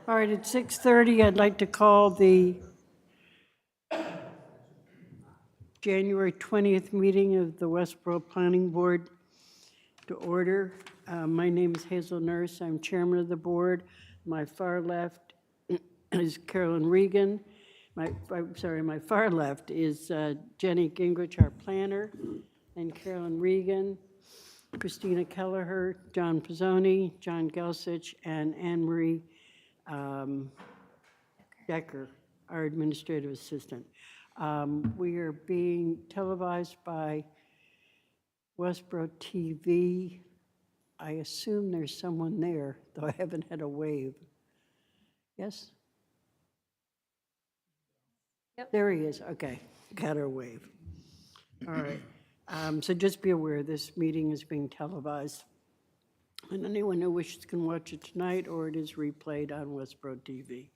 All right, at 6:30, I'd like to call the January 20th meeting of the Westborough Planning Board to order. My name is Hazel Nurse. I'm chairman of the board. My far left is Carolyn Regan. My far left is Jenny Gingrich, our planner, and Carolyn Regan, Christina Kelleher, John Pizzoni, John Gelsich, and Anne Marie Decker, our administrative assistant. We are being televised by Westborough TV. I assume there's someone there, though I haven't had a wave. Yes? Yep. There he is. Okay, got our wave. All right. So just be aware this meeting is being televised. And anyone who wishes can watch it tonight, or it is replayed on Westborough TV.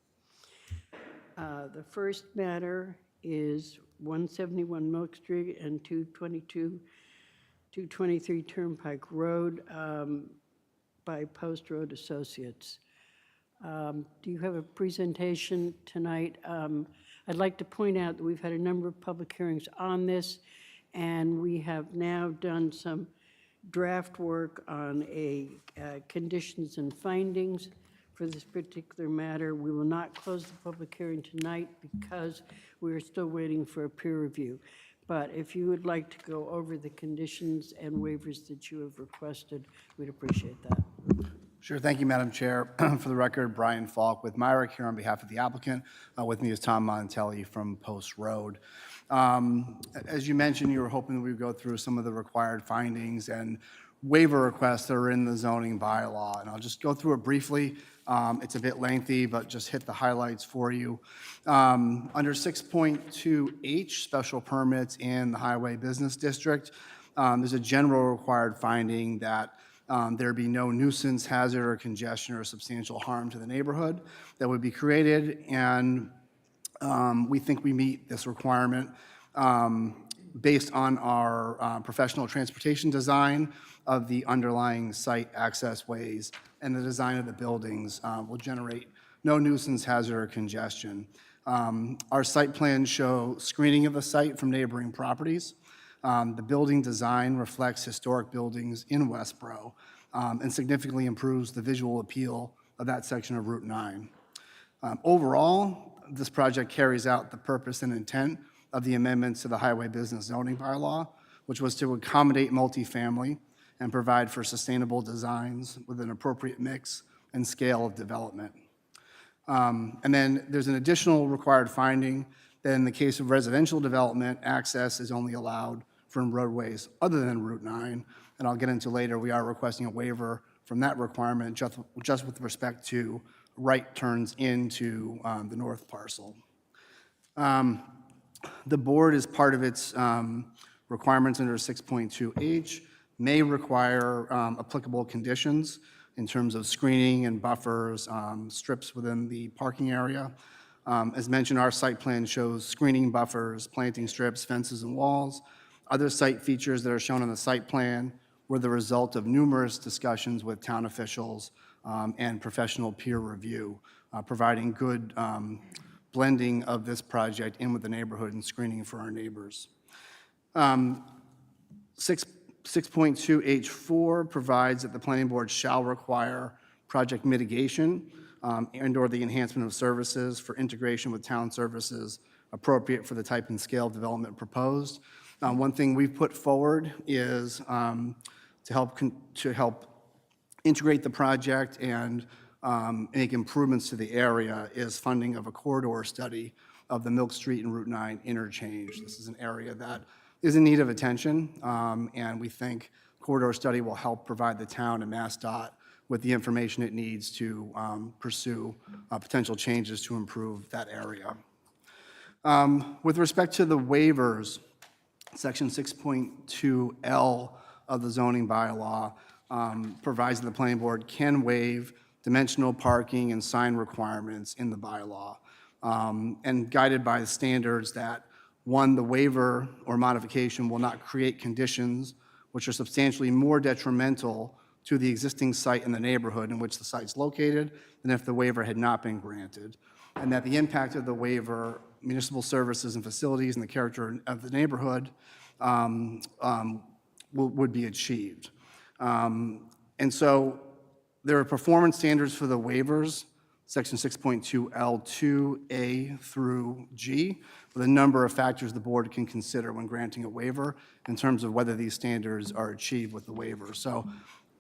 The first matter is 171 Milk Street and 223 Turnpike Road by Post Road Associates. Do you have a presentation tonight? I'd like to point out that we've had a number of public hearings on this, and we have now done some draft work on conditions and findings for this particular matter. We will not close the public hearing tonight because we are still waiting for a peer review. But if you would like to go over the conditions and waivers that you have requested, we'd appreciate that. Sure. Thank you, Madam Chair. For the record, Brian Falk with Myrick here on behalf of the applicant. With me is Tom Montelli from Post Road. As you mentioned, you were hoping that we would go through some of the required findings and waiver requests that are in the zoning bylaw. And I'll just go through it briefly. It's a bit lengthy, but just hit the highlights for you. Under 6.2H, special permits in the Highway Business District, there's a general required finding that there be no nuisance, hazard, or congestion or substantial harm to the neighborhood that would be created. And we think we meet this requirement based on our professional transportation design of the underlying site access ways, and the design of the buildings will generate no nuisance, hazard, or congestion. Our site plans show screening of the site from neighboring properties. The building design reflects historic buildings in Westborough and significantly improves the visual appeal of that section of Route 9. Overall, this project carries out the purpose and intent of the amendments to the Highway Business Zoning Bylaw, which was to accommodate multifamily and provide for sustainable designs with an appropriate mix and scale of development. And then there's an additional required finding that in the case of residential development, access is only allowed from roadways other than Route 9. And I'll get into later, we are requesting a waiver from that requirement just with respect to right turns into the north parcel. The board, as part of its requirements under 6.2H, may require applicable conditions in terms of screening and buffers, strips within the parking area. As mentioned, our site plan shows screening buffers, planting strips, fences, and walls. Other site features that are shown on the site plan were the result of numerous discussions with town officials and professional peer review, providing good blending of this project in with the neighborhood and screening for our neighbors. 6.2H4 provides that the planning board shall require project mitigation and/or the enhancement of services for integration with town services appropriate for the type and scale of development proposed. One thing we've put forward is to help integrate the project and make improvements to the area is funding of a corridor study of the Milk Street and Route 9 interchange. This is an area that is in need of attention, and we think corridor study will help provide the town and MassDOT with the information it needs to pursue potential changes to improve that area. With respect to the waivers, Section 6.2L of the zoning bylaw provides that the planning board can waive dimensional parking and sign requirements in the bylaw, and guided by the standards that, one, the waiver or modification will not create conditions which are substantially more detrimental to the existing site in the neighborhood in which the site's located than if the waiver had not been granted, and that the impact of the waiver, municipal services and facilities, and the character of the neighborhood would be achieved. And so there are performance standards for the waivers, Section 6.2L2A through G, with a number of factors the board can consider when granting a waiver in terms of whether these standards are achieved with the waiver. So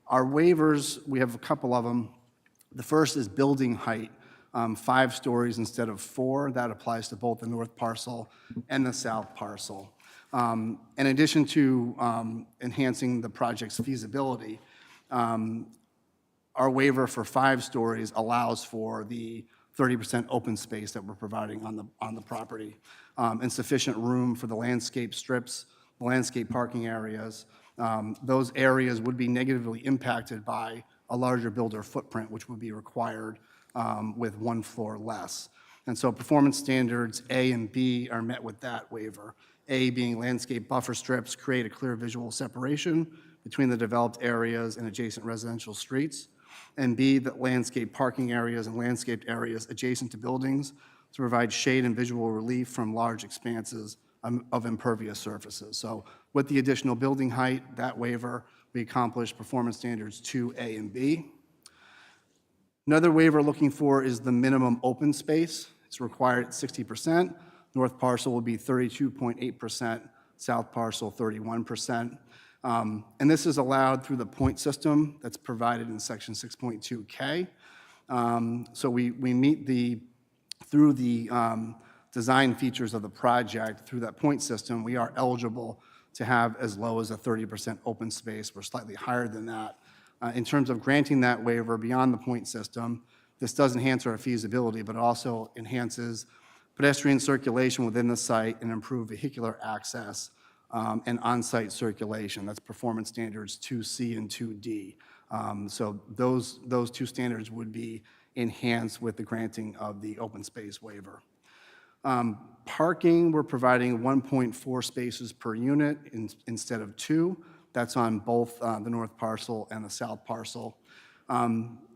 our waivers, we have a couple of them. The first is building height, 5 stories instead of 4. That applies to both the north parcel and the south parcel. In addition to enhancing the project's feasibility, our waiver for 5 stories allows for the 30% open space that we're providing on the property, and sufficient room for the landscape strips, the landscape parking areas. Those areas would be negatively impacted by a larger builder footprint, which would be required with 1 floor less. And so performance standards A and B are met with that waiver. A being landscape buffer strips create a clear visual separation between the developed areas and adjacent residential streets. And B, that landscape parking areas and landscaped areas adjacent to buildings to provide shade and visual relief from large expanses of impervious surfaces. So with the additional building height, that waiver, we accomplished performance standards 2A and B. Another waiver looking for is the minimum open space. It's required at 60%. North parcel will be 32.8%, south parcel 31%. And this is allowed through the point system that's provided in Section 6.2K. So we meet through the design features of the project, through that point system, we are eligible to have as low as a 30% open space. We're slightly higher than that. In terms of granting that waiver beyond the point system, this does enhance our feasibility, but also enhances pedestrian circulation within the site and improve vehicular access and on-site circulation. That's performance standards 2C and 2D. So those 2 standards would be enhanced with the granting of the open space waiver. Parking, we're providing 1.4 spaces per unit instead of 2. That's on both the north parcel and the south parcel.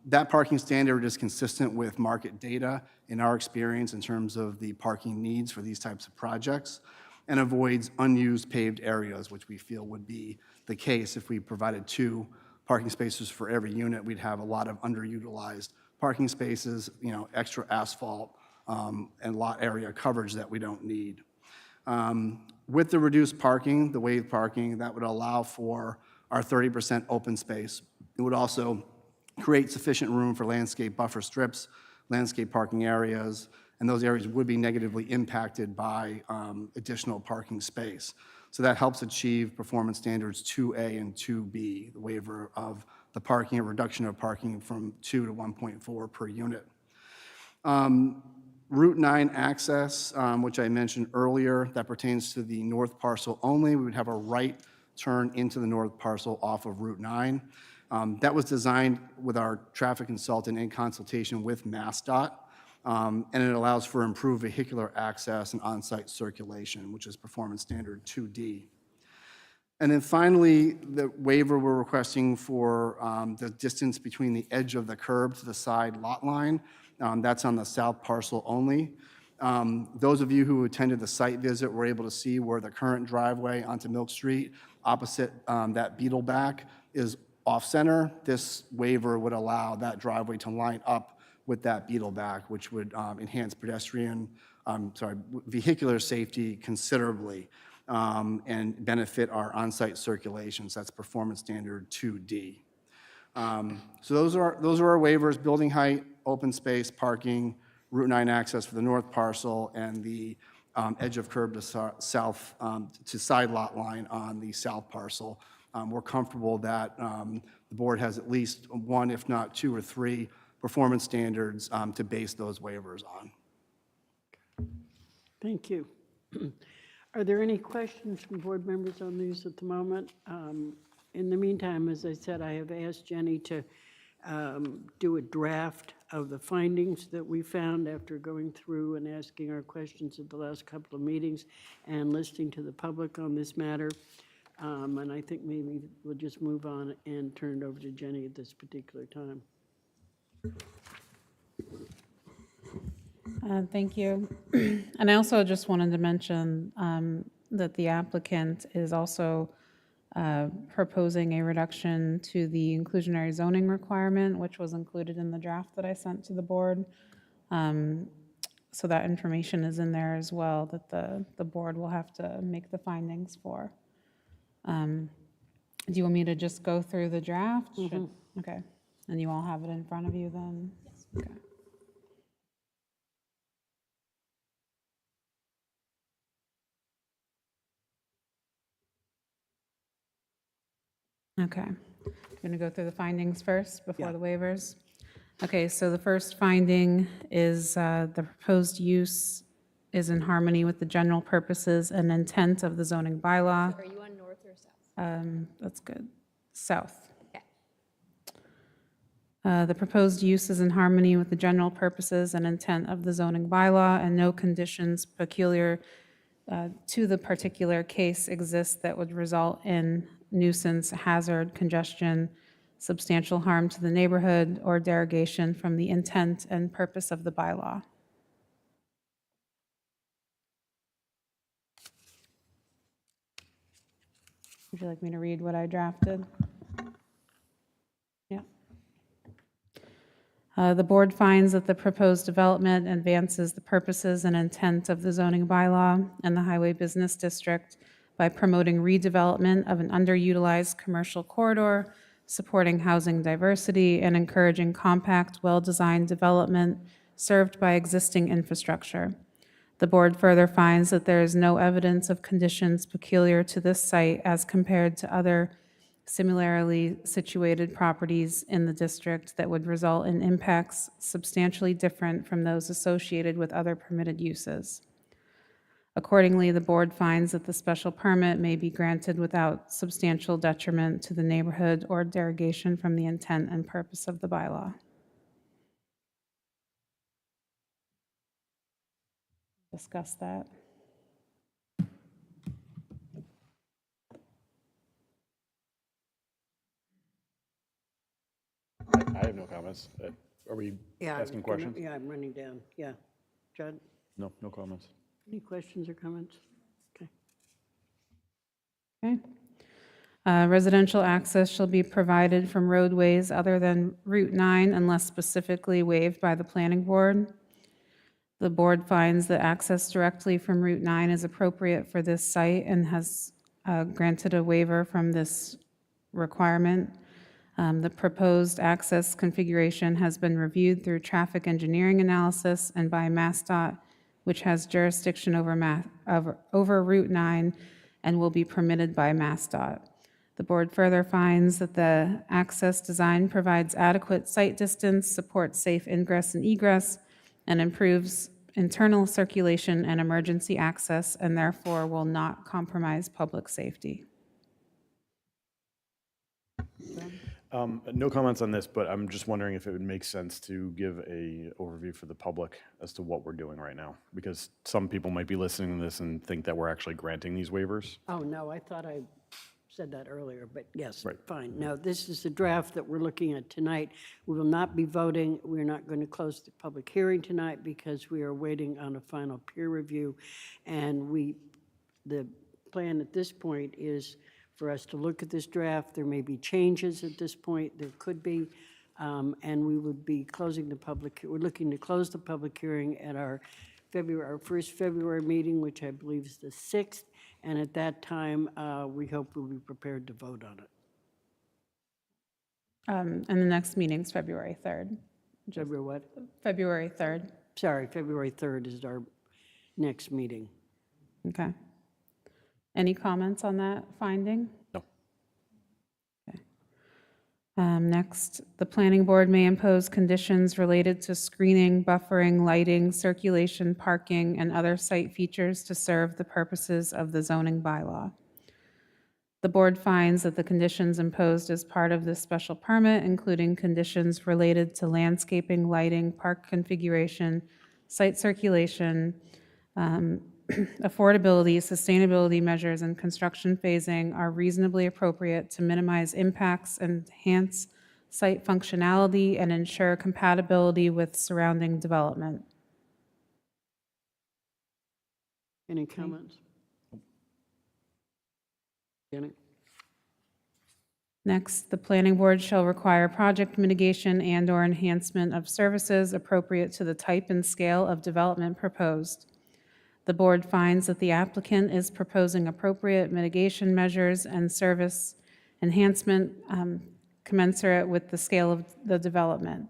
That parking standard is consistent with market data in our experience in terms of the parking needs for these types of projects, and avoids unused paved areas, which we feel would be the case if we provided 2 parking spaces for every unit. We'd have a lot of underutilized parking spaces, extra asphalt, and lot area coverage that we don't need. With the reduced parking, the waived parking, that would allow for our 30% open space. It would also create sufficient room for landscape buffer strips, landscape parking areas, and those areas would be negatively impacted by additional parking space. So that helps achieve performance standards 2A and 2B, the waiver of the parking, a reduction of parking from 2 to 1.4 per unit. Route 9 access, which I mentioned earlier, that pertains to the north parcel only. We would have a right turn into the north parcel off of Route 9. That was designed with our traffic consultant in consultation with MassDOT, and it allows for improved vehicular access and on-site circulation, which is performance standard 2D. And then finally, the waiver we're requesting for the distance between the edge of the curb to the side lot line. That's on the south parcel only. Those of you who attended the site visit were able to see where the current driveway onto Milk Street, opposite that beetleback, is off-center. This waiver would allow that driveway to line up with that beetleback, which would enhance vehicular safety considerably and benefit our on-site circulations. That's performance standard 2D. So those are our waivers: building height, open space, parking, Route 9 access for the north parcel, and the edge of curb to south to side lot line on the south parcel. We're comfortable that the board has at least 1, if not 2 or 3, performance standards to base those waivers on. Thank you. Are there any questions from board members on these at the moment? In the meantime, as I said, I have asked Jenny to do a draft of the findings that we found after going through and asking our questions at the last couple of meetings and listening to the public on this matter. And I think maybe we'll just move on and turn it over to Jenny at this particular time. Thank you. And I also just wanted to mention that the applicant is also proposing a reduction to the inclusionary zoning requirement, which was included in the draft that I sent to the board. So that information is in there as well, that the board will have to make the findings for. Do you want me to just go through the draft? Okay. And you all have it in front of you then? Yes. Okay. Okay. I'm going to go through the findings first before the waivers. Okay, so the first finding is the proposed use is in harmony with the general purposes and intent of the zoning bylaw. Are you on north or south? That's good. South. Okay. The proposed use is in harmony with the general purposes and intent of the zoning bylaw, and no conditions peculiar to the particular case exist that would result in nuisance, hazard, congestion, substantial harm to the neighborhood, or derogation from the intent and purpose of the bylaw. Would you like me to read what I drafted? Yeah. The board finds that the proposed development advances the purposes and intent of the zoning bylaw and the highway business district by promoting redevelopment of an underutilized commercial corridor, supporting housing diversity, and encouraging compact, well-designed development served by existing infrastructure. The board further finds that there is no evidence of conditions peculiar to this site as compared to other similarly situated properties in the district that would result in impacts substantially different from those associated with other permitted uses. Accordingly, the board finds that the special permit may be granted without substantial detriment to the neighborhood or derogation from the intent and purpose of the bylaw. Discuss that. I have no comments. Are we asking questions? Yeah, I'm running down. Yeah. John, No, no comments. any questions or comments? Okay. Okay. Residential access shall be provided from roadways other than Route 9 unless specifically waived by the planning board. The board finds that access directly from Route 9 is appropriate for this site and has granted a waiver from this requirement. The proposed access configuration has been reviewed through traffic engineering analysis and by MassDOT, which has jurisdiction over Route 9 and will be permitted by MassDOT. The board further finds that the access design provides adequate site distance, supports safe ingress and egress, and improves internal circulation and emergency access, and therefore will not compromise public safety. No comments on this, but I'm just wondering if it would make sense to give a overview for the public as to what we're doing right now, because some people might be listening to this and think that we're actually granting these waivers. Oh, no, I thought I said that earlier, but yes, Right. fine. No, this is the draft that we're looking at tonight. We will not be voting. We're not going to close the public hearing tonight because we are waiting on a final peer review. And the plan at this point is for us to look at this draft. There may be changes at this point. There could be. And we would be closing the we're looking to close the public hearing at our first February meeting, which I believe is the 6th. And at that time, we hope we'll be prepared to vote on it. And the next meeting's February 3rd. February what? February 3rd. Sorry, February 3rd is our next meeting. Okay. Any comments on that finding? No. Okay. Next, the planning board may impose conditions related to screening, buffering, lighting, circulation, parking, and other site features to serve the purposes of the zoning bylaw. The board finds that the conditions imposed as part of this special permit, including conditions related to landscaping, lighting, park configuration, site circulation, affordability, sustainability measures, and construction phasing are reasonably appropriate to minimize impacts, enhance site functionality, and ensure compatibility with surrounding development. Any comments? Jenny? Next, the planning board shall require project mitigation and/or enhancement of services appropriate to the type and scale of development proposed. The board finds that the applicant is proposing appropriate mitigation measures and service enhancement commensurate with the scale of the development.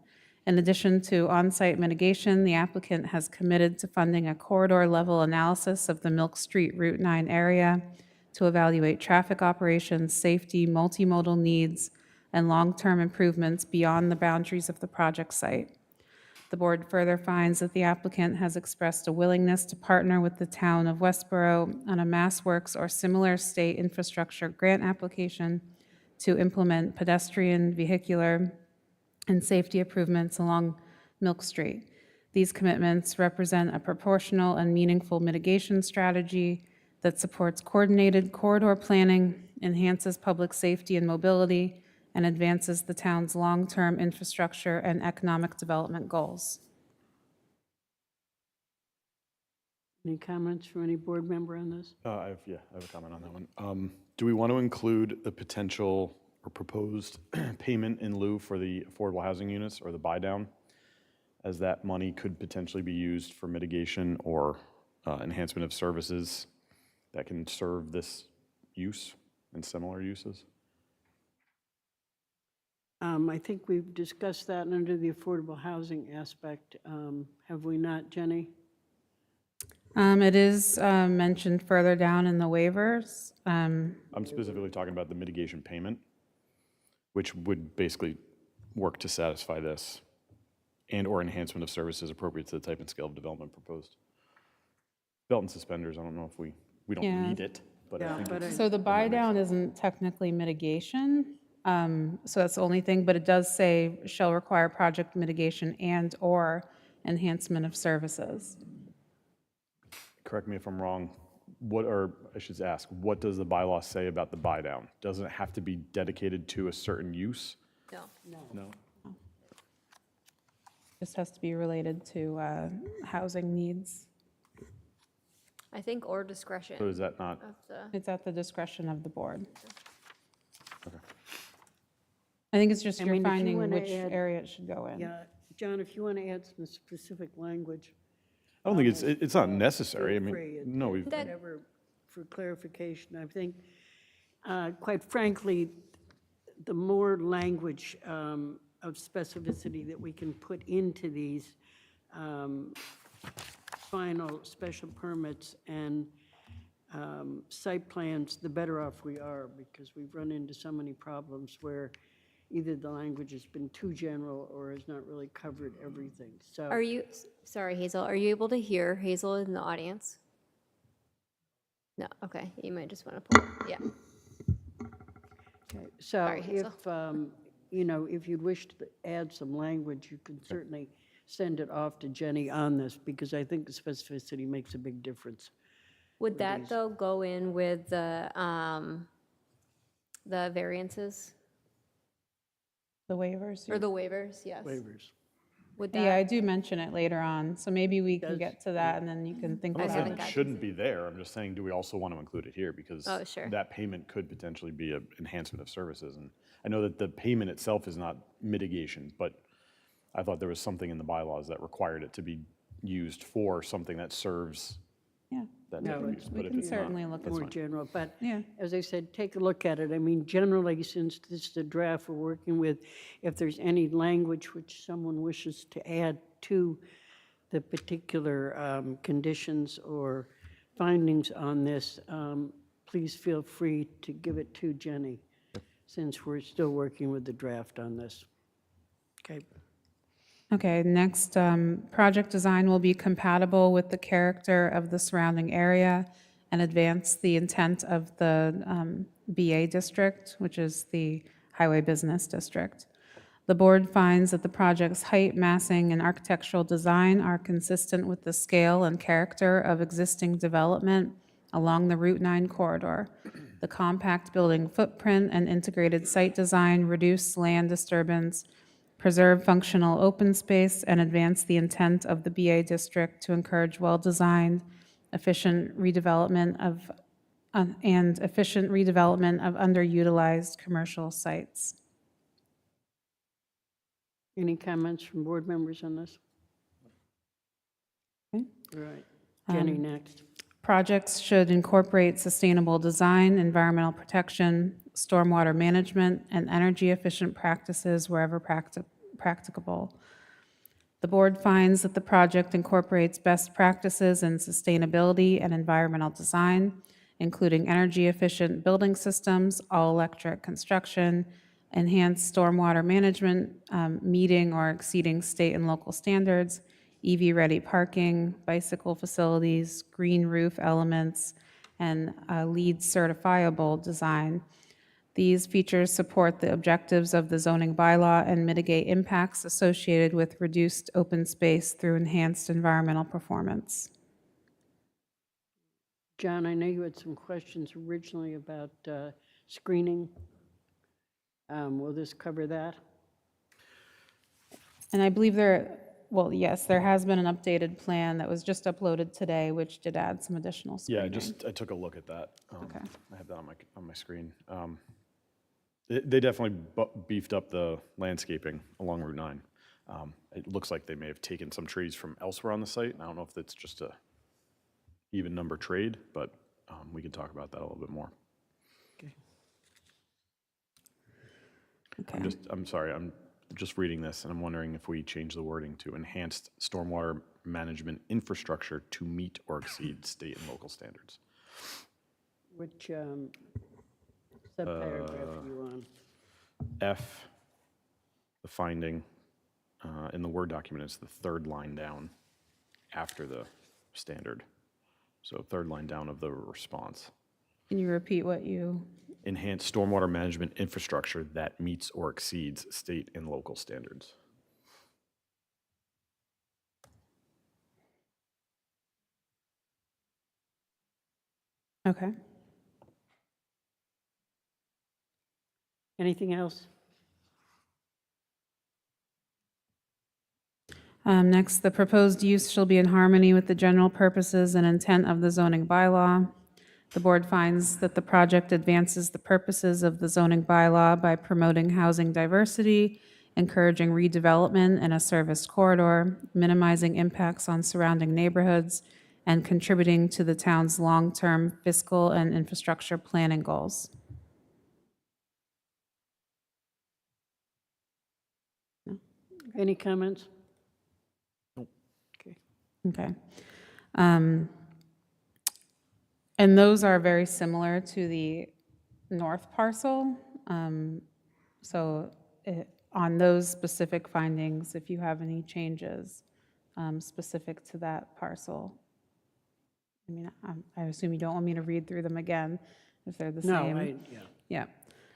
In addition to on-site mitigation, the applicant has committed to funding a corridor-level analysis of the Milk Street Route 9 area to evaluate traffic operations, safety, multimodal needs, and long-term improvements beyond the boundaries of the project site. The board further finds that the applicant has expressed a willingness to partner with the town of Westborough on a MassWorks or similar state infrastructure grant application to implement pedestrian, vehicular, and safety improvements along Milk Street. These commitments represent a proportional and meaningful mitigation strategy that supports coordinated corridor planning, enhances public safety and mobility, and advances the town's long-term infrastructure and economic development goals. Any comments from any board member on this? I have a comment on that one. Do we want to include the potential or proposed payment in lieu for the affordable housing units or the buy-down, as that money could potentially be used for mitigation or enhancement of services that can serve this use and similar uses? I think we've discussed that under the affordable housing aspect. Have we not, Jenny? It is mentioned further down in the waivers. I'm specifically talking about the mitigation payment, which would basically work to satisfy this and/or enhancement of services appropriate to the type and scale of development proposed. Belt and suspenders, I don't know if we don't Yeah. need it, but I Yeah, think but it's, So the buy-down isn't technically mitigation, so that's the only thing, but it does say shall require project mitigation and/or enhancement of services. correct me if I'm wrong, or I should ask, what does the bylaw say about the buy-down? Doesn't it have to be dedicated to a certain use? No. No. Just has to be related to housing needs. I think or discretion So is that not, of the, It's at the discretion of the board. okay. I think it's just I you're mean, if you finding wanna which add- area it should go in. Yeah, John, if you want to add some specific language. I don't think it's not necessary. I feel free. mean, no, we've, That- Whatever, for clarification, I think, quite frankly, the more language of specificity that we can put into these final special permits and site plans, the better off we are, because we've run into so many problems where either the language has been too general or has not really covered everything, so. are you, sorry, Hazel, are you able to hear Hazel in the audience? No, okay, you might just want to pull, yeah. Okay, so Sorry, Hazel. if, if you'd wish to add some language, you can certainly send it off to Jenny on this, because I think the specificity makes a big difference. Would that, though, go in with the variances The waivers. or the waivers? Yes. Waivers. Would Yeah, I that, do mention it later on, so maybe we can Does- get to that and then you can think I'm not about saying haven't it it. gotten shouldn't be there. I'm just saying, do we also want to include it here? Because Oh, sure. that payment could potentially be an enhancement of services. And I know that the payment itself is not mitigation, but I thought there was something in the bylaws that required it to be used for something that serves Yeah, that No, type of it's- use. we But if can it's not, certainly look at that's More fine. general, but yeah. as I said, take a look at it. I mean, generally, since this is a draft we're working with, if there's any language which someone wishes to add to the particular conditions or findings on this, please feel free to give it to Jenny, since we're still working with the draft on this. Okay. Okay, next, project design will be compatible with the character of the surrounding area and advance the intent of the BA district, which is the Highway Business District. The board finds that the project's height, massing, and architectural design are consistent with the scale and character of existing development along the Route 9 corridor. The compact building footprint and integrated site design reduce land disturbance, preserve functional open space, and advance the intent of the BA district to encourage well-designed, efficient redevelopment of underutilized commercial sites. Any comments from board members on this? Okay. All right. Jenny, next. Projects should incorporate sustainable design, environmental protection, stormwater management, and energy-efficient practices wherever practicable. The board finds that the project incorporates best practices in sustainability and environmental design, including energy-efficient building systems, all-electric construction, enhanced stormwater management, meeting or exceeding state and local standards, EV-ready parking, bicycle facilities, green roof elements, and LEED certifiable design. These features support the objectives of the zoning bylaw and mitigate impacts associated with reduced open space through enhanced environmental performance. John, I know you had some questions originally about screening. Will this cover that? And I believe well, yes, there has been an updated plan that was just uploaded today, which did add some additional Yeah, screening. I took a look at that. Okay. I have that on my screen. They definitely beefed up the landscaping along Route 9. It looks like they may have taken some trees from elsewhere on the site. I don't know if that's just a even number trade, but we can talk about that a little bit more. Okay. I'm sorry, I'm just reading this and I'm wondering if we change the wording to enhanced stormwater management infrastructure to meet or exceed state and local standards. Which subparagraph are you on? F, the finding, in the Word document, it's the third line down after the standard. So third line down of the response. Can you repeat what you? Enhance stormwater management infrastructure that meets or exceeds state and local standards. Okay. Anything else? Next, the proposed use shall be in harmony with the general purposes and intent of the zoning bylaw. The board finds that the project advances the purposes of the zoning bylaw by promoting housing diversity, encouraging redevelopment in a serviced corridor, minimizing impacts on surrounding neighborhoods, and contributing to the town's long-term fiscal and infrastructure planning goals. Any comments? Nope. Okay. Okay. And those are very similar to the north parcel. So on those specific findings, if you have any changes specific to that parcel. I mean, I assume you don't want me to read through them again if they're the same. No, yeah. Yeah.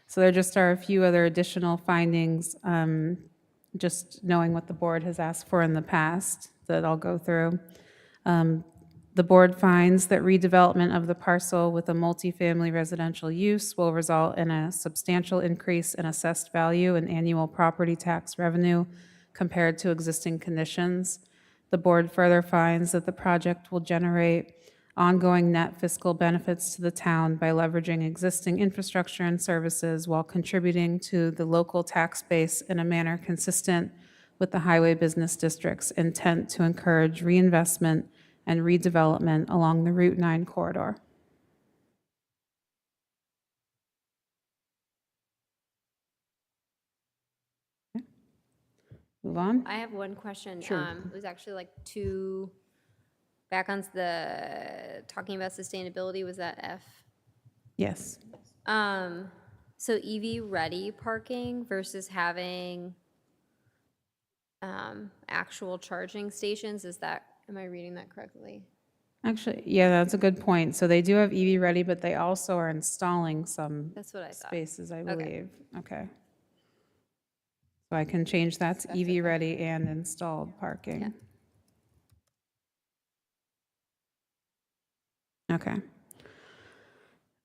So there just are a few other additional findings, just knowing what the board has asked for in the past that I'll go through. The board finds that redevelopment of the parcel with a multifamily residential use will result in a substantial increase in assessed value and annual property tax revenue compared to existing conditions. The board further finds that the project will generate ongoing net fiscal benefits to the town by leveraging existing infrastructure and services while contributing to the local tax base in a manner consistent with the Highway Business District's intent to encourage reinvestment and redevelopment along the Route 9 corridor. Okay. Move on. I have one question. Sure. It was actually like back on the talking about sustainability, was that F? Yes. So EV ready parking versus having actual charging stations, am I reading that correctly? Actually, yeah, that's a good point. So they do have EV ready, but they also are installing some That's what I thought. spaces, I believe. Okay. So I can change that to EV-ready and installed parking. Okay.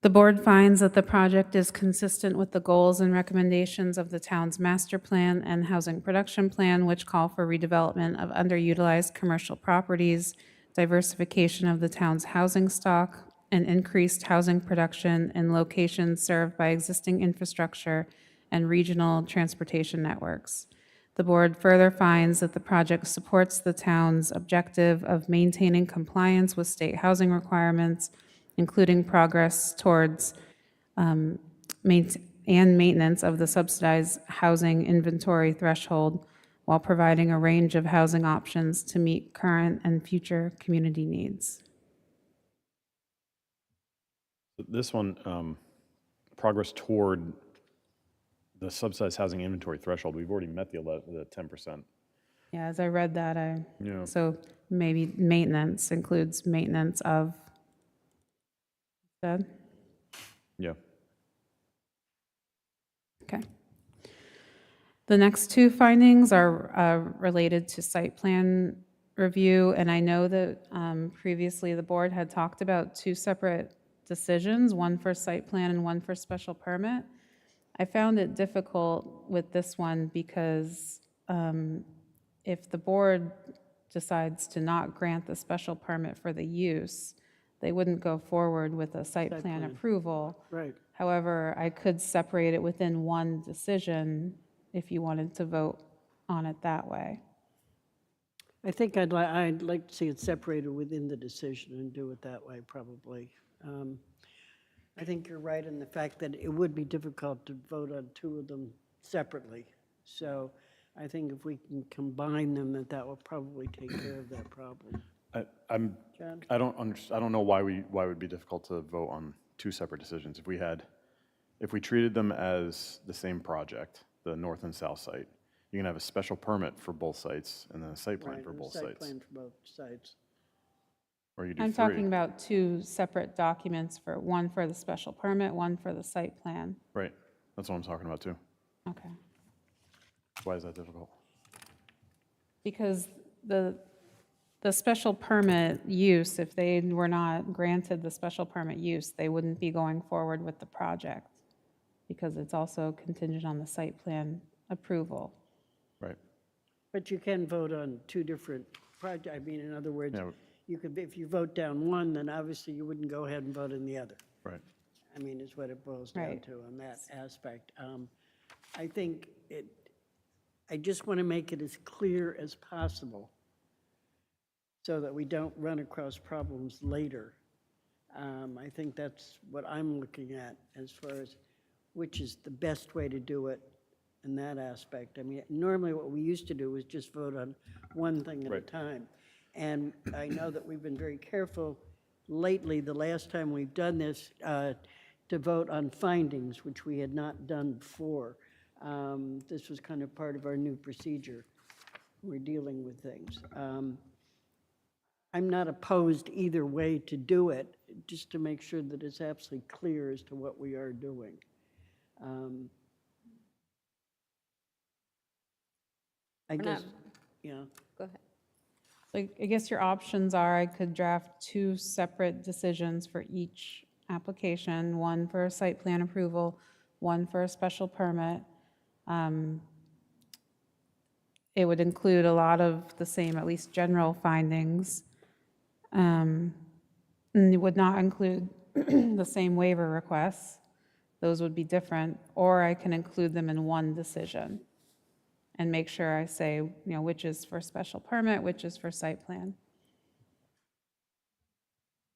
The board finds that the project is consistent with the goals and recommendations of the town's master plan and housing production plan, which call for redevelopment of underutilized commercial properties, diversification of the town's housing stock, and increased housing production in locations served by existing infrastructure and regional transportation networks. The board further finds that the project supports the town's objective of maintaining compliance with state housing requirements, including progress towards maintenance of the subsidized housing inventory threshold, while providing a range of housing options to meet current and future community needs. This one, progress toward the subsidized housing inventory threshold, we've already met the 10%. Yeah, as I read that, Yeah. so maybe maintenance includes maintenance of, said? Yeah. Okay. The next two findings are related to site plan review, and I know that previously the board had talked about two separate decisions, one for site plan and one for special permit. I found it difficult with this one because if the board decides to not grant the special permit for the use, they wouldn't go forward with a site plan approval. Right. However, I could separate it within one decision if you wanted to vote on it that way. I think I'd like to see it separated within the decision and do it that way, probably. I think you're right in the fact that it would be difficult to vote on two of them separately. So I think if we can combine them, that will probably take care of that problem. I don't know why it would be difficult to vote on two separate decisions. If we treated them as the same project, the north and south site, you can have a special permit for both sites and then a site plan Right, for and a both site sites. plan for both sites. Or you do I'm three. talking about two separate documents, for one for the special permit, one for the site plan. Right, that's what I'm talking about too. Okay. Why is that difficult? Because the special permit use, if they were not granted the special permit use, they wouldn't be going forward with the project because it's also contingent on the site plan approval. Right. But you can vote on two different projects. I mean, in other words, Yeah. you could, if you vote down one, then obviously you wouldn't go ahead and vote in the other. Right. I mean, is what it boils down Right. to on that aspect. I think I just want to make it as clear as possible so that we don't run across problems later. I think that's what I'm looking at as far as which is the best way to do it in that aspect. I mean, normally what we used to do was just vote on one thing at a Right. time. And I know that we've been very careful lately, the last time we've done this, to vote on findings, which we had not done before. This was kind of part of our new procedure. We're dealing with things. I'm not opposed either way to do it, just to make sure that it's absolutely clear as to what we are doing. I We're guess, not- yeah. Go ahead. I guess your options are, I could draft two separate decisions for each application, one for a site plan approval, one for a special permit. It would include a lot of the same, at least general findings. And it would not include the same waiver requests. Those would be different, or I can include them in one decision and make sure I say, which is for special permit, which is for site plan.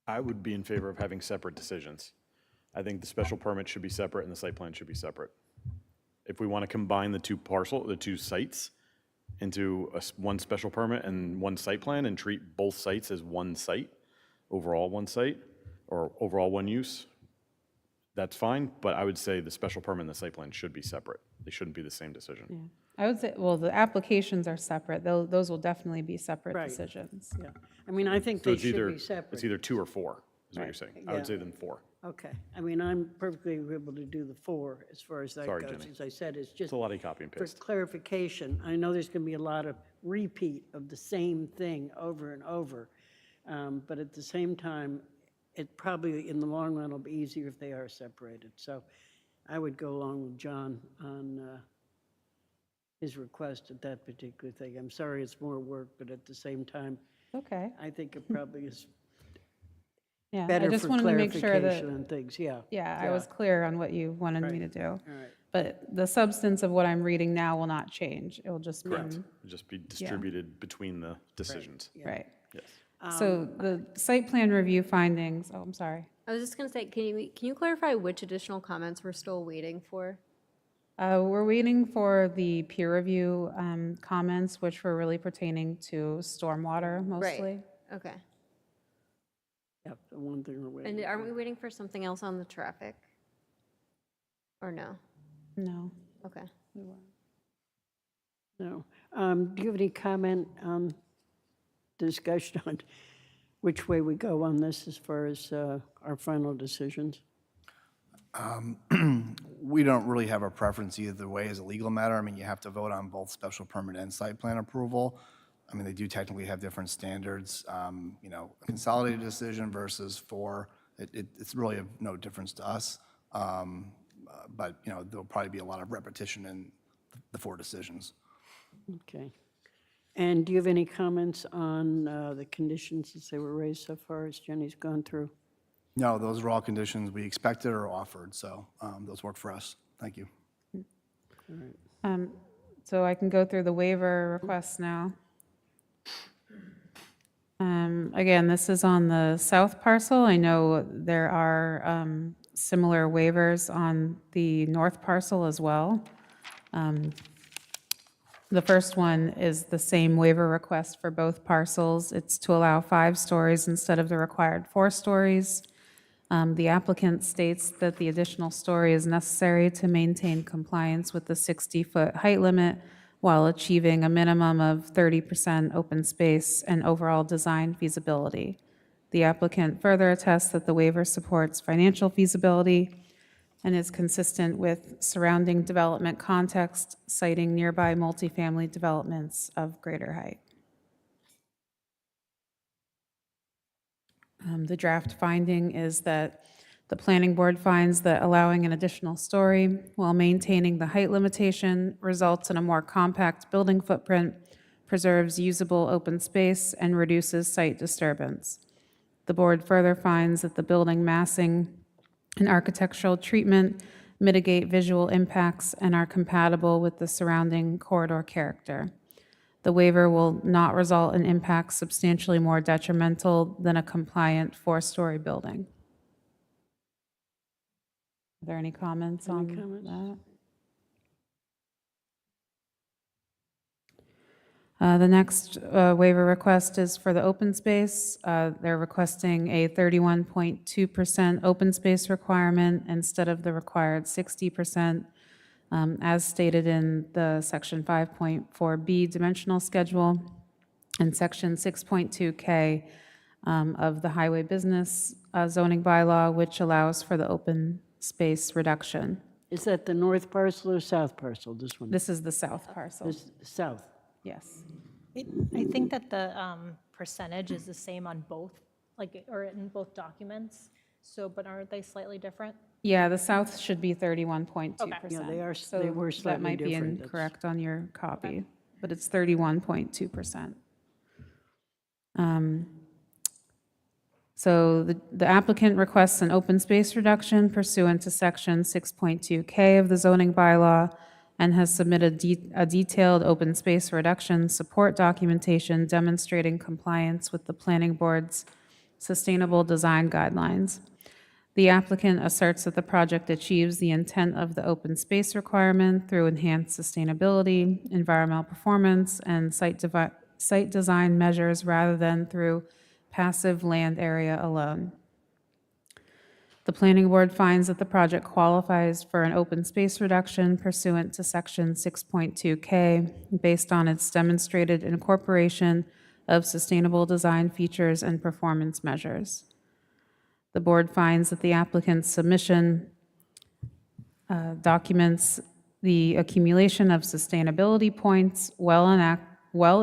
I would be in favor of having separate decisions. I think the special permit should be separate and the site plan should be separate. If we want to combine the two sites into one special permit and one site plan and treat both sites as one site, overall one site, or overall one use, that's fine, but I would say the special permit and the site plan should be separate. They shouldn't be the same decision. Yeah. I would say, well, the applications are separate. Those will definitely be separate Right. decisions. Yeah, I mean, I think So they it's should either, be separate. it's either 2 or 4, is what you're saying. I Yeah. would say then 4. Okay, I mean, I'm perfectly agreeable to do the 4 as far as that Sorry, goes. Jenny. As I said, it's It's just a lot of copy and for paste. clarification. I know there's going to be a lot of repeat of the same thing over and over. But at the same time, it probably, in the long run, will be easier if they are separated. So I would go along with John on his request at that particular thing. I'm sorry it's more work, but at the same time, Okay. I think it probably is Yeah, I better just for wanted to make sure that, clarification and things, yeah. yeah, I was clear on what you wanted me to do. All right. But the substance of what I'm reading now will not change. It will just Correct. mean, It'll just be distributed between the decisions. right. Yes. So the site plan review findings, oh, I'm sorry. I was just gonna say, can you clarify which additional comments we're still waiting for? We're waiting for the peer review comments, which were really pertaining to stormwater mostly. Okay. Yeah, the one thing we're waiting. And aren't we waiting for something else on the traffic? Or no? No. Okay. No. Do you have any comment on discussion on which way we go on this as far as our final decisions? We don't really have a preference either way as a legal matter. I mean, you have to vote on both special permit and site plan approval. I mean, they do technically have different standards. You know, a consolidated decision versus 4, it's really of no difference to us. But, you know, there'll probably be a lot of repetition in the 4 decisions. Okay. And do you have any comments on the conditions as they were raised so far, as Jenny's gone through? No, those are all conditions we expected or offered, so those work for us. Thank you. So I can go through the waiver requests now. Again, this is on the south parcel. I know there are similar waivers on the north parcel as well. The first one is the same waiver request for both parcels. It's to allow 5 stories instead of the required 4 stories. The applicant states that the additional story is necessary to maintain compliance with the 60-foot height limit while achieving a minimum of 30% open space and overall design feasibility. The applicant further attests that the waiver supports financial feasibility and is consistent with surrounding development context, citing nearby multifamily developments of greater height. The draft finding is that the planning board finds that allowing an additional story while maintaining the height limitation results in a more compact building footprint, preserves usable open space, and reduces site disturbance. The board further finds that the building massing and architectural treatment mitigate visual impacts and are compatible with the surrounding corridor character. The waiver will not result in impacts substantially more detrimental than a compliant 4-story building. Are there any comments on that? The next waiver request is for the open space. They're requesting a 31.2% open space requirement instead of the required 60%, as stated in the section 5.4B dimensional schedule and section 6.2K of the highway business zoning bylaw, which allows for the open space reduction. Is that the north parcel or south parcel, this one? This is the south parcel. This south. Yes. I think that the percentage is the same on both, like, or in both documents, so, but aren't they slightly different? Yeah, the south should be 31.2%. Yeah, they are, So they were that slightly might be different. incorrect on your copy, but it's 31.2%. So the applicant requests an open space reduction pursuant to section 6.2K of the zoning bylaw and has submitted a detailed open space reduction support documentation demonstrating compliance with the planning board's sustainable design guidelines. The applicant asserts that the project achieves the intent of the open space requirement through enhanced sustainability, environmental performance, and site design measures rather than through passive land area alone. The planning board finds that the project qualifies for an open space reduction pursuant to section 6.2K based on its demonstrated incorporation of sustainable design features and performance measures. The board finds that the applicant's submission documents the accumulation of sustainability points well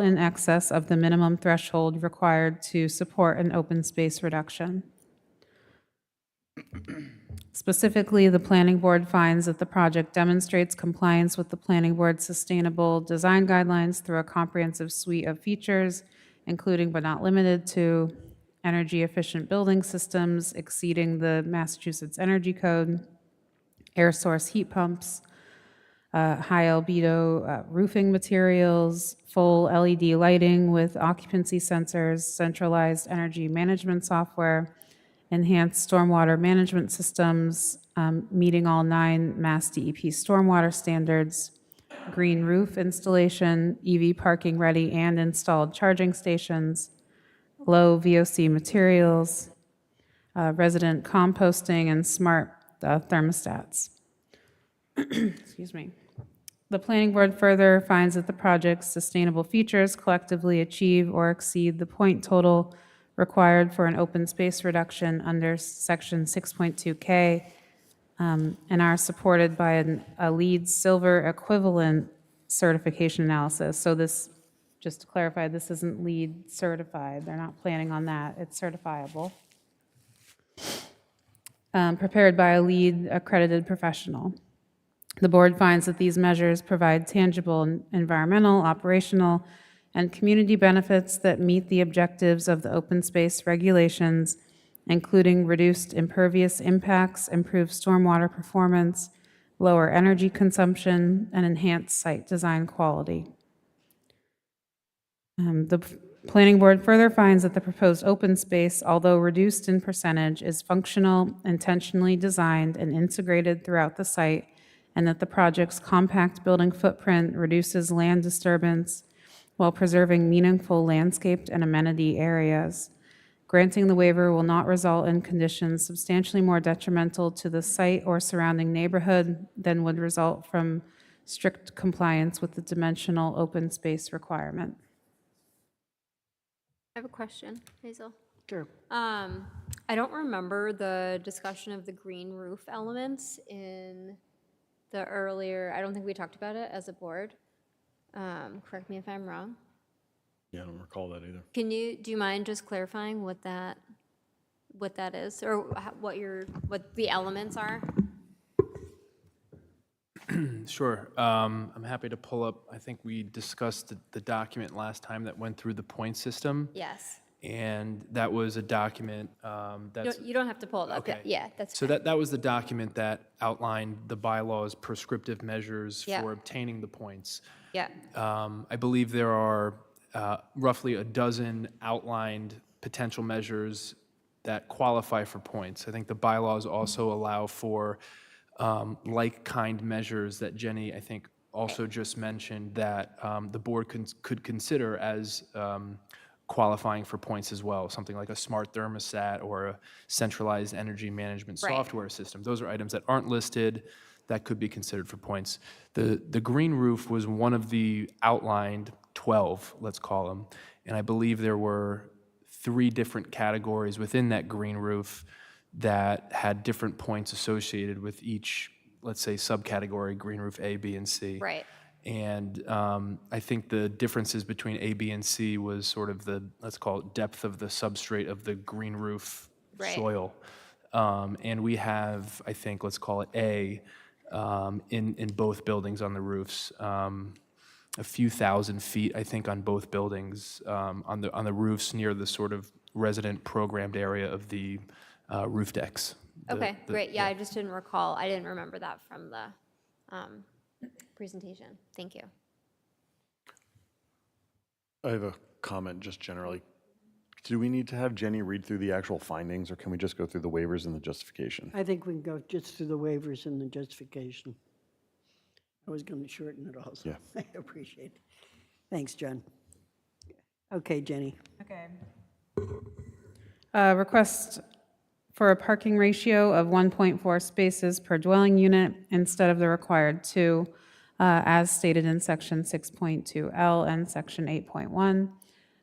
in excess of the minimum threshold required to support an open space reduction. Specifically, the planning board finds that the project demonstrates compliance with the planning board's sustainable design guidelines through a comprehensive suite of features, including but not limited to energy-efficient building systems exceeding the Massachusetts Energy Code, air source heat pumps, high albedo roofing materials, full LED lighting with occupancy sensors, centralized energy management software, enhanced stormwater management systems, meeting all 9 Mass DEP stormwater standards, green roof installation, EV parking ready and installed charging stations, low VOC materials, resident composting, and smart thermostats. Excuse me. The planning board further finds that the project's sustainable features collectively achieve or exceed the point total required for an open space reduction under section 6.2K and are supported by a LEED silver equivalent certification analysis. So this, just to clarify, this isn't LEED certified. They're not planning on that. It's certifiable. Prepared by a LEED accredited professional. The board finds that these measures provide tangible environmental, operational, and community benefits that meet the objectives of the open space regulations, including reduced impervious impacts, improved stormwater performance, lower energy consumption, and enhanced site design quality. The planning board further finds that the proposed open space, although reduced in percentage, is functional, intentionally designed, and integrated throughout the site, and that the project's compact building footprint reduces land disturbance while preserving meaningful landscaped and amenity areas. Granting the waiver will not result in conditions substantially more detrimental to the site or surrounding neighborhood than would result from strict compliance with the dimensional open space requirement. I have a question, Hazel. Sure. I don't remember the discussion of the green roof elements in the earlier, I don't think we talked about it as a board. Correct me if I'm wrong. Yeah, I don't recall that either. Do you mind just clarifying what that is, or what the elements are? Sure. I'm happy to pull up, I think we discussed the document last time that went through the point system. Yes. And that was a document that's... You don't have to pull it up. Okay. Yeah, that's So fine. that was the document that outlined the bylaws' prescriptive measures Yeah. for obtaining the points. Yeah. I believe there are roughly a dozen outlined potential measures that qualify for points. I think the bylaws also allow for like-kind measures that Jenny, I think, also just mentioned that the board could consider as qualifying for points as well, something like a smart thermostat or a centralized energy management Right. software system. Those are items that aren't listed that could be considered for points. The green roof was one of the outlined 12, let's call them, and I believe there were 3 different categories within that green roof that had different points associated with each, let's say, subcategory, green roof A, B, and C. Right. And I think the differences between A, B, and C was sort of the, let's call it, depth of the substrate of the green roof Right. soil. And we have, I think, let's call it A, in both buildings on the roofs. A few thousand feet, I think, on both buildings, on the roofs near the sort of resident programmed area of the roof decks. Okay, great. Yeah, I just didn't recall. I didn't remember that from the presentation. Thank you. I have a comment just generally. Do we need to have Jenny read through the actual findings, or can we just go through the waivers and the justification? I think we can go just through the waivers and the justification. I was going to shorten it also. Yeah. I appreciate it. Thanks, John. Okay, Jenny. Okay. Request for a parking ratio of 1.4 spaces per dwelling unit instead of the required 2, as stated in section 6.2L and section 8.1.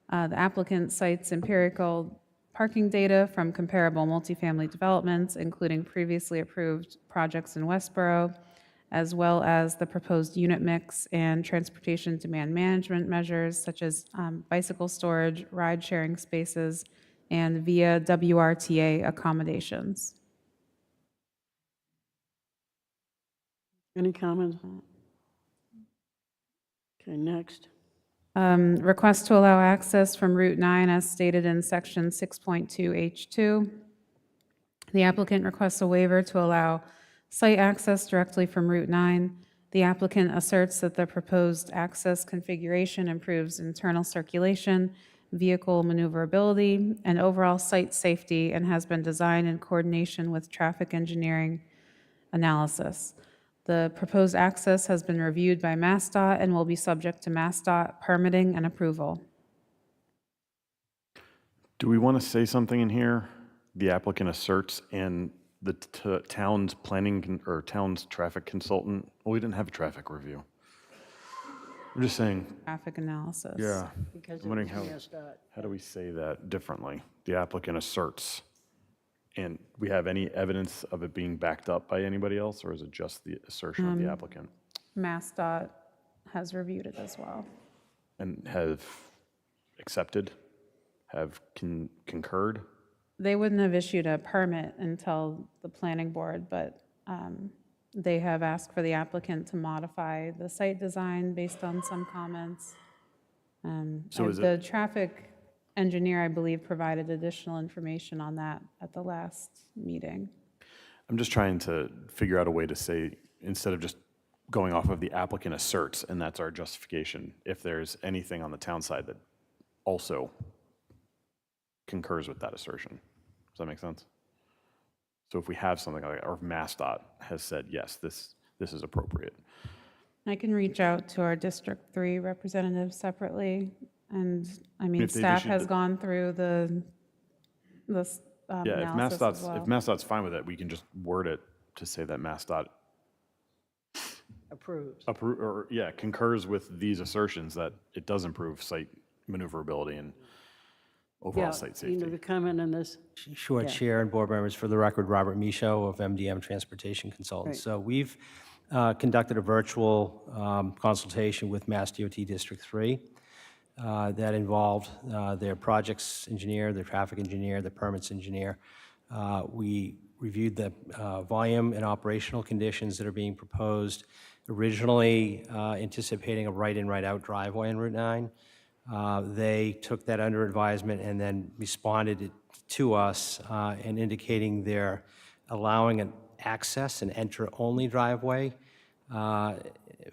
The applicant cites empirical parking data from comparable multifamily developments, including previously approved projects in Westborough, as well as the proposed unit mix and transportation demand management measures such as bicycle storage, ride-sharing spaces, and via WRTA accommodations. Any comments? Okay, next. Request to allow access from Route 9 as stated in Section 6.2H2. The applicant requests a waiver to allow site access directly from Route 9. The applicant asserts that the proposed access configuration improves internal circulation, vehicle maneuverability, and overall site safety, and has been designed in coordination with traffic engineering analysis. The proposed access has been reviewed by MassDOT and will be subject to MassDOT permitting and approval. Do we want to say something in here? The applicant asserts and the town's or town's traffic consultant, well, we didn't have a traffic review. I'm just saying, Traffic analysis. yeah. Because I'm wondering it was MassDOT. how do we say that differently? The applicant asserts. And we have any evidence of it being backed up by anybody else, or is it just the assertion of the applicant? MassDOT has reviewed it as well. And have accepted, have concurred? They wouldn't have issued a permit until the planning board, but they have asked for the applicant to modify the site design based on some comments. So is The traffic engineer, I believe, provided additional information on that at the last meeting. I'm just trying to figure out a way to say, instead of just going off of the applicant asserts, and that's our justification, if there's anything on the town side that also concurs with that assertion. Does that make sense? So if we have something like that, or if MassDOT has said, yes, this is appropriate. I can reach out to our District 3 representatives separately, and, I mean, If they've staff issued has the- gone through the Yeah, analysis as well. if MassDOT's fine with it, we can just word it to say that MassDOT Approves. concurs with these assertions that it does improve site maneuverability and Yeah, overall site you know, safety. the comment on this? Sure, Yeah. Chair and board members, for the record, Robert Michaud of MDM Transportation Consultants. Right. So we've conducted a virtual consultation with Mass DOT District 3 that involved their projects engineer, their traffic engineer, the permits engineer. We reviewed the volume and operational conditions that are being proposed, originally anticipating a right-in, right-out driveway on Route 9. They took that under advisement and then responded to us and indicating they're allowing an access and enter-only driveway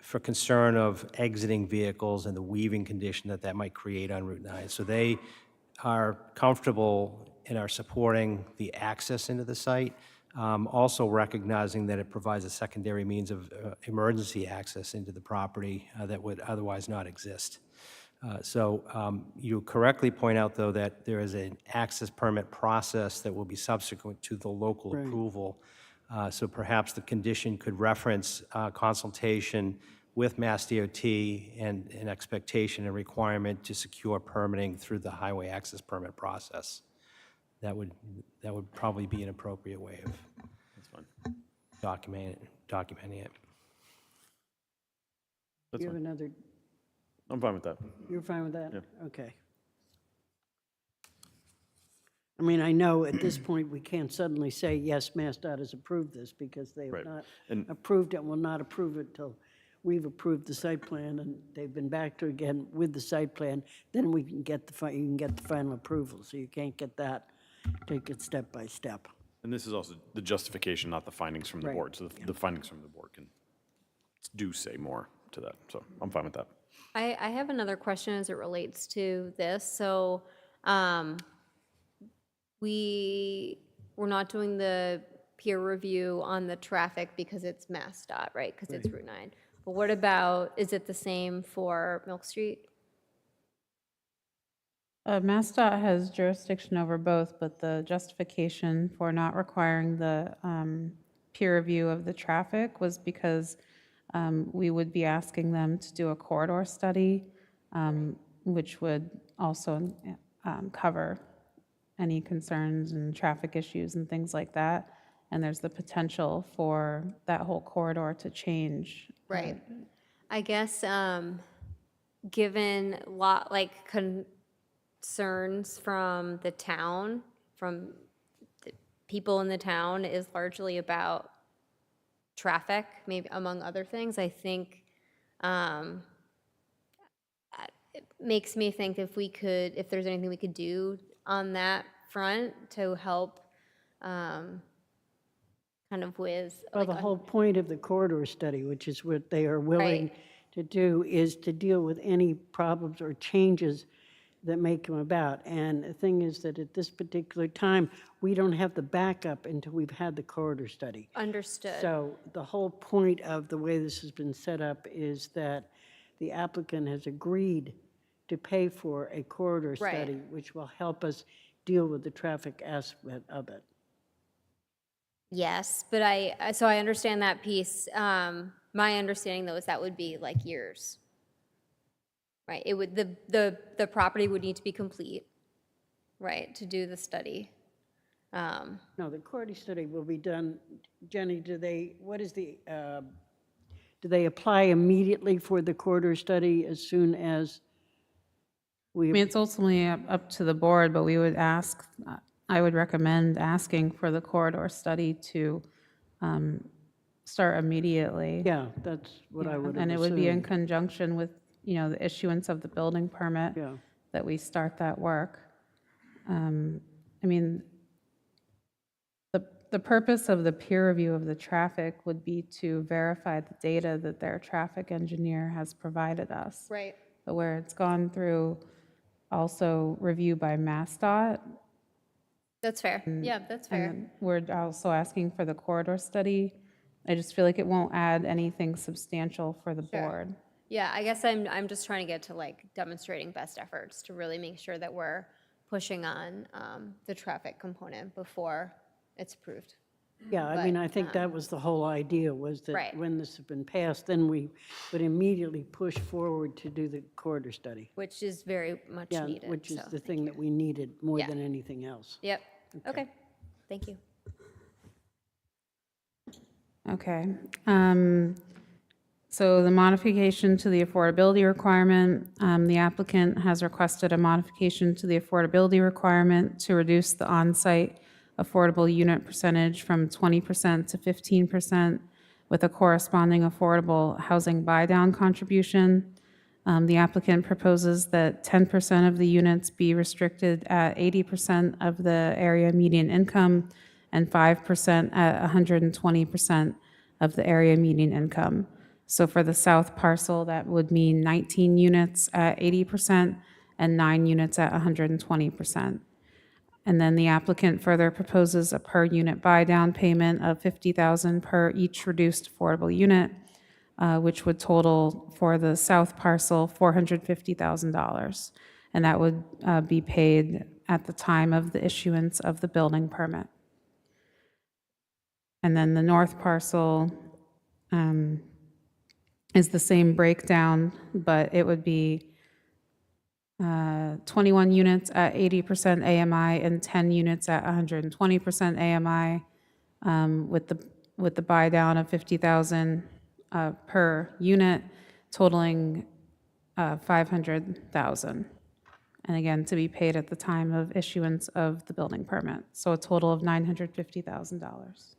for concern of exiting vehicles and the weaving condition that might create on Route 9. So they are comfortable and are supporting the access into the site, also recognizing that it provides a secondary means of emergency access into the property that would otherwise not exist. So you correctly point out, though, that there is an access permit process that will be subsequent to the local Right. approval. So perhaps the condition could reference consultation with Mass DOT and an expectation and requirement to secure permitting through the highway access permit process. That would probably be an appropriate way of That's fine. documenting it. That's You have fine. another, I'm fine with that. you're fine with that? Yeah. Okay. I mean, I know at this point, we can't suddenly say, yes, MassDOT has approved this, because they have Right. not And- approved it, and will not approve it till we've approved the site plan, and they've been back to again with the site plan, then we can get you can get the final approval, so you can't get that, take it step by step. And this is also the justification, not the findings from the Right. board. So the findings from the board do say more to that. So I'm fine with that. I have another question as it relates to this. So we're not doing the peer review on the traffic because it's MassDOT, right? Because it's Route 9. But what about, is it the same for Milk Street? MassDOT has jurisdiction over both, but the justification for not requiring the peer review of the traffic was because we would be asking them to do a corridor study, which would also cover any concerns and traffic issues and things like that. And there's the potential for that whole corridor to change. Right. I guess, given like concerns from the town, from the people in the town, is largely about traffic, maybe among other things. I think it makes me think if there's anything we could do on that front to help kind of with, Well, like, the whole point of the corridor study, which is what they are willing Right. to do, is to deal with any problems or changes that may come about. And the thing is that at this particular time, we don't have the backup until we've had the corridor study. understood. So the whole point of the way this has been set up is that the applicant has agreed to pay for a corridor Right. study, which will help us deal with the traffic aspect of it. Yes, but so I understand that piece. My understanding though is that would be like years. Right, it would, the property would need to be complete, right, to do the study. No, the corridor study will be done, Jenny, do they apply immediately for the corridor study as soon as I mean, it's ultimately up to the board, but we would I would recommend asking for the corridor study to start immediately. Yeah, that's what I would have And it would be in assumed. conjunction with, the issuance of the building permit Yeah. that we start that work. I mean, the purpose of the peer review of the traffic would be to verify the data that their traffic engineer has provided us. Right. But where it's gone through also review by MassDOT, That's fair. Yeah, that's fair. and we're also asking for the corridor study. I just feel like it won't add anything substantial for the Sure. board. Yeah, I guess I'm just trying to get to like demonstrating best efforts to really make sure that we're pushing on the traffic component before it's approved. Yeah, I mean, But, I think that was the whole idea, was that Right. when this had been passed, then we would immediately push forward to do the corridor study. Which is very much Yeah, needed. which is so the thank thing you. that we needed more Yeah. than anything else. Yep, okay, thank you. Okay. So the modification to the affordability requirement, the applicant has requested a modification to the affordability requirement to reduce the on-site affordable unit percentage from 20% to 15% with a corresponding affordable housing buy-down contribution. The applicant proposes that 10% of the units be restricted at 80% of the area median income and 5% at 120% of the area median income. So for the south parcel, that would mean 19 units at 80% and 9 units at 120%. And then the applicant further proposes a per-unit buy-down payment of $50,000 per each reduced affordable unit, which would total for the south parcel $450,000. And that would be paid at the time of the issuance of the building permit. And then the north parcel is the same breakdown, but it would be 21 units at 80% AMI and 10 units at 120% AMI, with the buy down of 50,000 per unit, totaling 500,000. And again, to be paid at the time of issuance of the building permit. So a total of $950,000.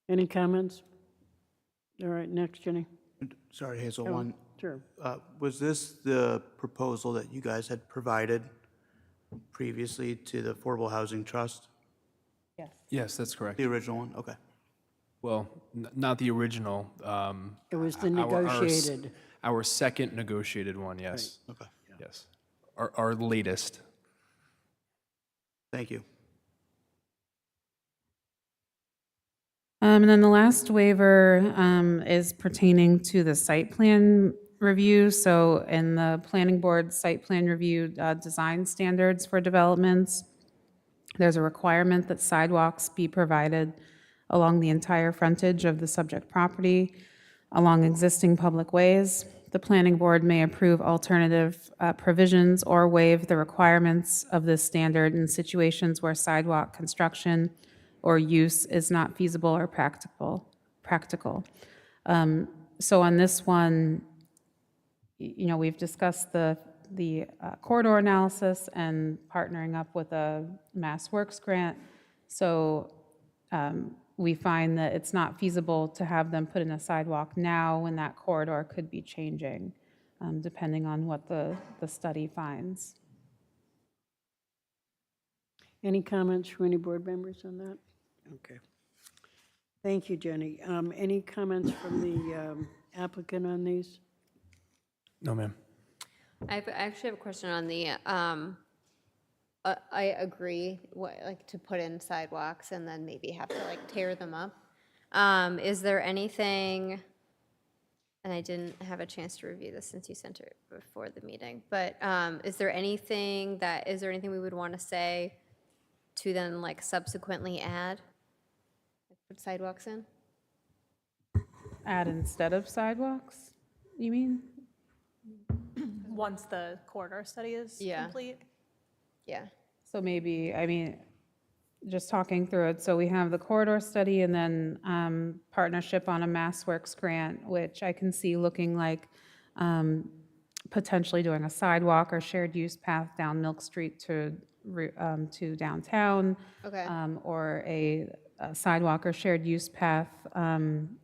Any comments? All right, next, Jenny. Sorry, Hazel, Oh, one. Sure. Was this the proposal that you guys had provided previously to the Affordable Housing Trust? Yes, that's correct. The original one? Okay. Well, not the original. It was the our- negotiated. Our second negotiated one, yes. Okay. Yes. Our latest. Thank you. And then the last waiver is pertaining to the site plan review. So in the planning board site plan review design standards for developments, there's a requirement that sidewalks be provided along the entire frontage of the subject property, along existing public ways, the planning board may approve alternative provisions or waive the requirements of this standard in situations where sidewalk construction or use is not feasible or practical. So on this one, we've discussed the corridor analysis and partnering up with a Mass Works grant. So we find that it's not feasible to have them put in a sidewalk now when that corridor could be changing, depending on what the study finds. Any comments from any board members on that? Okay. Thank you, Jenny. Any comments from the applicant on these? No, ma'am. I actually have a question on the, I agree, like to put in sidewalks and then maybe have to like tear them up. Is there anything, and I didn't have a chance to review this since you sent it before the meeting, but is there anything we would want to say to then like subsequently add? Put sidewalks in? Add instead of sidewalks, you mean? Once the corridor study is Yeah. complete. Yeah. So maybe, just talking through it, so we have the corridor study and then partnership on a Mass Works grant, which I can see looking like potentially doing a sidewalk or shared use path down Milk Street to downtown. Okay. Or a sidewalk or shared use path on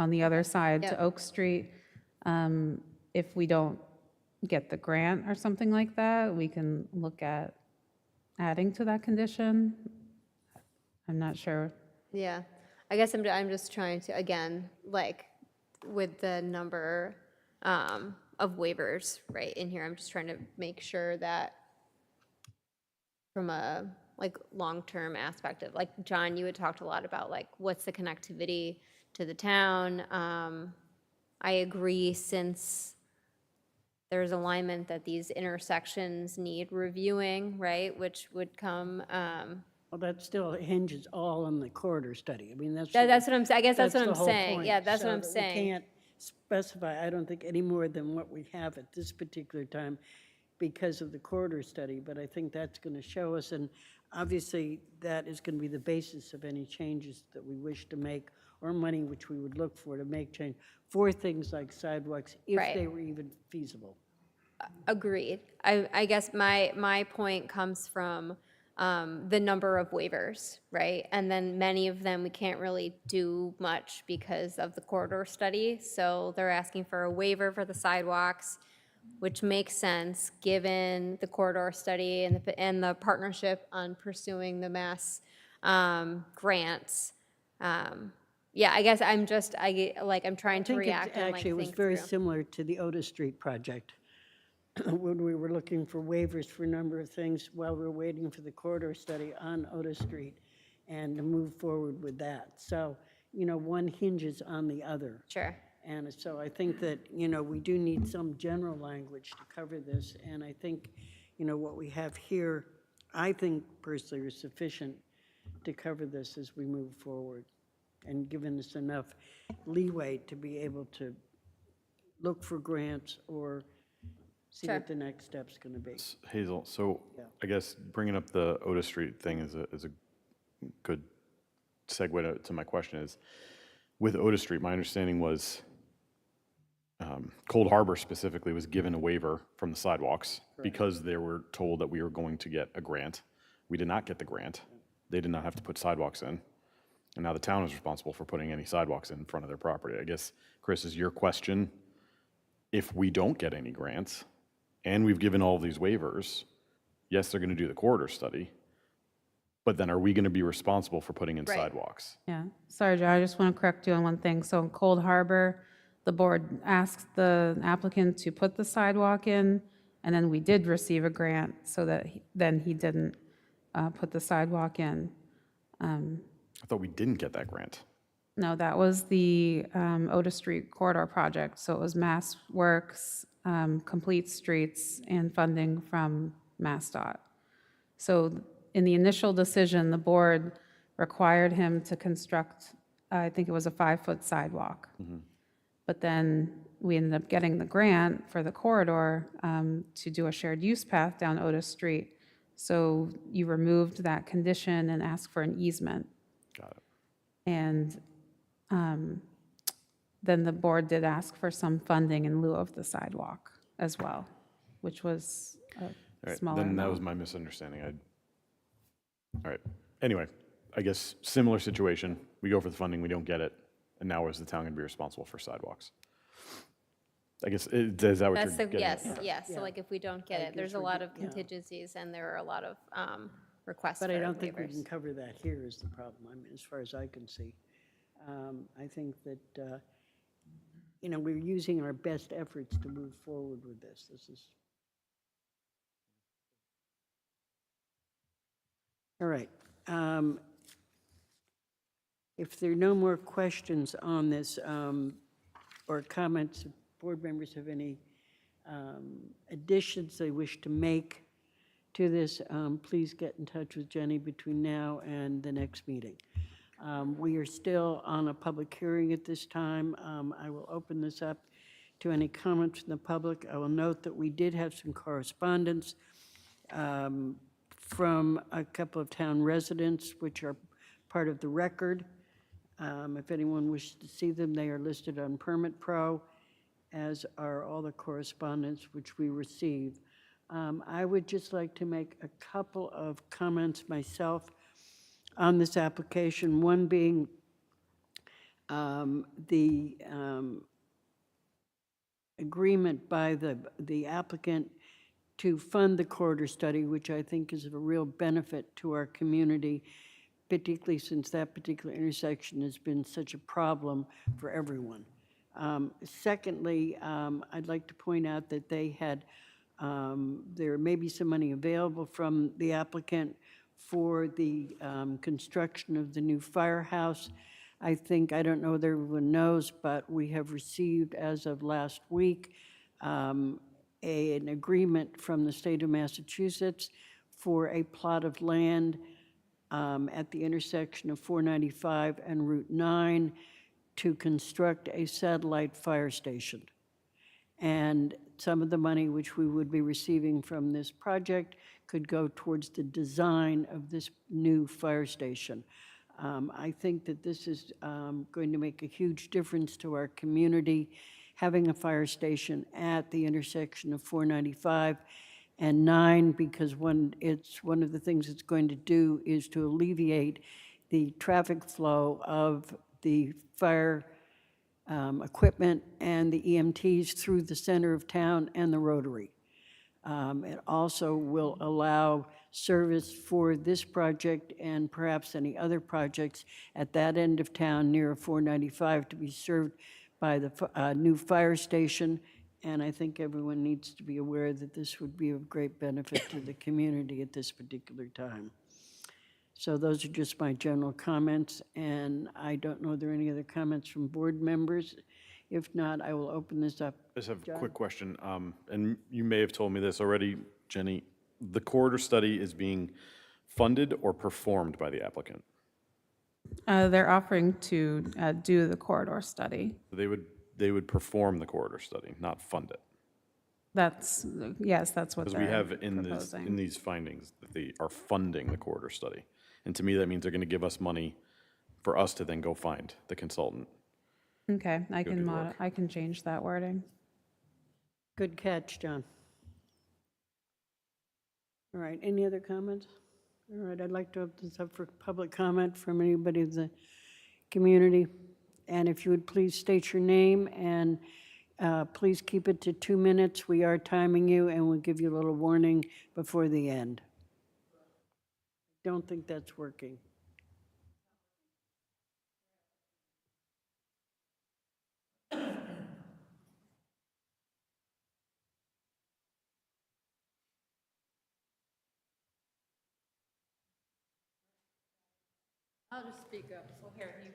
the other side to Yep. Oak Street. If we don't get the grant or something like that, we can look at adding to that condition. I'm not sure. Yeah, I guess I'm just trying to, again, like, with the number of waivers, right, in here, I'm just trying to make sure that from a, like, long-term aspect of, like, John, you had talked a lot about, like, what's the connectivity to the town? I agree, since there's alignment that these intersections need reviewing, right, which would come, Well, that still hinges all on the corridor study. I mean, that's. that's what I'm, I guess that's what the I'm whole saying. point. Yeah, that's what So I'm that we saying. can't specify, I don't think, any more than what we have at this particular time because of the corridor study, but I think that's going to show us, and obviously, that is going to be the basis of any changes that we wish to make, or money which we would look for to make change, for things like sidewalks, if Right. they were even feasible. Agreed. I guess my point comes from the number of waivers, right? And then many of them, we can't really do much because of the corridor study. So they're asking for a waiver for the sidewalks, which makes sense given the corridor study and the partnership on pursuing the mass grants. Yeah, I guess I'm trying to react and like Actually, it was think very through. similar to the Otis Street project, when we were looking for waivers for a number of things while we were waiting for the corridor study on Otis Street and to move forward with that. So, one hinges on the other. Sure. And so I think that, we do need some general language to cover this. And I think, what we have here, I think personally is sufficient to cover this as we move forward and given us enough leeway to be able to look for grants or see Sure. what the next step's going to be. Hazel, so I guess bringing up the Otis Street thing is a good segue to my question is, with Otis Street, my understanding was Cold Harbor specifically was given a waiver from the sidewalks because they were told that we were going to get a grant. We did not get the grant. They did not have to put sidewalks in. And now the town is responsible for putting any sidewalks in front of their property. I guess, Chris, is your question, if we don't get any grants and we've given all of these waivers, yes, they're going to do the corridor study, but then are we going to be responsible for putting in Right. sidewalks? Yeah, sorry, Joe, I just want to correct you on one thing. So in Cold Harbor, the board asked the applicant to put the sidewalk in, and then we did receive a grant, so that then he didn't put the sidewalk in. I thought we didn't get that grant. No, that was the Otis Street corridor project, so it was Mass Works, Complete Streets, and funding from MassDOT. So in the initial decision, the board required him to construct, I think it was a 5-foot sidewalk. But then we ended up getting the grant for the corridor to do a shared use path down Otis Street. So you removed that condition and asked for an easement. Got it. And then the board did ask for some funding in lieu of the sidewalk as well, which was a All right, smaller then that amount. was my misunderstanding. All right. Anyway, I guess similar situation. We go for the funding, we don't get it, and now is the town going to be responsible for sidewalks? I guess, is that what That's you're the, getting at? yes, yes. So like if we don't get it, there's a lot of contingencies and there are a lot of requests for But I don't think we waivers. can cover that here is the problem, I mean, as far as I can see. I think that, we're using our best efforts to move forward with this. This is. All right. If there are no more questions on this or comments, if board members have any additions they wish to make to this, please get in touch with Jenny between now and the next meeting. We are still on a public hearing at this time. I will open this up to any comments from the public. I will note that we did have some correspondence from a couple of town residents, which are part of the record. If anyone wishes to see them, they are listed on Permit Pro, as are all the correspondence which we receive. I would just like to make a couple of comments myself on this application, one being the agreement by the applicant to fund the corridor study, which I think is of a real benefit to our community, particularly since that particular intersection has been such a problem for everyone. Secondly, I'd like to point out that they had, there may be some money available from the applicant for the construction of the new firehouse. I think, I don't know whether everyone knows, but we have received, as of last week, an agreement from the state of Massachusetts for a plot of land at the intersection of 495 and Route 9 to construct a satellite fire station. And some of the money which we would be receiving from this project could go towards the design of this new fire station. I think that this is going to make a huge difference to our community, having a fire station at the intersection of 495 and 9, because one of the things it's going to do is to alleviate the traffic flow of the fire equipment and the EMTs through the center of town and the Rotary. It also will allow service for this project and perhaps any other projects at that end of town near 495 to be served by the new fire station. And I think everyone needs to be aware that this would be of great benefit to the community at this particular time. So those are just my general comments, and I don't know if there are any other comments from board members. If not, I will open this up. I just have a quick question, and you may have told me this already, Jenny. The corridor study is being funded or performed by the applicant? They're offering to do the corridor study. They would perform the corridor study, not fund it. Yes, that's what Because they're we have in proposing. these findings that they are funding the corridor study. And to me, that means they're going to give us money for us to then go find the consultant. Okay, I do the work. I can change that wording. Good catch, John. All right, any other comments? All right, I'd like to open this up for public comment from anybody in the community. And if you would please state your name and please keep it to 2 minutes. We are timing you and we'll give you a little warning before the end. Don't think that's working. I'll just speak up. So here, you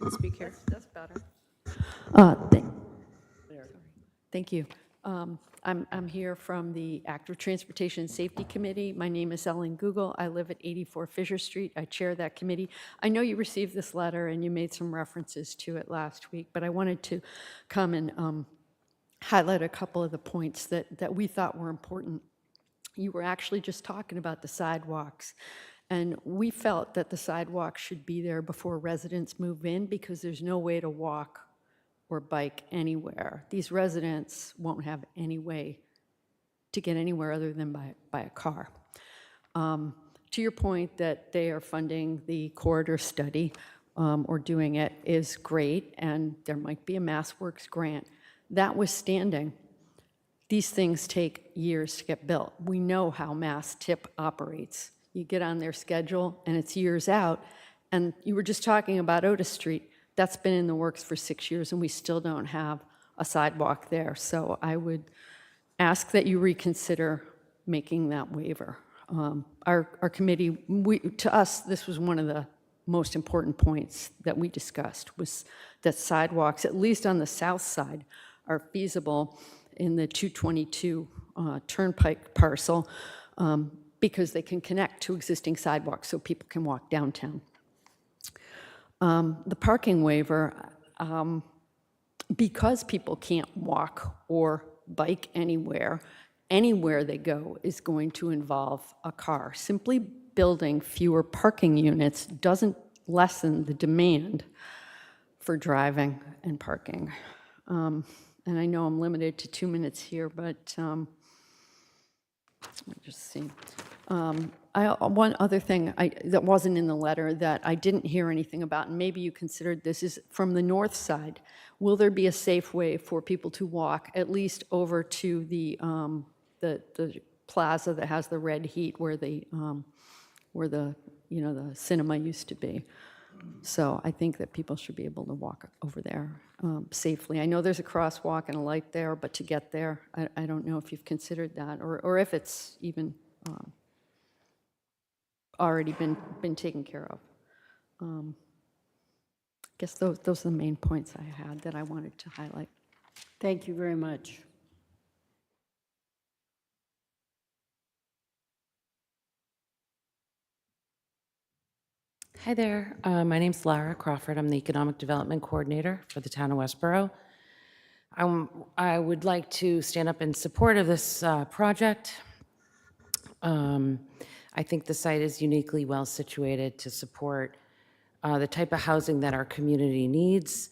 can speak here. That's better. Thank you. I'm here from the Active Transportation Safety Committee. My name is Ellen Google. I live at 84 Fisher Street. I chair that committee. I know you received this letter and you made some references to it last week, but I wanted to come and highlight a couple of the points that we thought were important. You were actually just talking about the sidewalks, and we felt that the sidewalks should be there before residents move in because there's no way to walk or bike anywhere. These residents won't have any way to get anywhere other than by a car. To your point that they are funding the corridor study or doing it is great, and there might be a MassWorks grant. That withstanding, these things take years to get built. We know how Mass Tip operates. You get on their schedule and it's years out. And you were just talking about Otis Street. That's been in the works for 6 years and we still don't have a sidewalk there. So I would ask that you reconsider making that waiver. Our committee, to us, this was one of the most important points that we discussed was that sidewalks, at least on the south side, are feasible in the 222 Turnpike parcel because they can connect to existing sidewalks so people can walk downtown. The parking waiver, because people can't walk or bike anywhere they go is going to involve a car. Simply building fewer parking units doesn't lessen the demand for driving and parking. And I know I'm limited to 2 minutes here, but let me just see. One other thing that wasn't in the letter that I didn't hear anything about, and maybe you considered this, is from the north side. Will there be a safe way for people to walk at least over to the plaza that has the red heat where the cinema used to be? So I think that people should be able to walk over there safely. I know there's a crosswalk and a light there, but to get there, I don't know if you've considered that or if it's even already been taken care of. I guess those are the main points I had that I wanted to highlight. Thank you very much. Hi there. My name's Lara Crawford. I'm the Economic Development Coordinator for the town of Westborough. I would like to stand up in support of this project. I think the site is uniquely well situated to support the type of housing that our community needs.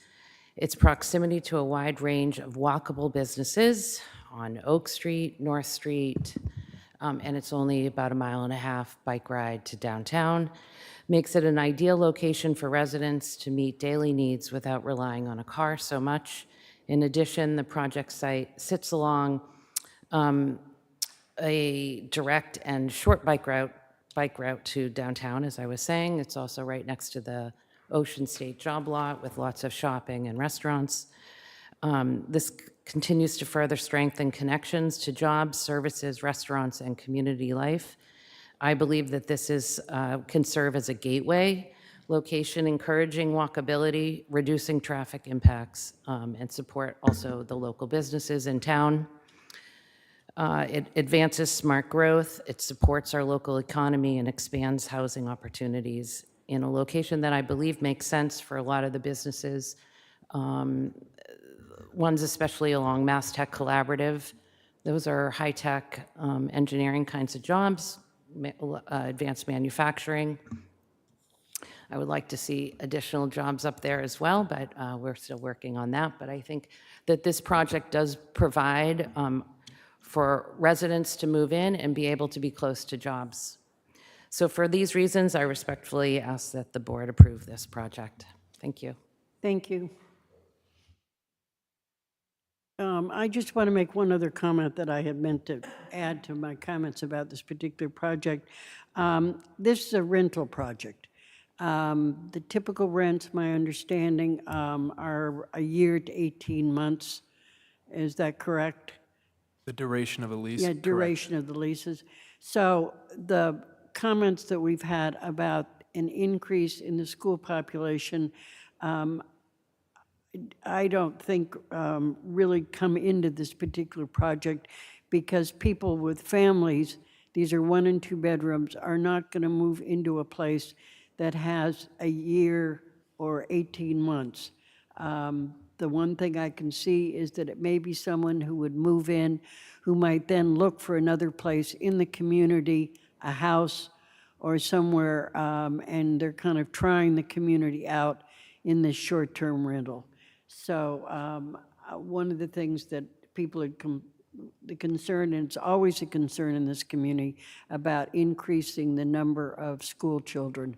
Its proximity to a wide range of walkable businesses on Oak Street, North Street, and it's only about 1.5 mile bike ride to downtown, makes it an ideal location for residents to meet daily needs without relying on a car so much. In addition, the project site sits along a direct and short bike route to downtown, as I was saying. It's also right next to the Ocean State job lot with lots of shopping and restaurants. This continues to further strengthen connections to jobs, services, restaurants, and community life. I believe that this can serve as a gateway location, encouraging walkability, reducing traffic impacts, and support also the local businesses in town. It advances smart growth, it supports our local economy, and expands housing opportunities in a location that I believe makes sense for a lot of the businesses, ones especially along Mass Tech Collaborative. Those are high-tech engineering kinds of jobs, advanced manufacturing. I would like to see additional jobs up there as well, but we're still working on that. But I think that this project does provide for residents to move in and be able to be close to jobs. So for these reasons, I respectfully ask that the board approve this project. Thank you. Thank you. I just want to make one other comment that I had meant to add to my comments about this particular project. This is a rental project. The typical rents, my understanding, are a year to 18 months. Is that correct? The duration of a lease? Yeah, correct. duration of the leases. So the comments that we've had about an increase in the school population, I don't think really come into this particular project because people with families, these are 1 and 2 bedrooms, are not going to move into a place that has a year or 18 months. The one thing I can see is that it may be someone who would move in, who might then look for another place in the community, a house or somewhere, and they're kind of trying the community out in this short-term rental. So one of the things that people had the concern, and it's always a concern in this community, about increasing the number of school children.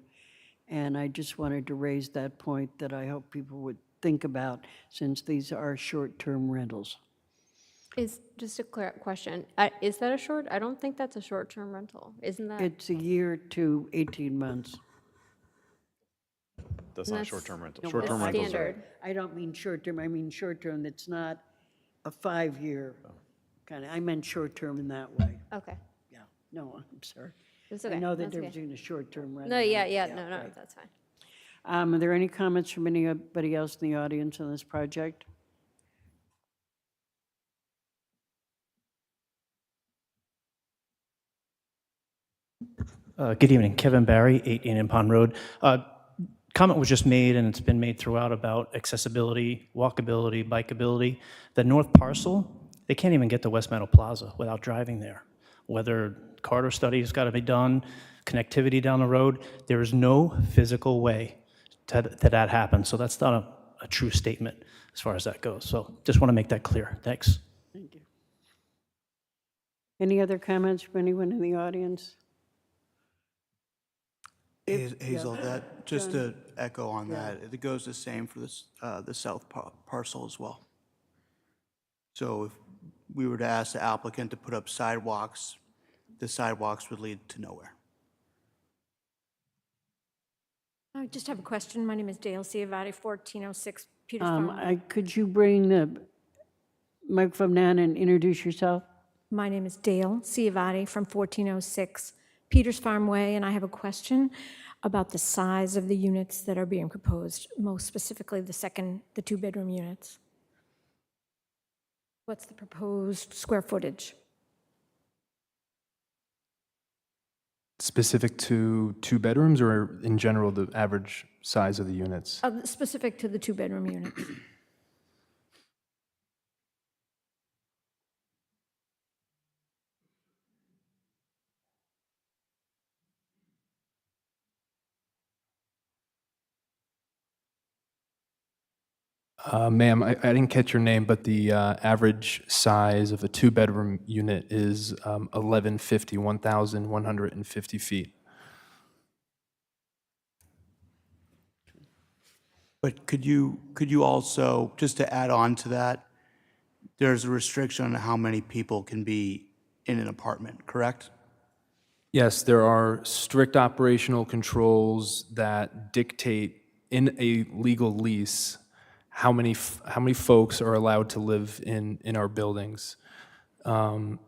And I just wanted to raise that point that I hope people would think about, since these are short-term rentals. Is, just a clear question, is that a short, I don't think that's a short-term rental, isn't that? It's a year to 18 months. That's And not that's- short-term rental. No, Short-term well, rentals are, standard. I don't mean short-term, I mean short-term that's not a 5-year kind of, I meant short-term in that way. Okay, Yeah, no, I'm sorry. that's I okay. know the that's difference okay. between a short-term rental. No, yeah, and- yeah, no, right. that's fine. Are there any comments from anybody else in the audience on this project? Good evening, Kevin Barry, 8 Indian Pond Road. Comment was just made, and it's been made throughout, about accessibility, walkability, bikeability. The north parcel, they can't even get to West Meadow Plaza without driving there. Whether corridor study's got to be done, connectivity down the road, there is no physical way that happens. So that's not a true statement as far as that goes. So just want to make that clear. Thanks. Thank you. Any other comments from anyone in the audience? Hazel, that, just to echo on that, it goes the same for this, the south parcel as well. So if we were to ask the applicant to put up sidewalks, the sidewalks would lead to nowhere. I just have a question. My name is Dale Ciavatti, 1406 Peters Farm. Could you bring the microphone down and introduce yourself? My name is Dale Ciavatti from 1406 Peters Farm Way, and I have a question about the size of the units that are being proposed, most specifically the 2-bedroom units. What's the proposed square footage? Specific to 2 bedrooms, or in general, the average size of the units? Specific to the 2-bedroom units. Ma'am, I didn't catch your name, but the average size of a 2-bedroom unit is 1,150 feet. But could you also, just to add on to that, there's a restriction on how many people can be in an apartment, correct? Yes, there are strict operational controls that dictate in a legal lease how many folks are allowed to live in our buildings. On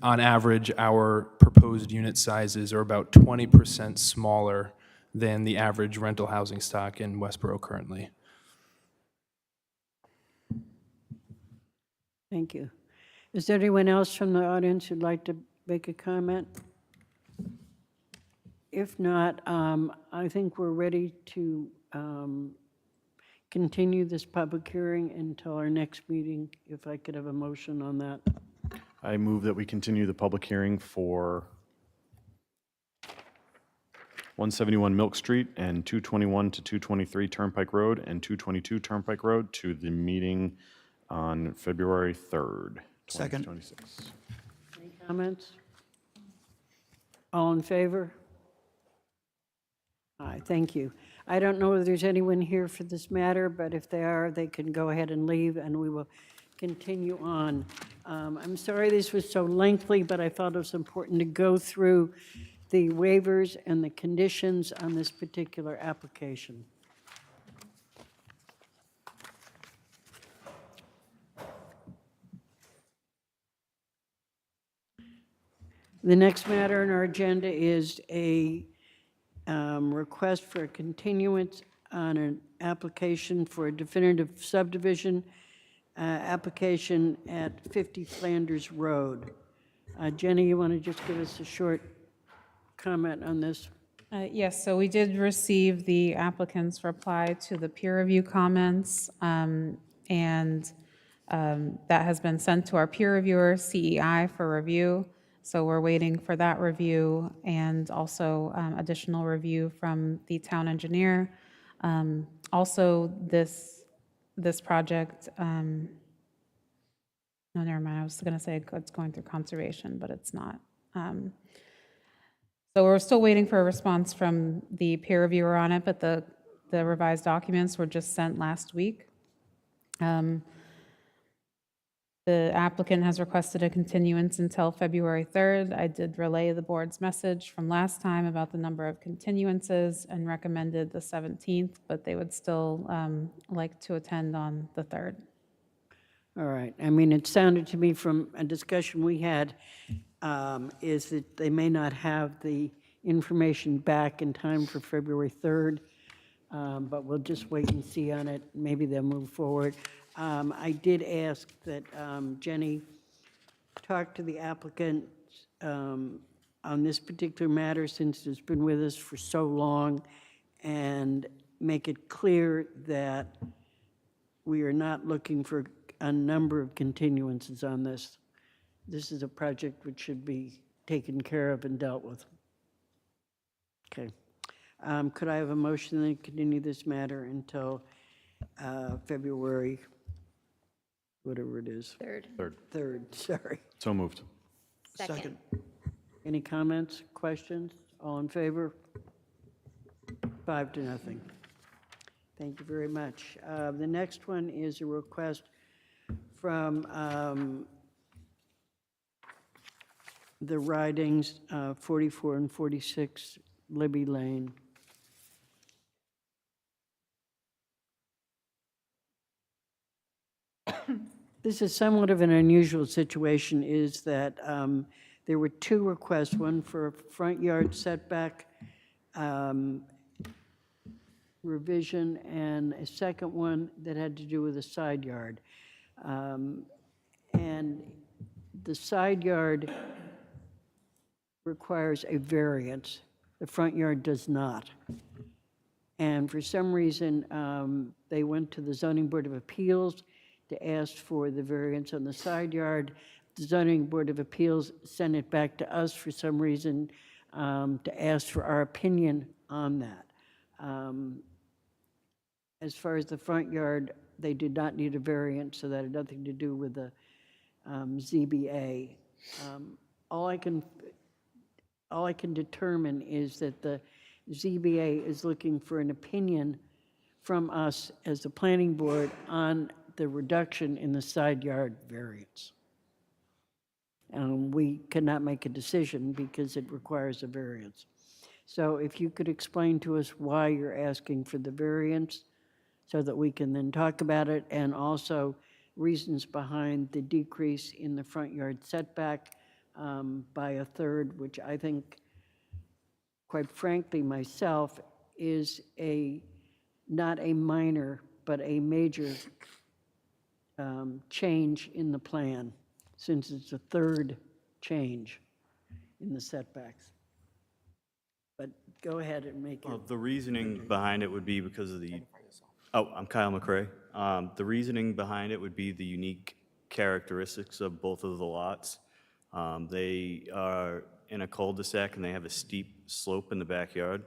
average, our proposed unit sizes are about 20% smaller than the average rental housing stock in Westborough currently. Thank you. Is there anyone else from the audience who'd like to make a comment? If not, I think we're ready to continue this public hearing until our next meeting, if I could have a motion on that. I move that we continue the public hearing for 171 Milk Street and 221 to 223 Turnpike Road and 222 Turnpike Road to the meeting on February 3rd, Second. 2026. Any comments? All in favor? Aye, thank you. I don't know if there's anyone here for this matter, but if they are, they can go ahead and leave, and we will continue on. I'm sorry this was so lengthy, but I thought it was important to go through the waivers and the conditions on this particular application. The next matter on our agenda is a request for a continuance on an application for a definitive subdivision, application at 50 Flanders Road. Jenny, you want to just give us a short comment on this? Yes, so we did receive the applicant's reply to the peer review comments, and that has been sent to our peer reviewer, CEI, for review. So we're waiting for that review and also additional review from the town engineer. Also, this project, no, never mind, I was going to say it's going through conservation, but it's not. So we're still waiting for a response from the peer reviewer on it, but the revised documents were just sent last week. The applicant has requested a continuance until February 3rd. I did relay the board's message from last time about the number of continuances and recommended the 17th, but they would still like to attend on the 3rd. All right. I mean, it sounded to me from a discussion we had is that they may not have the information back in time for February 3rd, but we'll just wait and see on it. Maybe they'll move forward. I did ask that Jenny talk to the applicant on this particular matter since it's been with us for so long and make it clear that we are not looking for a number of continuances on this. This is a project which should be taken care of and dealt with. Okay. Could I have a motion to continue this matter until February, whatever it is? Third. 3rd, sorry. So moved. Second. Any comments, questions? All in favor? 5-0. Thank you very much. The next one is a request from the ridings 44 and 46 Libby Lane. This is somewhat of an unusual situation, is that there were two requests, one for a front yard setback revision and a second one that had to do with a side yard. And the side yard requires a variance. The front yard does not. And for some reason, they went to the Zoning Board of Appeals to ask for the variance on the side yard. The Zoning Board of Appeals sent it back to us for some reason to ask for our opinion on that. As far as the front yard, they did not need a variance, so that had nothing to do with the ZBA. All I can determine is that the ZBA is looking for an opinion from us as the planning board on the reduction in the side yard variance. We cannot make a decision because it requires a variance. So if you could explain to us why you're asking for the variance so that we can then talk about it, and also reasons behind the decrease in the front yard setback by a third, which I think, quite frankly, myself, is not a minor, but a major change in the plan, since it's a third change in the setbacks. But go ahead and make it. Well, the reasoning behind it would be because of the, I'm Kyle McRae. The reasoning behind it would be the unique characteristics of both of the lots. They are in a cul-de-sac and they have a steep slope in the backyard,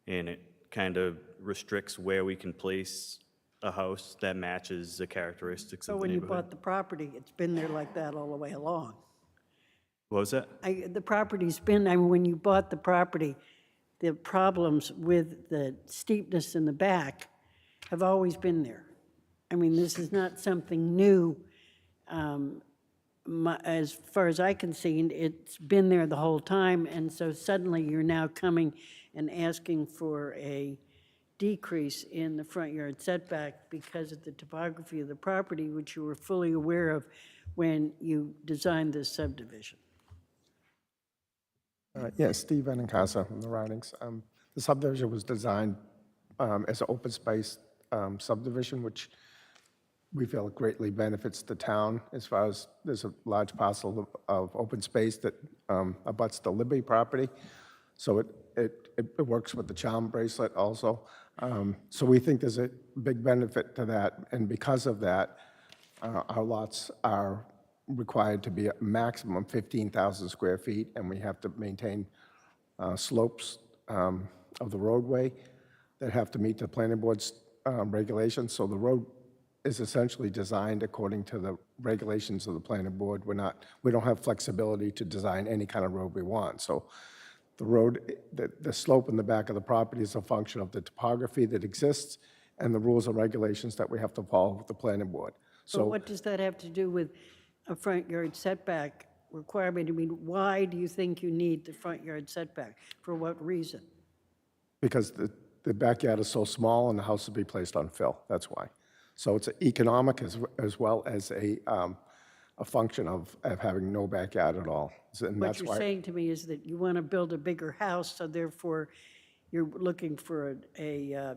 and it kind of restricts where we can place a house that matches the characteristics So of the when you neighborhood. bought the property, it's been there like that all the way along. What was that? The property's been, I mean, when you bought the property, the problems with the steepness in the back have always been there. I mean, this is not something new. As far as I can see, it's been there the whole time, and so suddenly you're now coming and asking for a decrease in the front yard setback because of the topography of the property, which you were fully aware of when you designed this subdivision. Yes, Steve Benincasa from the Ridings. The subdivision was designed as an open space subdivision, which we feel greatly benefits the town as far as there's a large parcel of open space that abuts the Libby property. So it works with the charm bracelet also. So we think there's a big benefit to that. And because of that, our lots are required to be a maximum 15,000 square feet, and we have to maintain slopes of the roadway that have to meet the planning board's regulations. So the road is essentially designed according to the regulations of the planning board. We don't have flexibility to design any kind of road we want. So the road, the slope in the back of the property is a function of the topography that exists and the rules and regulations that we have to follow with the planning board. So what does that have to do with a front yard setback requirement? I mean, why do you think you need the front yard setback? For what reason? Because the backyard is so small and the house will be placed on fill, that's why. So it's economic as well as a function of having no backyard at all. And What that's you're why. saying to me is that you want to build a bigger house, so therefore you're looking for a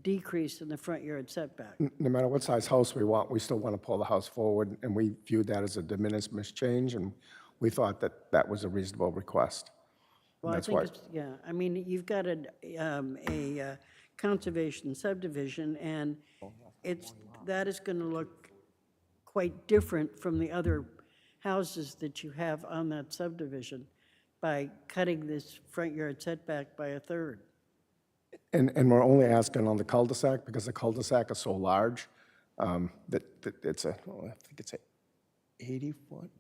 decrease in the front yard setback. No matter what size house we want, we still want to pull the house forward, and we viewed that as a de minimis change, and we thought that that was a reasonable request. Well, I That's think why. it's, yeah, I mean, you've got a conservation subdivision, and that is going to look quite different from the other houses that you have on that subdivision by cutting this front yard setback by a third. And we're only asking on the cul-de-sac because the cul-de-sac is so large that it's I think it's a 80-foot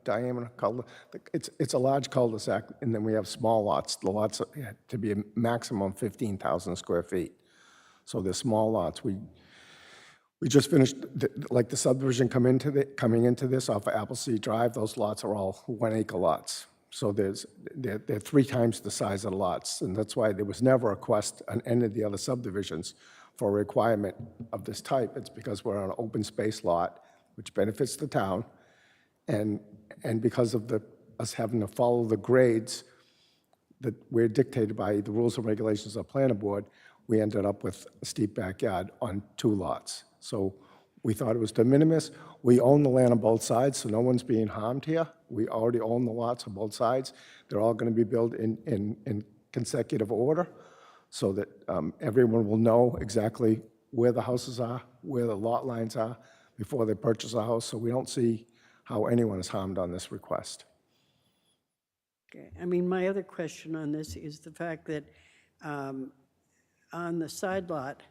diameter cul-de-sac. It's a large cul-de-sac, and then we have small lots. The lots have to be a maximum 15,000 square feet. So they're small lots. We just finished, like the subdivision coming into this off of Appleseed Drive, those lots are all 1 acre lots. So they're 3 times the size of the lots, and that's why there was never a request on any of the other subdivisions for a requirement of this type. It's because we're on an open space lot, which benefits the town, and because of us having to follow the grades that we're dictated by the rules and regulations of the planning board, we ended up with a steep backyard on 2 lots. So we thought it was de minimis. We own the land on both sides, so no one's being harmed here. We already own the lots on both sides. They're all going to be built in consecutive order so that everyone will know exactly where the houses are, where the lot lines are before they purchase a house. So we don't see how anyone is harmed on this request. Okay, I mean, my other question on this is the fact that on the side lot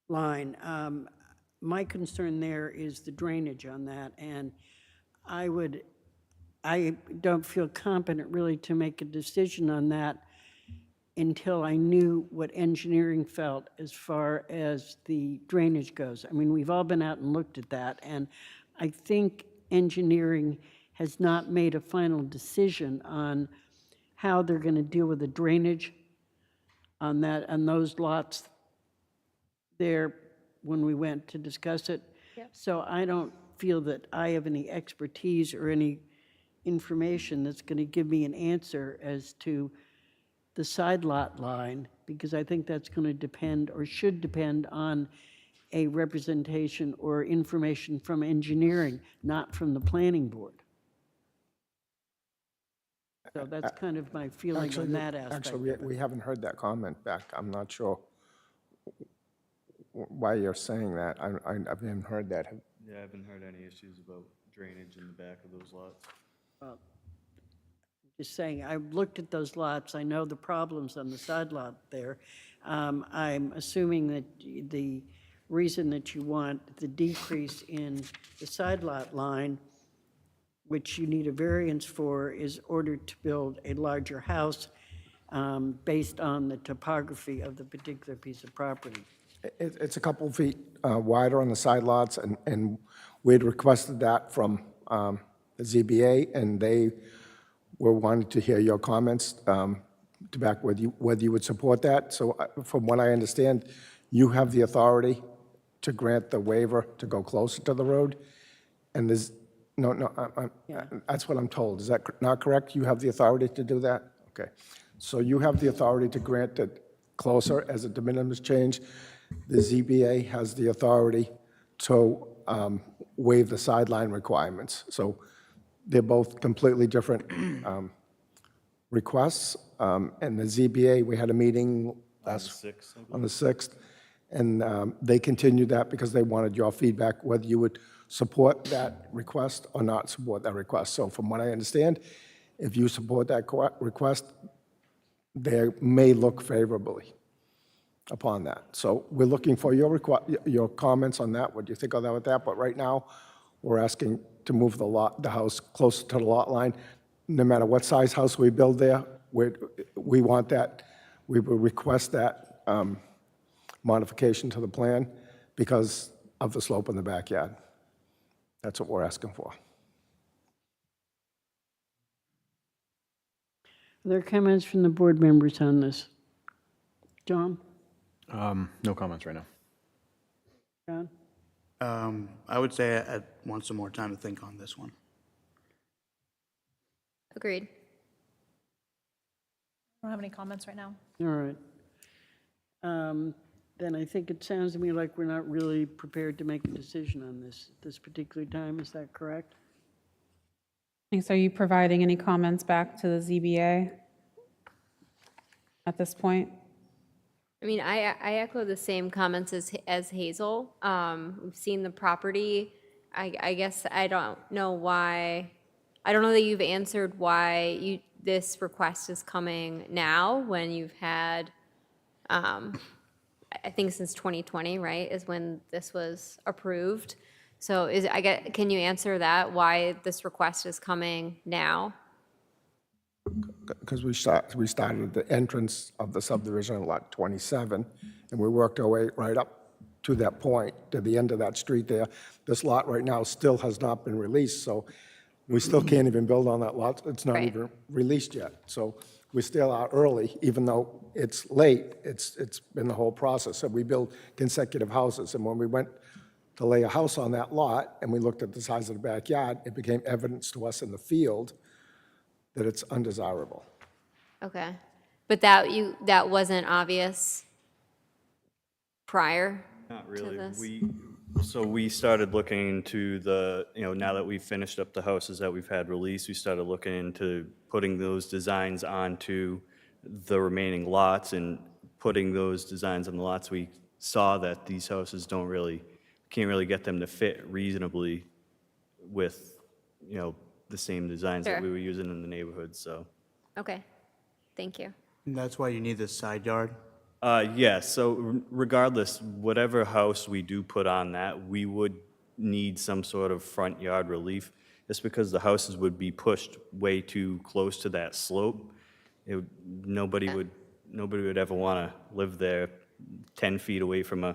line, my concern there is the drainage on that, and I don't feel competent really to make a decision on that until I knew what engineering felt as far as the drainage goes. I mean, we've all been out and looked at that, and I think engineering has not made a final decision on how they're going to deal with the drainage on those lots there when we went to discuss it. Yep. So I don't feel that I have any expertise or any information that's going to give me an answer as to the side lot line, because I think that's going to depend or should depend on a representation or information from engineering, not from the planning board. So that's kind of my feeling on that aspect. Actually, we haven't heard that comment back. I'm not sure why you're saying that. I haven't heard that. Yeah, I haven't heard any issues about drainage in the back of those lots. Just saying, I've looked at those lots, I know the problems on the side lot there. I'm assuming that the reason that you want the decrease in the side lot line, which you need a variance for, is ordered to build a larger house based on the topography of the particular piece of property. It's a couple feet wider on the side lots, and we'd requested that from the ZBA, and they were wanting to hear your comments to back whether you would support that. So from what I understand, you have the authority to grant the waiver to go closer to the road, and there's, that's what I'm told. Is that not correct? You have the authority to do that? Okay. So you have the authority to grant closer as a de minimis change. The ZBA has the authority to waive the sideline requirements. So they're both completely different requests. And the ZBA, we had a meeting on the 6th, and they continued that because they wanted your feedback, whether you would support that request or not support that request. So from what I understand, if you support that request, they may look favorably upon that. So we're looking for your comments on that, what do you think of that with that? But right now, we're asking to move the house closer to the lot line. No matter what size house we build there, we want that, we will request that modification to the plan because of the slope in the backyard. That's what we're asking for. Are there comments from the board members on this? John? No comments right now. John? I would say I want some more time to think on this one. Agreed. I don't have any comments right now. All right. Then I think it sounds to me like we're not really prepared to make a decision on this at this particular time. Is that correct? Thanks. Are you providing any comments back to the ZBA at this point? I mean, I echo the same comments as Hazel. We've seen the property. I guess I don't know why, I don't know that you've answered why this request is coming now when you've had, I think since 2020, right, is when this was approved. So can you answer that, why this request is coming now? Because we started at the entrance of the subdivision on lot 27, and we worked our way right up to that point, to the end of that street there. This lot right now still has not been released, so we still can't even build on that lot. It's not Right. even released yet. So we still are early, even though it's late. It's been the whole process. So we build consecutive houses, and when we went to lay a house on that lot, and we looked at the size of the backyard, it became evidence to us in the field that it's undesirable. Okay. But that wasn't obvious prior Not to really. this? We started looking into now that we've finished up the houses that we've had released, we started looking into putting those designs onto the remaining lots and putting those designs on the lots. We saw that these houses can't really get them to fit reasonably with, the same designs that Sure. we were using in the neighborhood, so. Okay. Thank you. And that's why you need this side yard? Yeah, so regardless, whatever house we do put on that, we would need some sort of front yard relief, just because the houses would be pushed way too close to that slope. Nobody would ever want to live there 10 feet away from a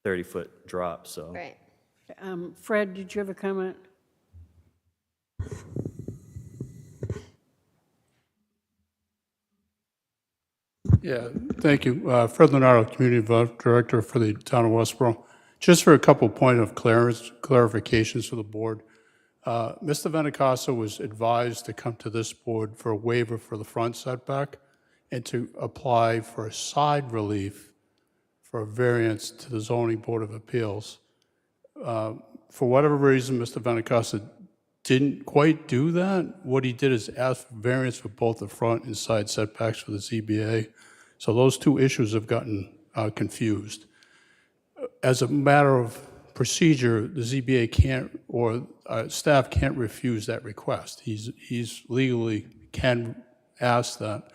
30-foot drop, so. Right. Fred, did you have a comment? Yeah, thank you. Fred Lenardo, Community Director for the Town of Westborough. Just for a couple point of clarifications for the board. Mr. Benincasa was advised to come to this board for a waiver for the front setback and to apply for a side relief for a variance to the Zoning Board of Appeals. For whatever reason, Mr. Benincasa didn't quite do that. What he did is ask for variance for both the front and side setbacks for the ZBA. So those two issues have gotten confused. As a matter of procedure, the ZBA can't, or staff can't refuse that request. He's legally can ask that.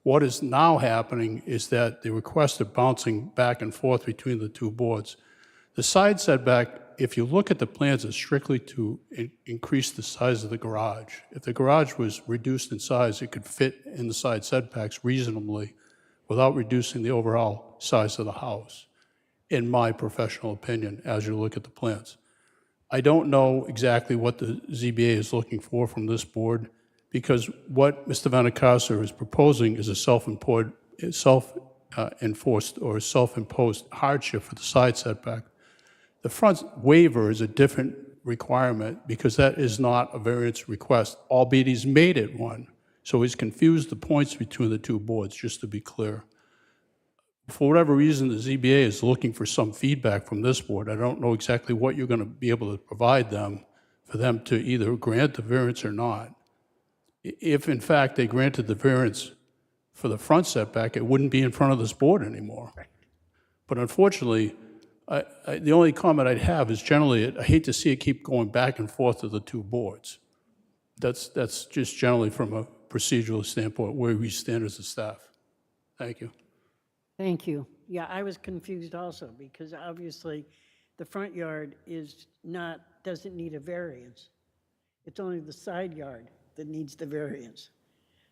What is now happening is that the requests are bouncing back and forth between the two boards. The side setback, if you look at the plans, is strictly to increase the size of the garage. If the garage was reduced in size, it could fit in the side setbacks reasonably without reducing the overall size of the house, in my professional opinion, as you look at the plans. I don't know exactly what the ZBA is looking for from this board, because what Mr. Benincasa is proposing is a self-enforced or self-imposed hardship for the side setback. The front waiver is a different requirement because that is not a variance request, albeit he's made it one. So he's confused the points between the two boards, just to be clear. For whatever reason, the ZBA is looking for some feedback from this board. I don't know exactly what you're going to be able to provide them for them to either grant the variance or not. If in fact they granted the variance for the front setback, it wouldn't be in front of this board anymore. But unfortunately, the only comment I'd have is generally, I hate to see it keep going back and forth to the two boards. That's just generally from a procedural standpoint where we stand as a staff. Thank you. Thank you. Yeah, I was confused also, because obviously the front yard doesn't need a variance. It's only the side yard that needs the variance.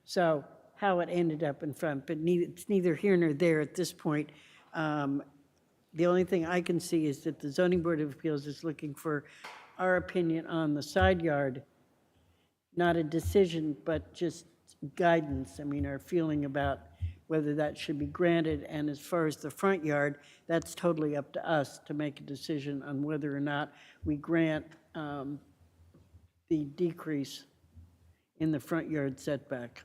So how it ended up in front, but it's neither here nor there at this point. The only thing I can see is that the Zoning Board of Appeals is looking for our opinion on the side yard, not a decision, but just guidance. I mean, our feeling about whether that should be granted. And as far as the front yard, that's totally up to us to make a decision on whether or not we grant the decrease in the front yard setback.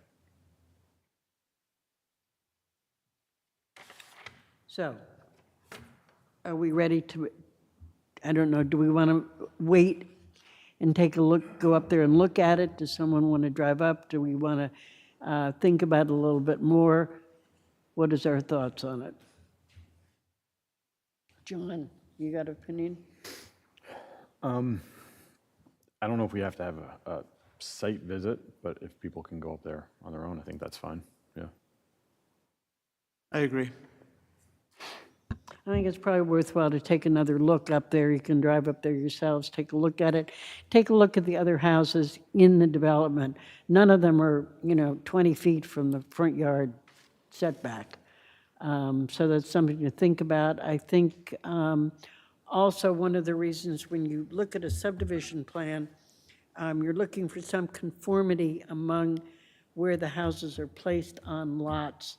So, are we ready to, I don't know, do we want to wait and take a look, go up there and look at it? Does someone want to drive up? Do we want to think about it a little bit more? What is our thoughts on it? John, you got an opinion? I don't know if we have to have a site visit, but if people can go up there on their own, I think that's fine, yeah. I agree. I think it's probably worthwhile to take another look up there. You can drive up there yourselves, take a look at it. Take a look at the other houses in the development. None of them are, 20 feet from the front yard setback. So that's something to think about. I think also one of the reasons when you look at a subdivision plan, you're looking for some conformity among where the houses are placed on lots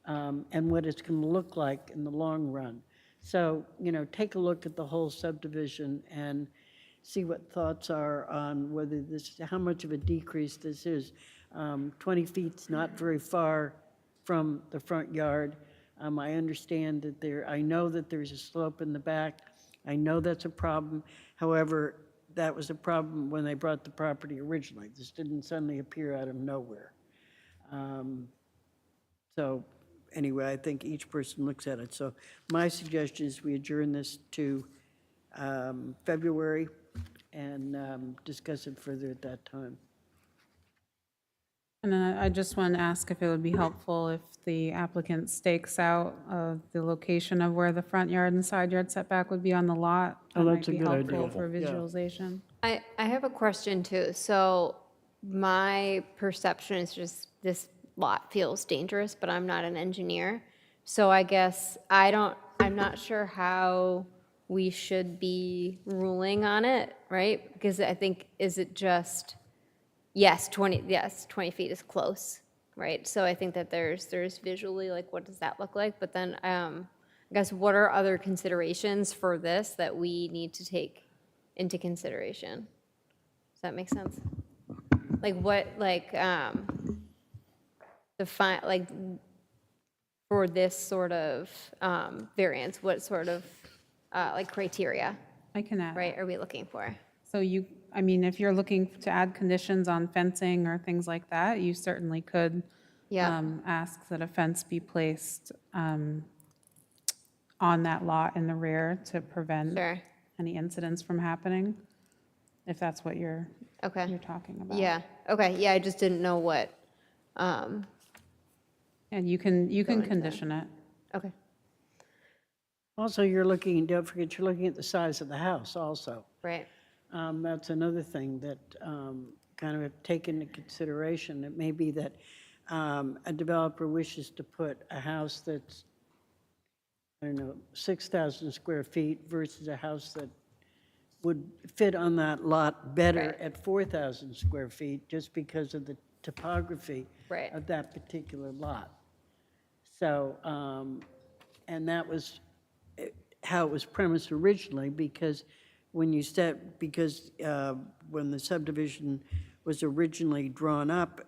and what it's going to look like in the long run. So, take a look at the whole subdivision and see what thoughts are on whether how much of a decrease this is. 20 feet's not very far from the front yard. I understand that I know that there's a slope in the back. I know that's a problem. However, that was a problem when they brought the property originally. This didn't suddenly appear out of nowhere. So anyway, I think each person looks at it. So my suggestion is we adjourn this to February and discuss it further at that time. And then I just want to ask if it would be helpful if the applicant stakes out the location of where the front yard and side yard setback would be on the lot. Oh, That that's a might be good helpful idea. for Yeah. visualization. I have a question too. So my perception is just this lot feels dangerous, but I'm not an engineer. So I guess I'm not sure how we should be ruling on it, right? Because I think, is it just, yes, 20 feet is close, right? So I think that there's visually, like, what does that look like? But then I guess what are other considerations for this that we need to take into consideration? Does that make sense? Like what, for this sort of variance, what sort of criteria, I can add. right, are we looking for? So if you're looking to add conditions on fencing or things like that, you certainly could Yeah. ask that a fence be placed on that lot in the rear to prevent Sure. any incidents from happening, if that's what you're Okay. talking about. Yeah. Okay. Yeah. I just didn't know what. And you can condition it. Okay. Also, don't forget, you're looking at the size of the house also. Right. That's another thing that kind of have taken into consideration. It may be that a developer wishes to put a house that's, 6,000 square feet versus a house that would fit on that lot better Right. at 4,000 square feet just because of the topography Right. of that particular lot. So, and that was how it was premised originally, because when the subdivision was originally drawn up,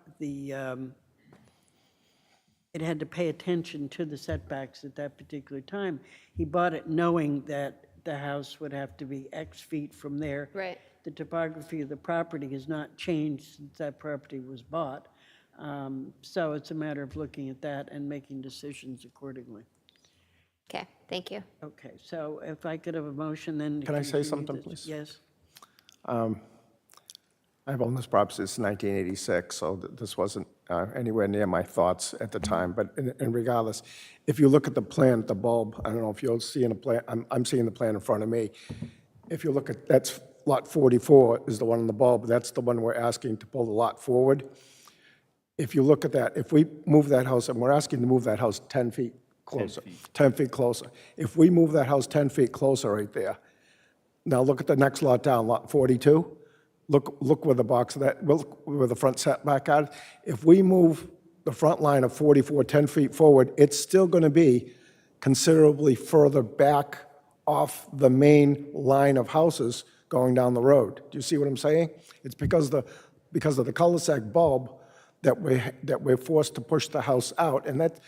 it had to pay attention to the setbacks at that particular time. He bought it knowing that the house would have to be X feet from there. Right. The topography of the property has not changed since that property was bought. So it's a matter of looking at that and making decisions accordingly. Okay, thank you. Okay, so if I could have a motion, then. to Can I say continue something, this- please? Yes. I've owned this property since 1986, so this wasn't anywhere near my thoughts at the time. But in regardless, if you look at the plan, the bulb, I don't know if you're seeing a plan, I'm seeing the plan in front of me. If you look at, that's lot 44 is the one on the bulb, that's the one we're asking to pull the lot forward. If you look at that, if we move that house, and we're asking to move that house 10 feet closer. 10 feet closer. If we move that house 10 feet closer right there, now look at the next lot down, lot 42. Look where the box of that, look where the front setback are. If we move the front line of 44 10 feet forward, it's still going to be considerably further back off the main line of houses going down the road. Do you see what I'm saying? It's because of the cul-de-sac bulb that we're forced to push the house out. And that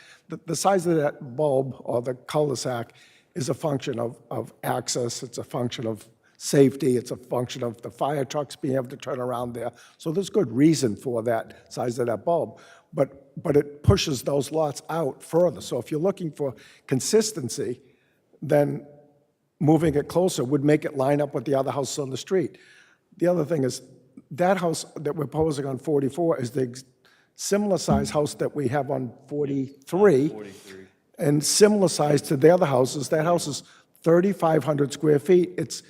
the size of that bulb or the cul-de-sac is a function of access. It's a function of safety. It's a function of the fire trucks being able to turn around there. So there's good reason for that size of that bulb. But it pushes those lots out further. So if you're looking for consistency, then moving it closer would make it line up with the other houses on the street. The other thing is, that house that we're proposing on 44 is the similar size house that we have on 43. And similar size to the other houses. That house is 3,500 square feet. It's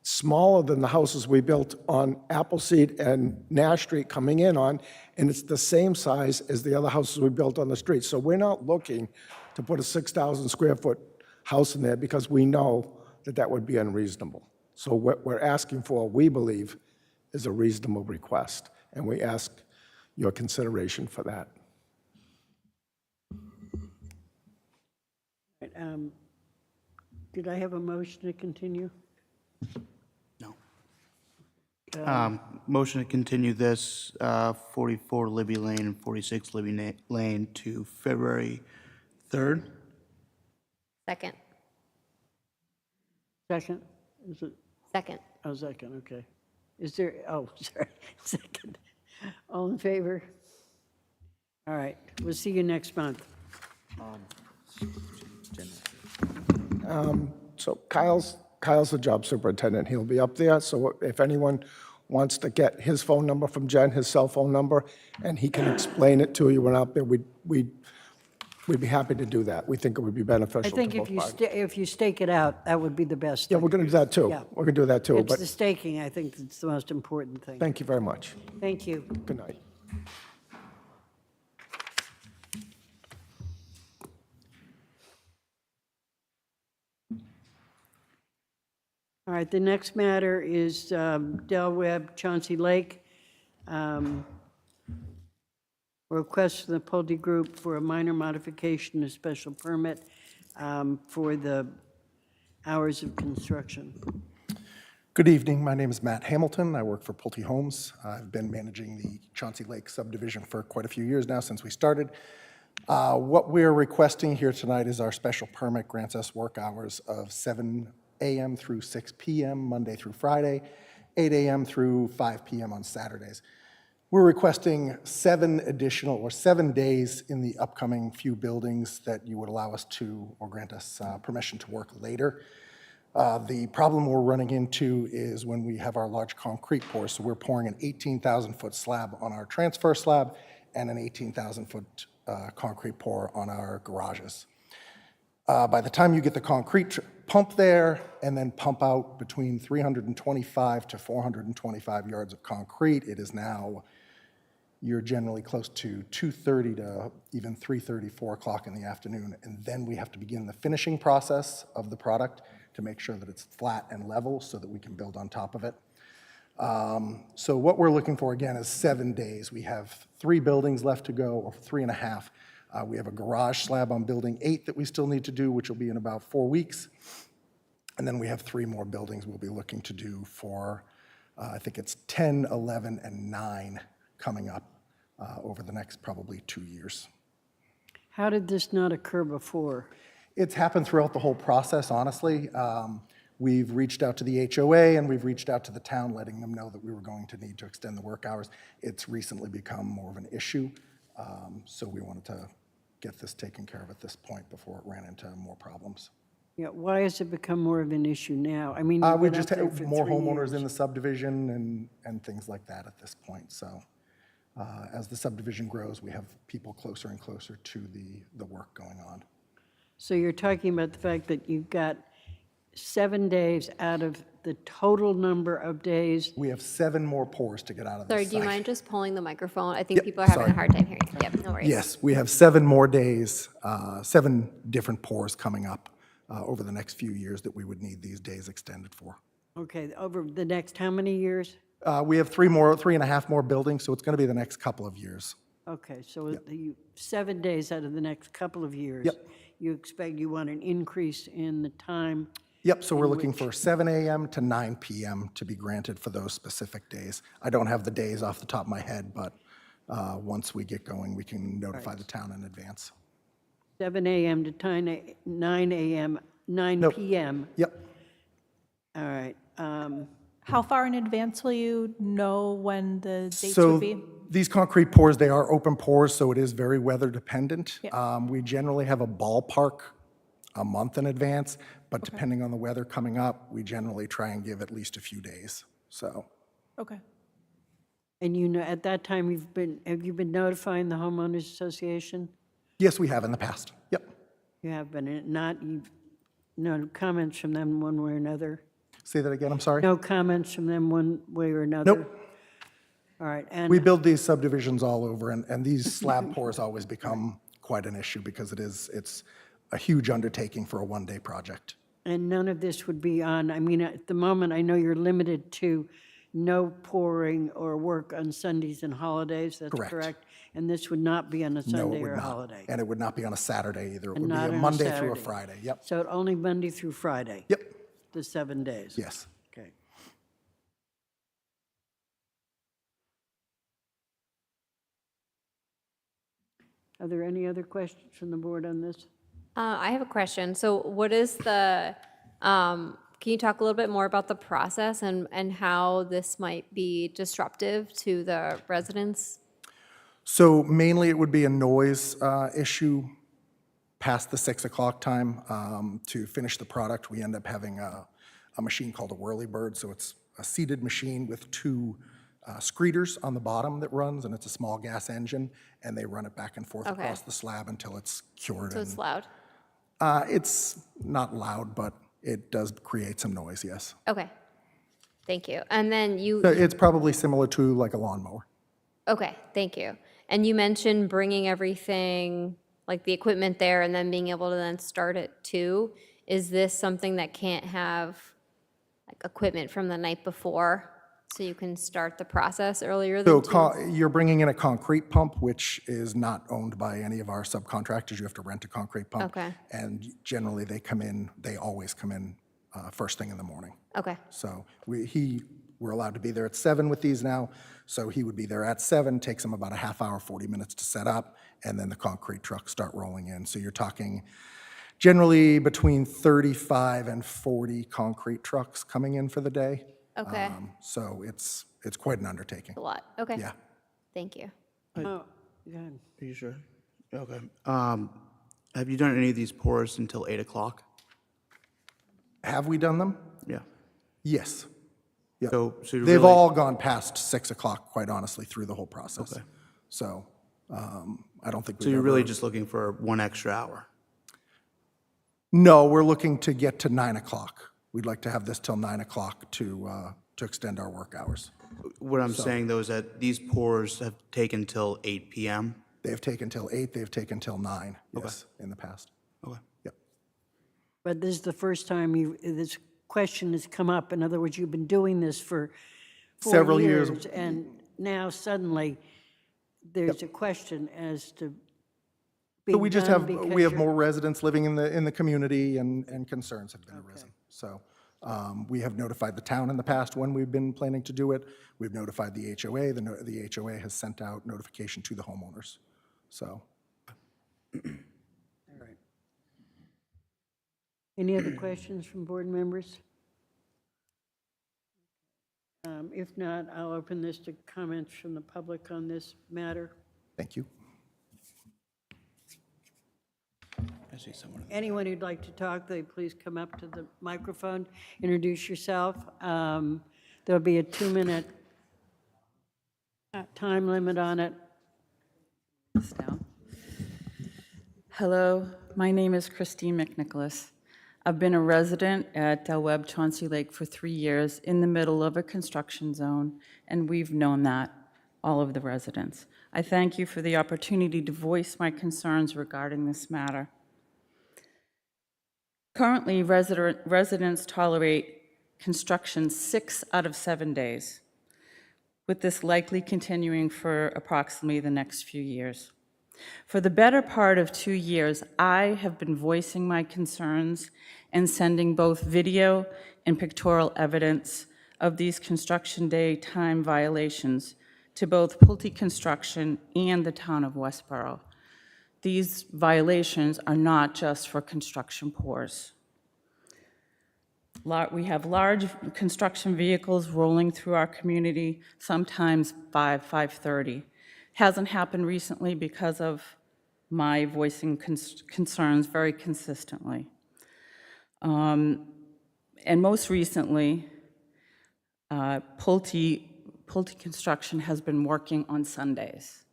smaller than the houses we built on Appleseed and Nash Street coming in on, and it's the same size as the other houses we built on the street. So we're not looking to put a 6,000 square foot house in there because we know that that would be unreasonable. So what we're asking for, we believe, is a reasonable request, and we ask your consideration for that. Did I have a motion to continue? No. Motion to continue this 44 Libby Lane and 46 Libby Lane to February 3rd. Second. Second? Is it, Second. oh, second, okay. Is there, oh, sorry, second. All in favor? All right, we'll see you next month. So Kyle's the job superintendent. He'll be up there, so if anyone wants to get his phone number from Jen, his cell phone number, and he can explain it to you when out there, we'd be happy to do that. We think it would be I beneficial to think both parties. if you stake it out, that would be the best Yeah, thing. we're going to do that too. Yeah. We're going to do that too, It's but the staking, I think, that's the most important thing. thank you very much. Thank you. Good night. All right, the next matter is Del Webb, Chauncey Lake. Request from the Pulte Group for a minor modification of special permit for the hours of construction. Good evening. My name is Matt Hamilton. I work for Pulte Homes. I've been managing the Chauncey Lake subdivision for quite a few years now, since we started. What we're requesting here tonight is our special permit grants us work hours of 7 a.m. through 6 p.m. Monday through Friday, 8 a.m. through 5 p.m. on Saturdays. We're requesting 7 days in the upcoming few buildings that you would allow us to, or grant us permission to work later. The problem we're running into is when we have our large concrete pour. So we're pouring an 18,000-foot slab on our transfer slab and an 18,000-foot concrete pour on our garages. By the time you get the concrete pump there and then pump out between 325 to 425 yards of concrete, it is now, you're generally close to 2:30 to even 3:30, 4 o'clock in the afternoon. And then we have to begin the finishing process of the product to make sure that it's flat and level so that we can build on top of it. So what we're looking for, again, is 7 days. We have 3 buildings left to go, or 3.5. We have a garage slab on building 8 that we still need to do, which will be in about 4 weeks. And then we have 3 more buildings we'll be looking to do for, I think it's 10, 11, and 9 coming up over the next probably 2 years. How did this not occur before? It's happened throughout the whole process, honestly. We've reached out to the HOA and we've reached out to the town, letting them know that we were going to need to extend the work hours. It's recently become more of an issue, so we wanted to get this taken care of at this point before it ran into more problems. Yeah, why has it become more of an issue now? I mean, We you've been just up there have for more 3 homeowners years. in the subdivision and things like that at this point. So as the subdivision grows, we have people closer and closer to the work going on. So you're talking about the fact that you've got 7 days out of the total number of days. We have 7 more pours to get out of this Sorry, do you site. mind just pulling the microphone? I think Yep, people are having sorry. a hard time hearing you. Yep, no worries. Yes, we have 7 more days, 7 different pours coming up over the next few years that we would need these days extended for. Okay, over the next how many years? We have 3.5 more buildings, so it's going to be the next couple of years. Okay, so the 7 days out of the next couple of years. Yep. You want an increase in the time. Yep, so we're looking for 7 a.m. to 9 p.m. to be granted for those specific days. I don't have the days off the top of my head, but once we get going, we can notify the town in advance. 7 a.m. to 9 a.m., 9 Nope. p.m. Yep. All right. How far in advance will you know when the dates So would be? these concrete pours, they are open pours, so it is very weather dependent. Yeah. We generally have a ballpark a month in advance, but depending on the weather coming up, we generally try and give at least a few days, so. Okay. And at that time, have you been notifying the homeowners association? Yes, we have in the past, yep. You have been, no comments from them one way or another? Say that again, I'm sorry? No comments from them one way or another? Nope. All right, We and, build these subdivisions all over, and these slab pours always become quite an issue because it's a huge undertaking for a one-day project. and none of this would be on, I mean, at the moment, I know you're limited to no pouring or work on Sundays and holidays, that's Correct. correct? And this would not be on a No, it Sunday would or a not. holiday? And it would not be on a Saturday either. It And would be not a on a Monday through a Saturday. Friday. Yep, So only Monday through Friday? yep, The 7 days? yes. Okay. Are there any other questions from the board on this? I have a question. So what is can you talk a little bit more about the process and how this might be disruptive to the residents? So mainly it would be a noise issue past the 6 o'clock time. To finish the product, we end up having a machine called a whirlybird. So it's a seated machine with 2 screeders on the bottom that runs, and it's a small gas engine, and they run it back and forth Okay. across the slab until it's cured. So it's loud? It's not loud, but it does create some noise, yes. Okay. Thank you. And then So it's probably similar to like a lawnmower. okay, thank you. And you mentioned bringing everything, like the equipment there, and then being able to then start it too. Is this something that can't have like equipment from the night before, so you can start the process earlier So than 2? you're bringing in a concrete pump, which is not owned by any of our subcontractors. You have to rent a concrete pump. Okay. And generally, they always come in first thing in the morning. Okay, So we're allowed to be there at 7 with these now, so he would be there at 7, takes him about a half hour, 40 minutes to set up, and then the concrete trucks start rolling in. So you're talking generally between 35 and 40 concrete trucks coming in for the day. okay. So it's quite an undertaking. A lot, okay. Yeah. Thank you. Oh, go ahead. Are you sure? Okay. Have you done any of these pours until 8 o'clock? Have we done them? Yeah. Yes. Yeah. So you're They've really- all gone past 6 o'clock, quite honestly, through the whole process. Okay. So I don't think So we've you're ever- really just looking for 1 extra hour? No, we're looking to get to 9 o'clock. We'd like to have this till 9 o'clock to extend our work hours. What I'm saying, though, is that these pours have taken till 8 PM? They've taken till 8, they've taken till 9, yes, in the past. Okay. Yep. But this is the first time this question has come up. In other words, you've been doing this for 4 Several years. And now suddenly, there's a question as to being So we just done have, because we have you're- more residents living in the community and concerns have been arisen. So we have notified the town in the past when we've been planning to do it. We've notified the HOA. The HOA has sent out notification to the homeowners. So, All right. Any other questions from board members? If not, I'll open this to comments from the public on this matter. Thank you. I see someone. Anyone who'd like to talk, they please come up to the microphone, introduce yourself. There'll be a 2-minute time limit on it. Down. Hello, my name is Christine McNicholas. I've been a resident at Del Webb Chauncey Lake for 3 years in the middle of a construction zone, and we've known that, all of the residents. I thank you for the opportunity to voice my concerns regarding this matter. Currently, residents tolerate construction 6 out of 7 days, with this likely continuing for approximately the next few years. For the better part of 2 years, I have been voicing my concerns and sending both video and pictorial evidence of these construction day time violations to both Pulte Construction and the town of Westborough. These violations are not just for construction pours. We have large construction vehicles rolling through our community, sometimes 5:30. Hasn't happened recently because of my voicing concerns very consistently. And most recently, Pulte Construction has been working on Sundays.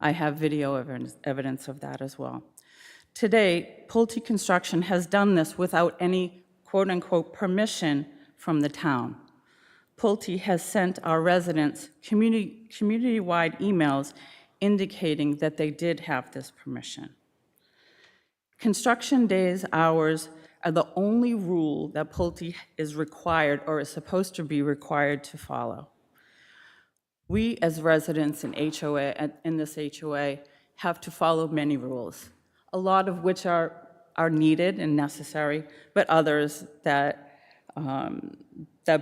I have video evidence of that as well. Today, Pulte Construction has done this without any quote-unquote permission from the town. Pulte has sent our residents community-wide emails indicating that they did have this permission. Construction days hours are the only rule that Pulte is required or is supposed to be required to follow. We, as residents in this HOA, have to follow many rules, a lot of which are needed and necessary, but others that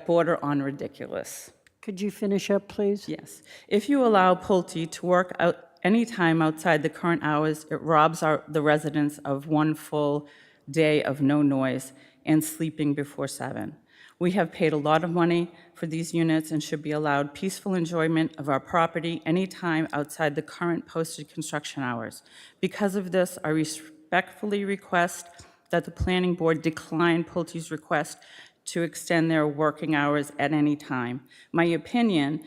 border on ridiculous. Could you finish up, please? Yes. If you allow Pulte to work out any time outside the current hours, it robs the residents of one full day of no noise and sleeping before 7. We have paid a lot of money for these units and should be allowed peaceful enjoyment of our property anytime outside the current posted construction hours. Because of this, I respectfully request that the planning board decline Pulte's request to extend their working hours at any time. My opinion,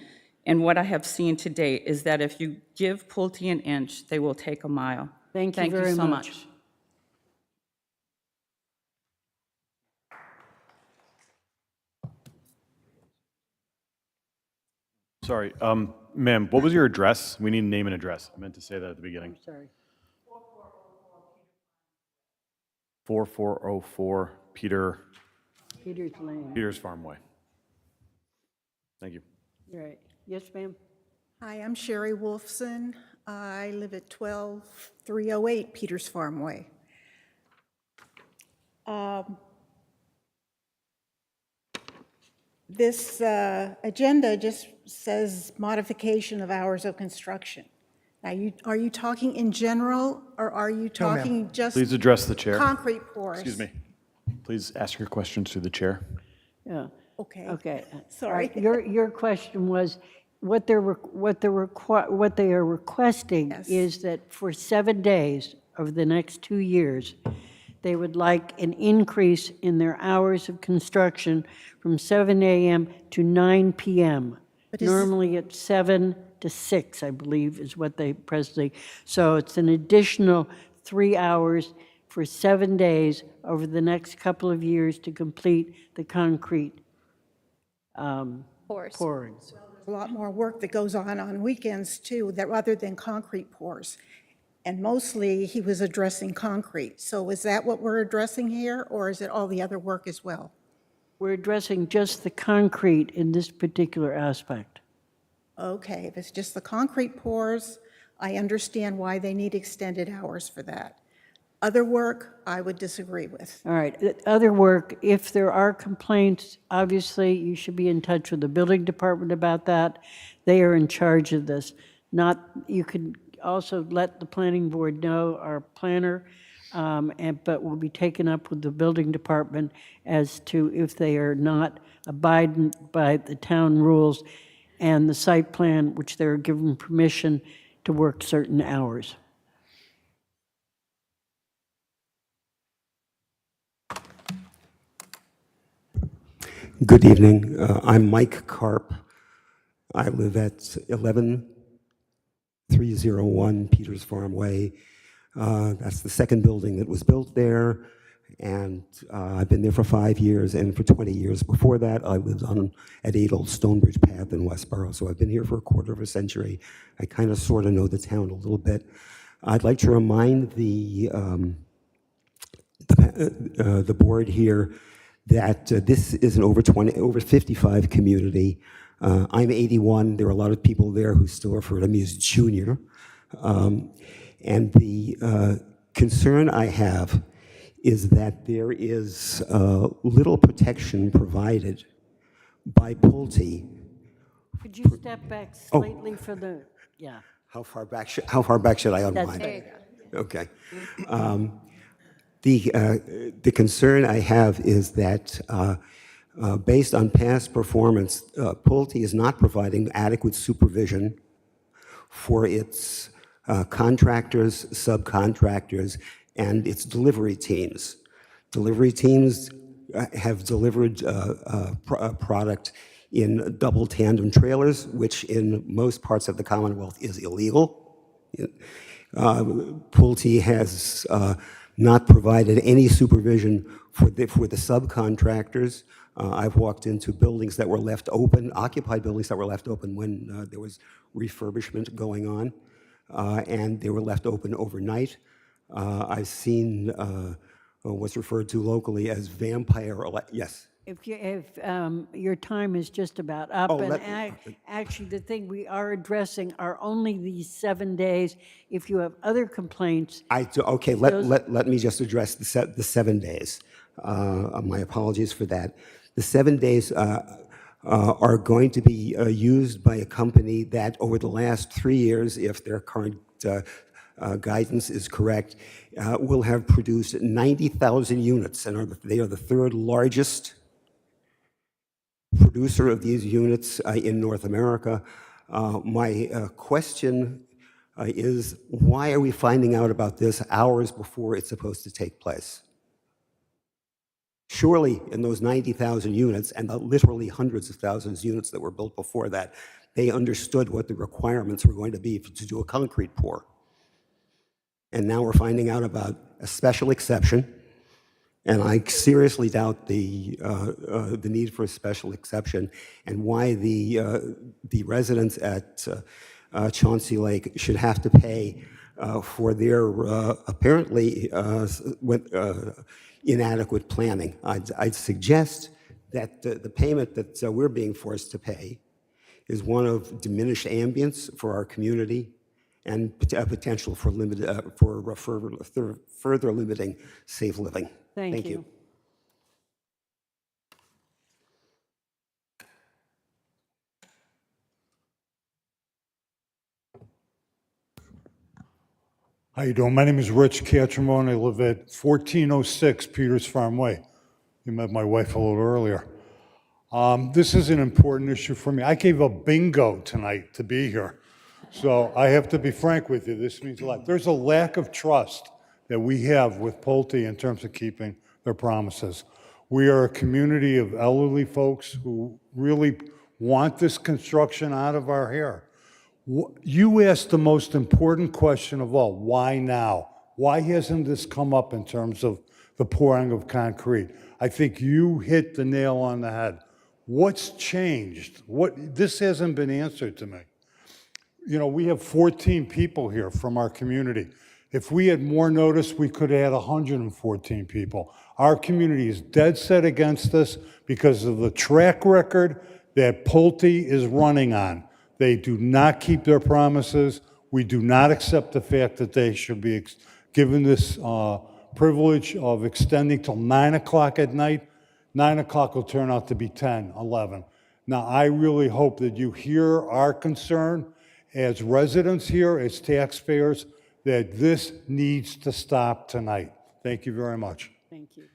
and what I have seen to date, is that if you give Pulte an inch, they will take a mile. Thank you very so much. much. Sorry, ma'am, what was your address? We need name and address. I meant to say that at the beginning. Sorry. 4404 Peters Lane. Peters Farm Way. Thank you. Right. Yes, ma'am? Hi, I'm Sherry Wolfson. I live at 12308 Peters Farm Way. This agenda just says modification of hours of construction. Now, are you talking in general, or are you talking just Please address the chair. concrete pours? Excuse me. Please ask your questions to the chair. Yeah. Okay. Okay. Sorry. All right. Your question was, what they are requesting Yes. is that for 7 days over the next 2 years, they would like an increase in their hours of construction from 7 a.m. to 9 p.m. But is- Normally it's 7 to 6, I believe, is what they presently. So it's an additional 3 hours for 7 days over the next couple of years to complete the concrete Pours. pouring. A lot more work that goes on weekends too, that other than concrete pours. And mostly he was addressing concrete. So is that what we're addressing here, or is it all the other work as well? We're addressing just the concrete in this particular aspect. Okay, if it's just the concrete pours, I understand why they need extended hours for that. Other work, I would disagree with. All right, other work, if there are complaints, obviously you should be in touch with the building department about that. They are in charge of this. Not, you could also let the planning board know, our planner, but will be taken up with the building department as to if they are not abiding by the town rules and the site plan, which they're given permission to work certain hours. Good evening. I'm Mike Karp. I live at 11301 Peters Farm Way. That's the second building that was built there, and I've been there for 5 years, and for 20 years before that, I lived at 8 Old Stonebridge Path in Westborough, so I've been here for a quarter of a century. I kind of sort of know the town a little bit. I'd like to remind the board here that this is an over 55 community. I'm 81. There are a lot of people there who still refer to me as junior. And the concern I have is that there is little protection provided by Pulte. Could you step back slightly for the, yeah. How far back should I unwind? There you go. Okay. The concern I have is that based on past performance, Pulte is not providing adequate supervision for its contractors, subcontractors, and its delivery teams. Delivery teams have delivered a product in double tandem trailers, which in most parts of the Commonwealth is illegal. Pulte has not provided any supervision for the subcontractors. I've walked into buildings that were left open, occupied buildings that were left open when there was refurbishment going on, and they were left open overnight. I've seen what's referred to locally as yes. If your time is just about up, Oh, and actually the thing we are addressing are only these 7 days. If you have other complaints. Okay, let me just address the 7 days. My apologies for that. The 7 days are going to be used by a company that over the last 3 years, if their current guidance is correct, will have produced 90,000 units, and they are the third largest producer of these units in North America. My question is, why are we finding out about this hours before it's supposed to take place? Surely in those 90,000 units, and the literally hundreds of thousands of units that were built before that, they understood what the requirements were going to be to do a concrete pour. And now we're finding out about a special exception, and I seriously doubt the need for a special exception, and why the residents at Chauncey Lake should have to pay for their apparently inadequate planning. I'd suggest that the payment that we're being forced to pay is one of diminished ambience for our community and potential for further limiting safe living. Thank you. How you doing? My name is Rich Catramone. I live at 1406 Peters Farm Way. You met my wife a little earlier. This is an important issue for me. I gave a bingo tonight to be here. So I have to be frank with you. This means a lot. There's a lack of trust that we have with Pulte in terms of keeping their promises. We are a community of elderly folks who really want this construction out of our hair. You asked the most important question of all, why now? Why hasn't this come up in terms of the pouring of concrete? I think you hit the nail on the head. What's changed? This hasn't been answered to me. You know, we have 14 people here from our community. If we had more notice, we could have had 114 people. Our community is dead set against this because of the track record that Pulte is running on. They do not keep their promises. We do not accept the fact that they should be given this privilege of extending till 9 o'clock at night. 9 o'clock will turn out to be 10, 11. Now, I really hope that you hear our concern as residents here, as taxpayers, that this needs to stop tonight. Thank you very much. Thank you.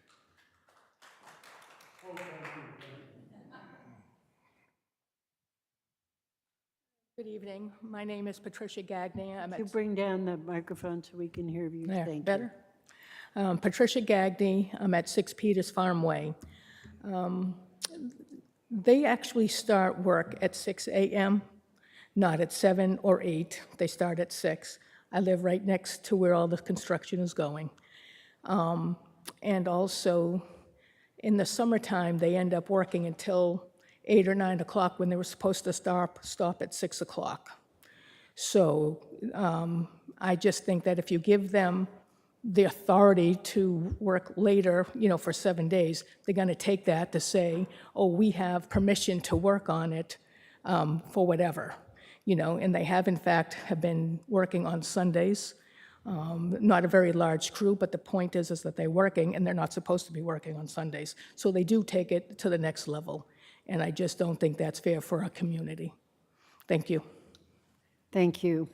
Good evening. My name is Patricia Gagné. I'm Could you at bring down the microphone so we can hear you? There, Thank you. better. Patricia Gagné. I'm at 6 Peters Farm Way. They actually start work at 6 a.m., not at 7 or 8. They start at 6. I live right next to where all the construction is going. And also, in the summertime, they end up working until 8 or 9 o'clock when they were supposed to stop at 6 o'clock. So I just think that if you give them the authority to work later, for 7 days, they're going to take that to say, oh, we have permission to work on it for whatever, and they have, in fact, have been working on Sundays. Not a very large crew, but the point is that they're working, and they're not supposed to be working on Sundays. So they do take it to the next level, and I just don't think that's fair for our community. Thank you. Thank you.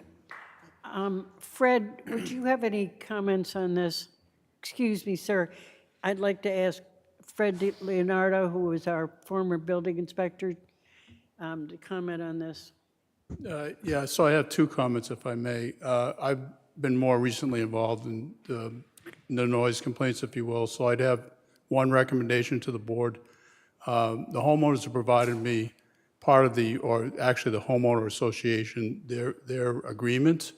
Fred, would you have any comments on this? Excuse me, sir. I'd like to ask Fred Leonardo, who was our former building inspector, to comment on this. Yeah, so I have two comments, if I may. I've been more recently involved in the noise complaints, if you will, so I'd have one recommendation to the board. The homeowners have provided me part of or actually the homeowner association, their agreement,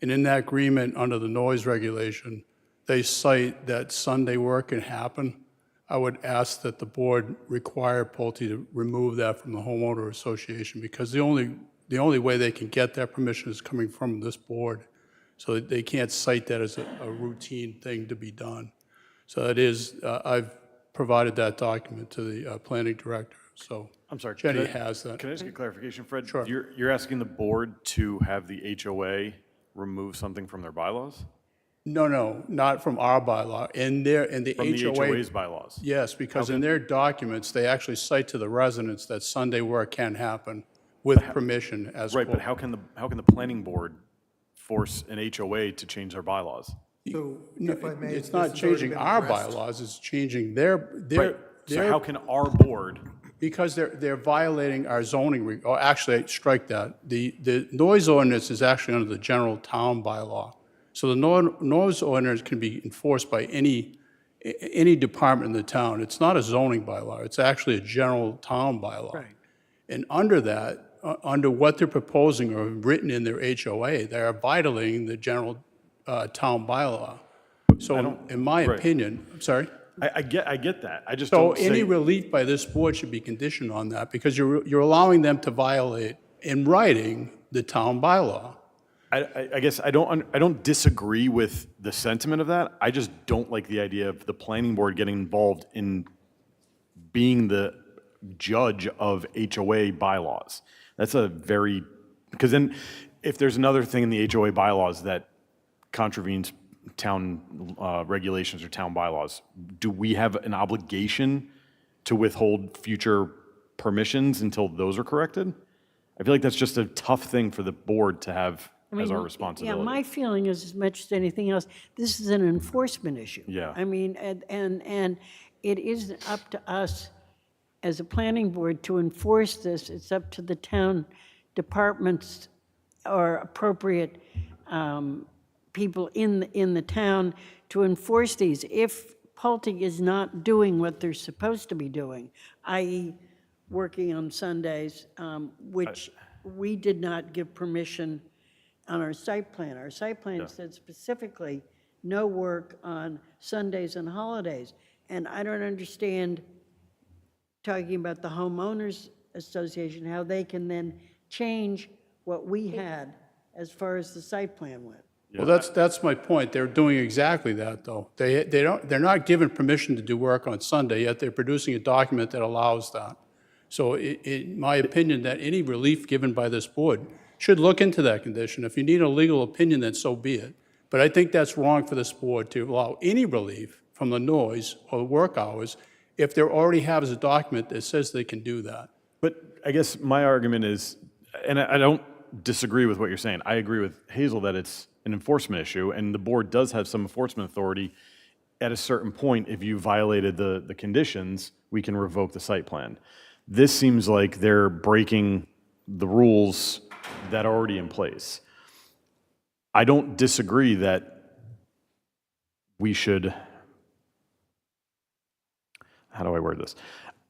and in that agreement, under the noise regulation, they cite that Sunday work can happen. I would ask that the board require Pulte to remove that from the homeowner association, because the only way they can get that permission is coming from this board. So they can't cite that as a routine thing to be done. So it is, I've provided that document to the planning director, so I'm sorry. Jenny has that. Can I ask a clarification, Fred? Sure. You're asking the board to have the HOA remove something from their bylaws? No, not from our bylaw. In the From the HOA. HOA's bylaws? Yes, because in their documents, they actually cite to the residents that Sunday work can happen with permission as Right, but quote. how can the planning board force an HOA to change their bylaws? No, if I may, it's this not has already changing been our addressed. bylaws, it's changing their, Right, so how can our board, because they're violating our zoning, or actually, strike that. The noise ordinance is actually under the general town bylaw. So the noise ordinance can be enforced by any department in the town. It's not a zoning bylaw, it's actually a general town bylaw. Right. And under that, under what they're proposing or written in their HOA, they are violating the general town bylaw. So in my opinion, I'm sorry? I get that, I just So don't any say, relief by this board should be conditioned on that, because you're allowing them to violate in writing the town bylaw. I guess I don't disagree with the sentiment of that, I just don't like the idea of the planning board getting involved in being the judge of HOA bylaws. That's because then if there's another thing in the HOA bylaws that contravenes town regulations or town bylaws, do we have an obligation to withhold future permissions until those are corrected? I feel like that's just a tough thing for the board to have as our responsibility. Yeah, my feeling is, as much as anything else, this is an enforcement issue. Yeah. I mean, and it isn't up to us as a planning board to enforce this. It's up to the town departments or appropriate people in the town to enforce these. If Pulte is not doing what they're supposed to be doing, i.e. working on Sundays, which we did not give permission on our site plan. Our site plan said specifically no work on Sundays and holidays. And I don't understand, talking about the homeowners association, how they can then change what we had as far as the site plan went. Well, that's my point. They're doing exactly that, though. They're not given permission to do work on Sunday, yet they're producing a document that allows that. So in my opinion, that any relief given by this board should look into that condition. If you need a legal opinion, then so be it. But I think that's wrong for this board to allow any relief from the noise or the work hours if there already has a document that says they can do that. But I guess my argument is, and I don't disagree with what you're saying. I agree with Hazel that it's an enforcement issue, and the board does have some enforcement authority. At a certain point, if you violated the conditions, we can revoke the site plan. This seems like they're breaking the rules that are already in place. I don't disagree that we should, how do I word this?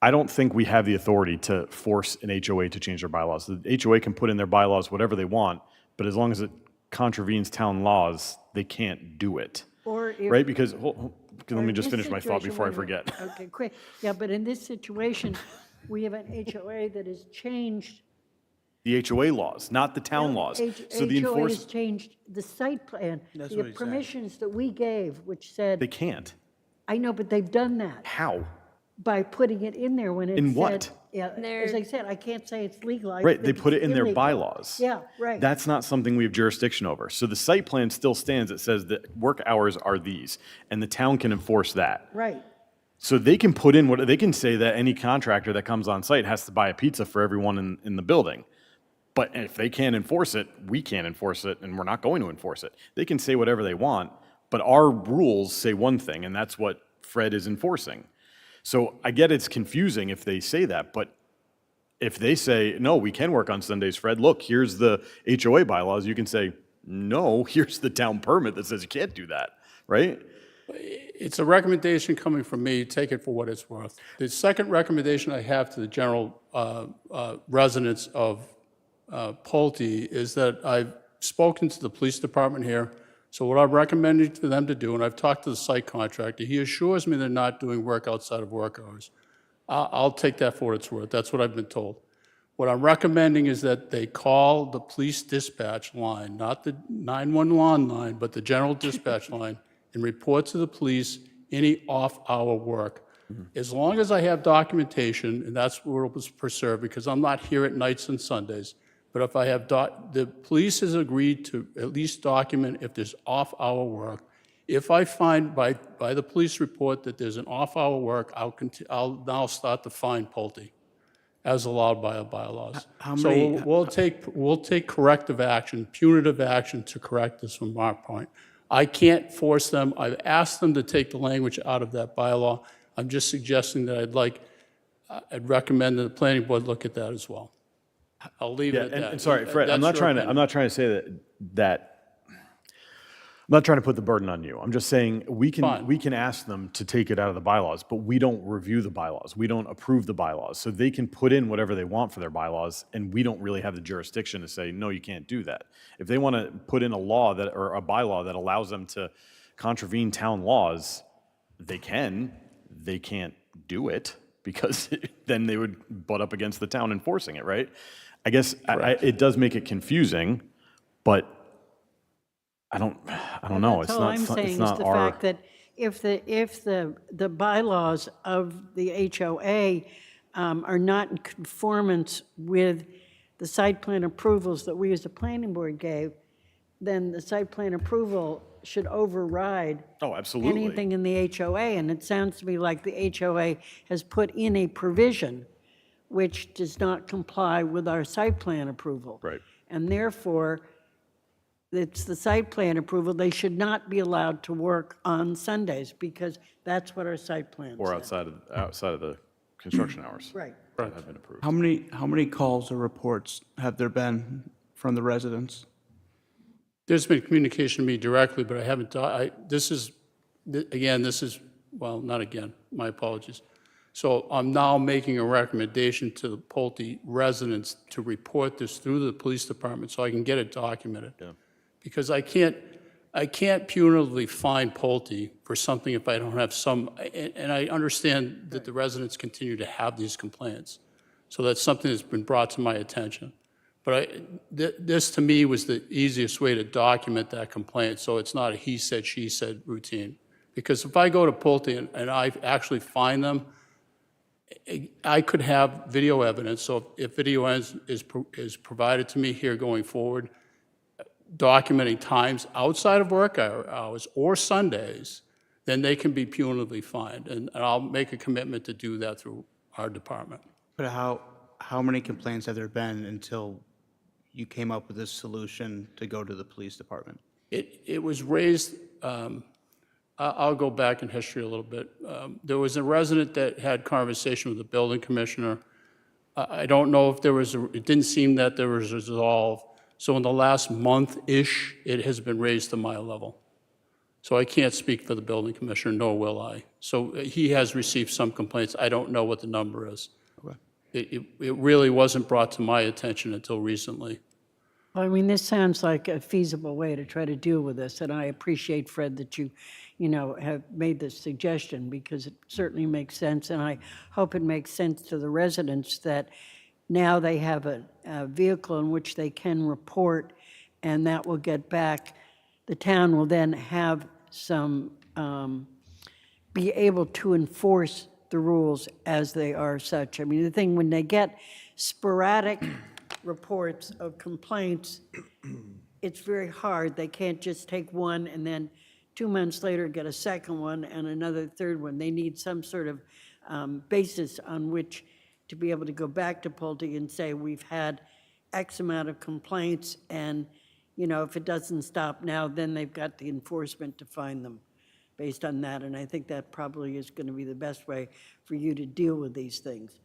I don't think we have the authority to force an HOA to change their bylaws. The HOA can put in their bylaws whatever they want, but as long as it contravenes town laws, they can't do it. Or if. Right? Because, let or me in just this finish my thought situation, before I wait a minute. forget. Okay, quick. Yeah, but in this situation, we have an HOA that has changed. The HOA laws, not the town laws. So the HOA has enforcement, changed the site plan. That's The what he's saying. permissions that we gave, which said, they can't. I know, but they've done that How? by putting it in there when it said. In what? Yeah, as I said, I can't say it's legal. I Right, they think put it it's in their illegal. bylaws. Yeah, right. That's not something we have jurisdiction over. So the site plan still stands. It says that work hours are these, and the town can enforce that. Right. So they can put in what, they can say that any contractor that comes on site has to buy a pizza for everyone in the building. But if they can't enforce it, we can't enforce it, and we're not going to enforce it. They can say whatever they want, but our rules say one thing, and that's what Fred is enforcing. So I get it's confusing if they say that, but if they say, no, we can work on Sundays, Fred, look, here's the HOA bylaws, you can say, no, here's the town permit that says you can't do that, right? It's a recommendation coming from me, take it for what it's worth. The second recommendation I have to the general residents of Pulte is that I've spoken to the police department here, so what I'm recommending for them to do, and I've talked to the site contractor, he assures me they're not doing work outside of work hours. I'll take that for what it's worth, that's what I've been told. What I'm recommending is that they call the police dispatch line, not the 911 line, but the general dispatch line, and report to the police any off-hour work. As long as I have documentation, and that's what it was preserved, because I'm not here at nights and Sundays, but if I have, the police has agreed to at least document if there's off-hour work. If I find by the police report that there's an off-hour work, I'll now start to fine Pulte, as allowed by our bylaws. So we'll take corrective action, punitive action to correct this from our point. I can't force them. I've asked them to take the language out of that bylaw. I'm just suggesting that I'd recommend that the planning board look at that as well. I'll leave it at that. And sorry, Fred, I'm That's not your trying to say that I'm not trying to put the burden on you. I'm just saying we can ask them to take it out of the bylaws, but we don't review the bylaws. We don't approve the bylaws. So they can put in whatever they want for their bylaws, and we don't really have the jurisdiction to say, no, you can't do that. If they want to put in a law or a bylaw that allows them to contravene town laws, they can. They can't do it because then they would butt up against the town enforcing it, right? I guess it does make it confusing, but I don't know. That's all I'm saying is the fact that if the bylaws of the HOA are not in conformance with the site plan approvals that we as a planning board gave, then the site plan approval should override absolutely anything in the HOA. And it sounds to me like the HOA has put in a provision which does not comply with our site plan approval. Right. And therefore, it's the site plan approval. They should not be allowed to work on Sundays because that's what our site plan or said. outside of the construction hours. Right. That have been approved. How many calls or reports have there been from the residents? There's been communication to me directly, but I haven't, my apologies. So I'm now making a recommendation to the Pulte residents to report this through the police department so I can get it documented. Yeah. Because I can't punitively fine Pulte for something if I don't have some, and I understand that the residents continue to have these complaints. So that's something that's been brought to my attention. But this, to me, was the easiest way to document that complaint, so it's not a he said, she said routine. Because if I go to Pulte and I actually find them, I could have video evidence. So if video is provided to me here going forward, documenting times outside of work hours or Sundays, then they can be punitively fined. And I'll make a commitment to do that through our department. But how many complaints have there been until you came up with this solution to go to the police department? It was raised, I'll go back in history a little bit. There was a resident that had conversation with the building commissioner. I don't know if there was, it didn't seem that there was a resolve. So in the last month-ish, it has been raised to my level. So I can't speak for the building commissioner, nor will I. So he has received some complaints. I don't know what the number is. Okay. It really wasn't brought to my attention until recently. I mean, this sounds like a feasible way to try to deal with this, and I appreciate, Fred, that you have made this suggestion, because it certainly makes sense, and I hope it makes sense to the residents that now they have a vehicle in which they can report, and that will get back. The town will then have some, be able to enforce the rules as they are such. I mean, the thing, when they get sporadic reports of complaints, it's very hard. They can't just take one and then 2 months later get a second one and another third one. They need some sort of basis on which to be able to go back to Pulte and say, we've had X amount of complaints, and if it doesn't stop now, then they've got the enforcement to find them based on that. And I think that probably is going to be the best way for you to deal with these things.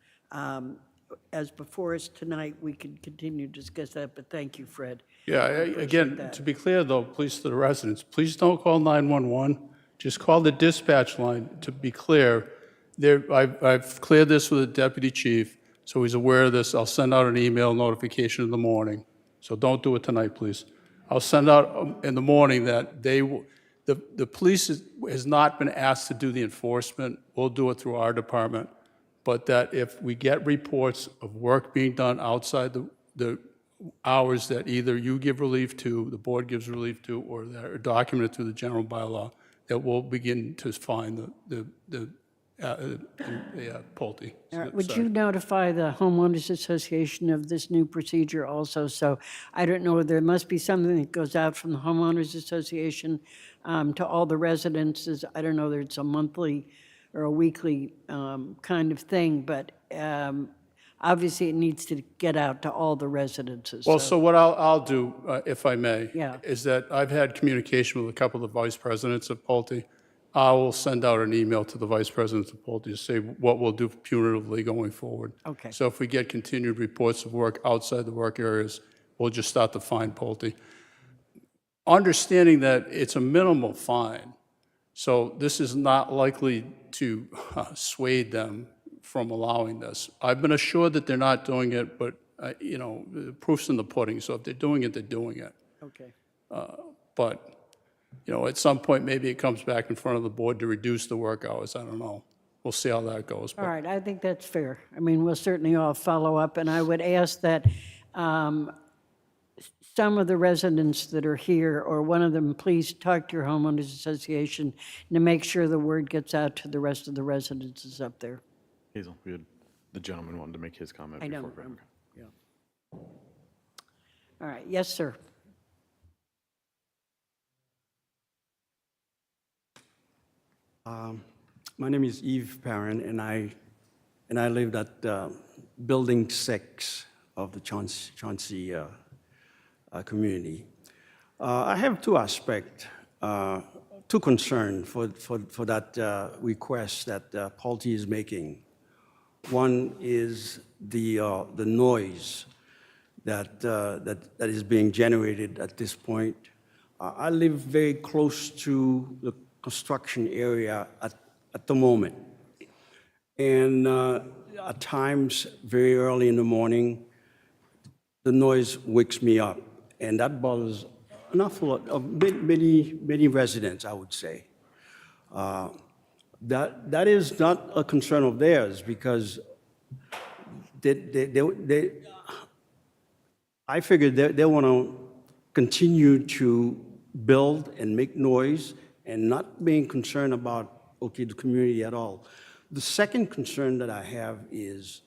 As before us tonight, we can continue to discuss that, but thank you, Fred. Yeah, again, to be clear though, please, to the residents, please don't call 911. Just call the dispatch line. To be clear, I've cleared this with the deputy chief, so he's aware of this. I'll send out an email notification in the morning. So don't do it tonight, please. I'll send out in the morning that the police has not been asked to do the enforcement. We'll do it through our department. But that if we get reports of work being done outside the hours that either you give relief to, the board gives relief to, or that are documented through the general bylaw, that we'll begin to find the Pulte. All right, would you notify the homeowners association of this new procedure also? So I don't know, there must be something that goes out from the homeowners association to all the residences. I don't know that it's a monthly or a weekly kind of thing, but obviously it needs to get out to all the residences. Well, so what I'll do, if I may, Yeah. is that I've had communication with a couple of the vice presidents of Pulte. I will send out an email to the vice presidents of Pulte to say what we'll do punitively going forward. Okay. So if we get continued reports of work outside the work areas, we'll just start to fine Pulte. Understanding that it's a minimal fine, so this is not likely to sway them from allowing this. I've been assured that they're not doing it, but, the proof's in the pudding, so if they're doing it, they're doing it. Okay. But, at some point, maybe it comes back in front of the board to reduce the work hours, I don't know. We'll see how that goes. All right, I think that's fair. I mean, we'll certainly all follow up, and I would ask that some of the residents that are here, or one of them, please talk to your homeowners association to make sure the word gets out to the rest of the residences up there. Hazel, the gentleman wanted to make his comment I before. don't Greg. remember. Yeah. All right, yes, sir. My name is Yves Perrin, and I lived at Building 6 of the Chauncey community. I have two aspects, two concerns for that request that Pulte is making. One is the noise that is being generated at this point. I live very close to the construction area at the moment. And at times, very early in the morning, the noise wakes me up. And that bothers an awful lot of many residents, I would say. That is not a concern of theirs, because I figured they want to continue to build and make noise and not being concerned about, the community at all. The second concern that I have is,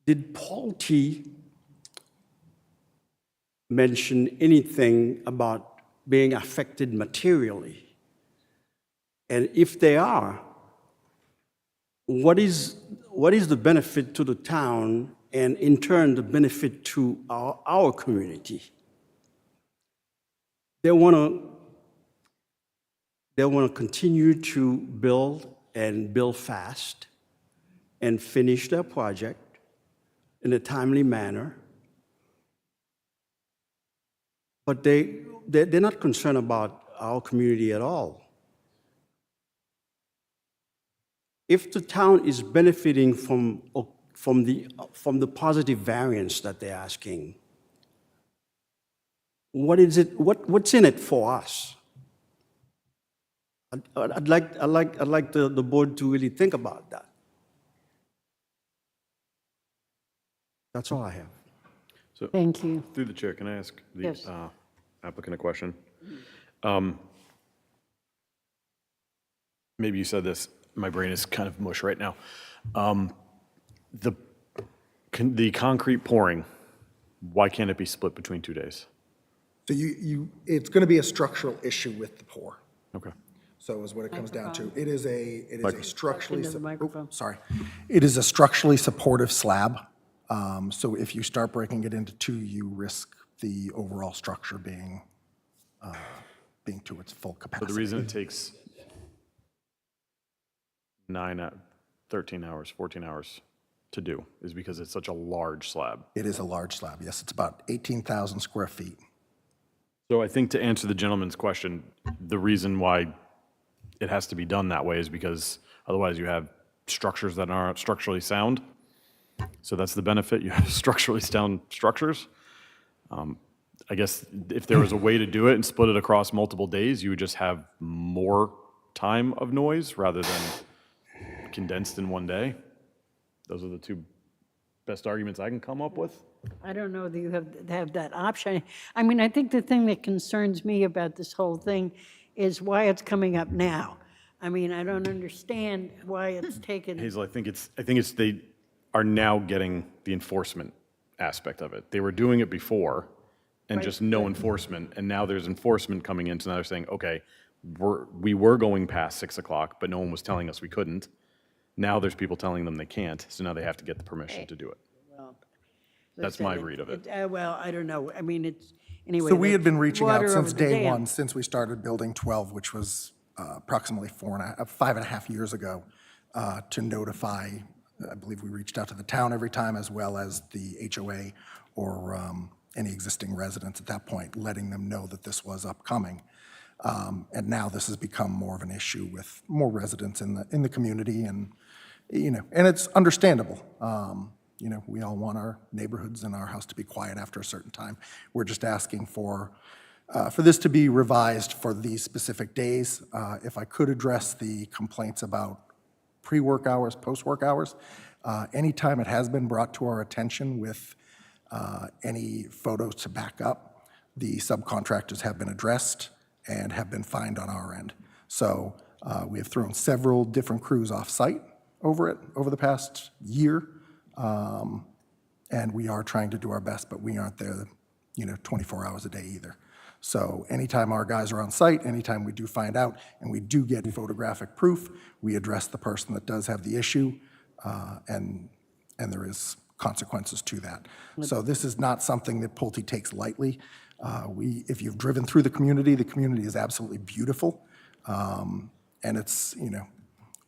did Pulte mention anything about being affected materially? And if they are, what is the benefit to the town and in turn, the benefit to our community. They want to continue to build and build fast and finish their project in a timely manner. But they're not concerned about our community at all. If the town is benefiting from the positive variance that they're asking, what is it? What's in it for us? I'd like the board to really think about that. That's all I have. So, Thank you. through the chair, can I ask the Yes. applicant a question? Maybe you said this, my brain is kind of mush right now. The concrete pouring, why can't it be split between 2 days? So it's going to be a structural issue with the pour. Okay. So is what it comes down to. It is a structurally, Into the microphone. It is a structurally supportive slab. So if you start breaking it into two, you risk the overall structure being to its full But capacity. the reason it takes 13 hours, 14 hours to do is because it's such a large slab. It is a large slab, yes. It's about 18,000 square feet. So I think to answer the gentleman's question, the reason why it has to be done that way is because otherwise you have structures that aren't structurally sound. So that's the benefit. You have structurally sound structures. I guess if there was a way to do it and split it across multiple days, you would just have more time of noise rather than condensed in one day. Those are the two best arguments I can come up with. I don't know that you have that option. I mean, I think the thing that concerns me about this whole thing is why it's coming up now. I mean, I don't understand why it's taken. Hazel, I think it's they are now getting the enforcement aspect of it. They were doing it before and just no enforcement, and now there's enforcement coming in, so now they're saying, okay, we were going past 6 o'clock, but no one was telling us we couldn't. Now there's people telling them they can't, so now they have to get the permission to do it. That's my read of it. Well, I don't know. I mean, it's, anyway. So we had that's been reaching out water since over the day dam. one, since we started building 12, which was approximately 5.5 years ago, to notify. I believe we reached out to the town every time, as well as the HOA or any existing residents at that point, letting them know that this was upcoming. And now this has become more of an issue with more residents in the community, and and it's understandable. We all want our neighborhoods and our house to be quiet after a certain time. We're just asking for this to be revised for these specific days. If I could address the complaints about pre-work hours, post-work hours, anytime it has been brought to our attention with any photos to back up, the subcontractors have been addressed and have been fined on our end. So we have thrown several different crews off-site over the past year. And we are trying to do our best, but we aren't there, 24 hours a day either. So anytime our guys are on site, anytime we do find out, and we do get photographic proof, we address the person that does have the issue, and there is consequences to that. So this is not something that Pulte takes lightly. If you've driven through the community is absolutely beautiful, and it's,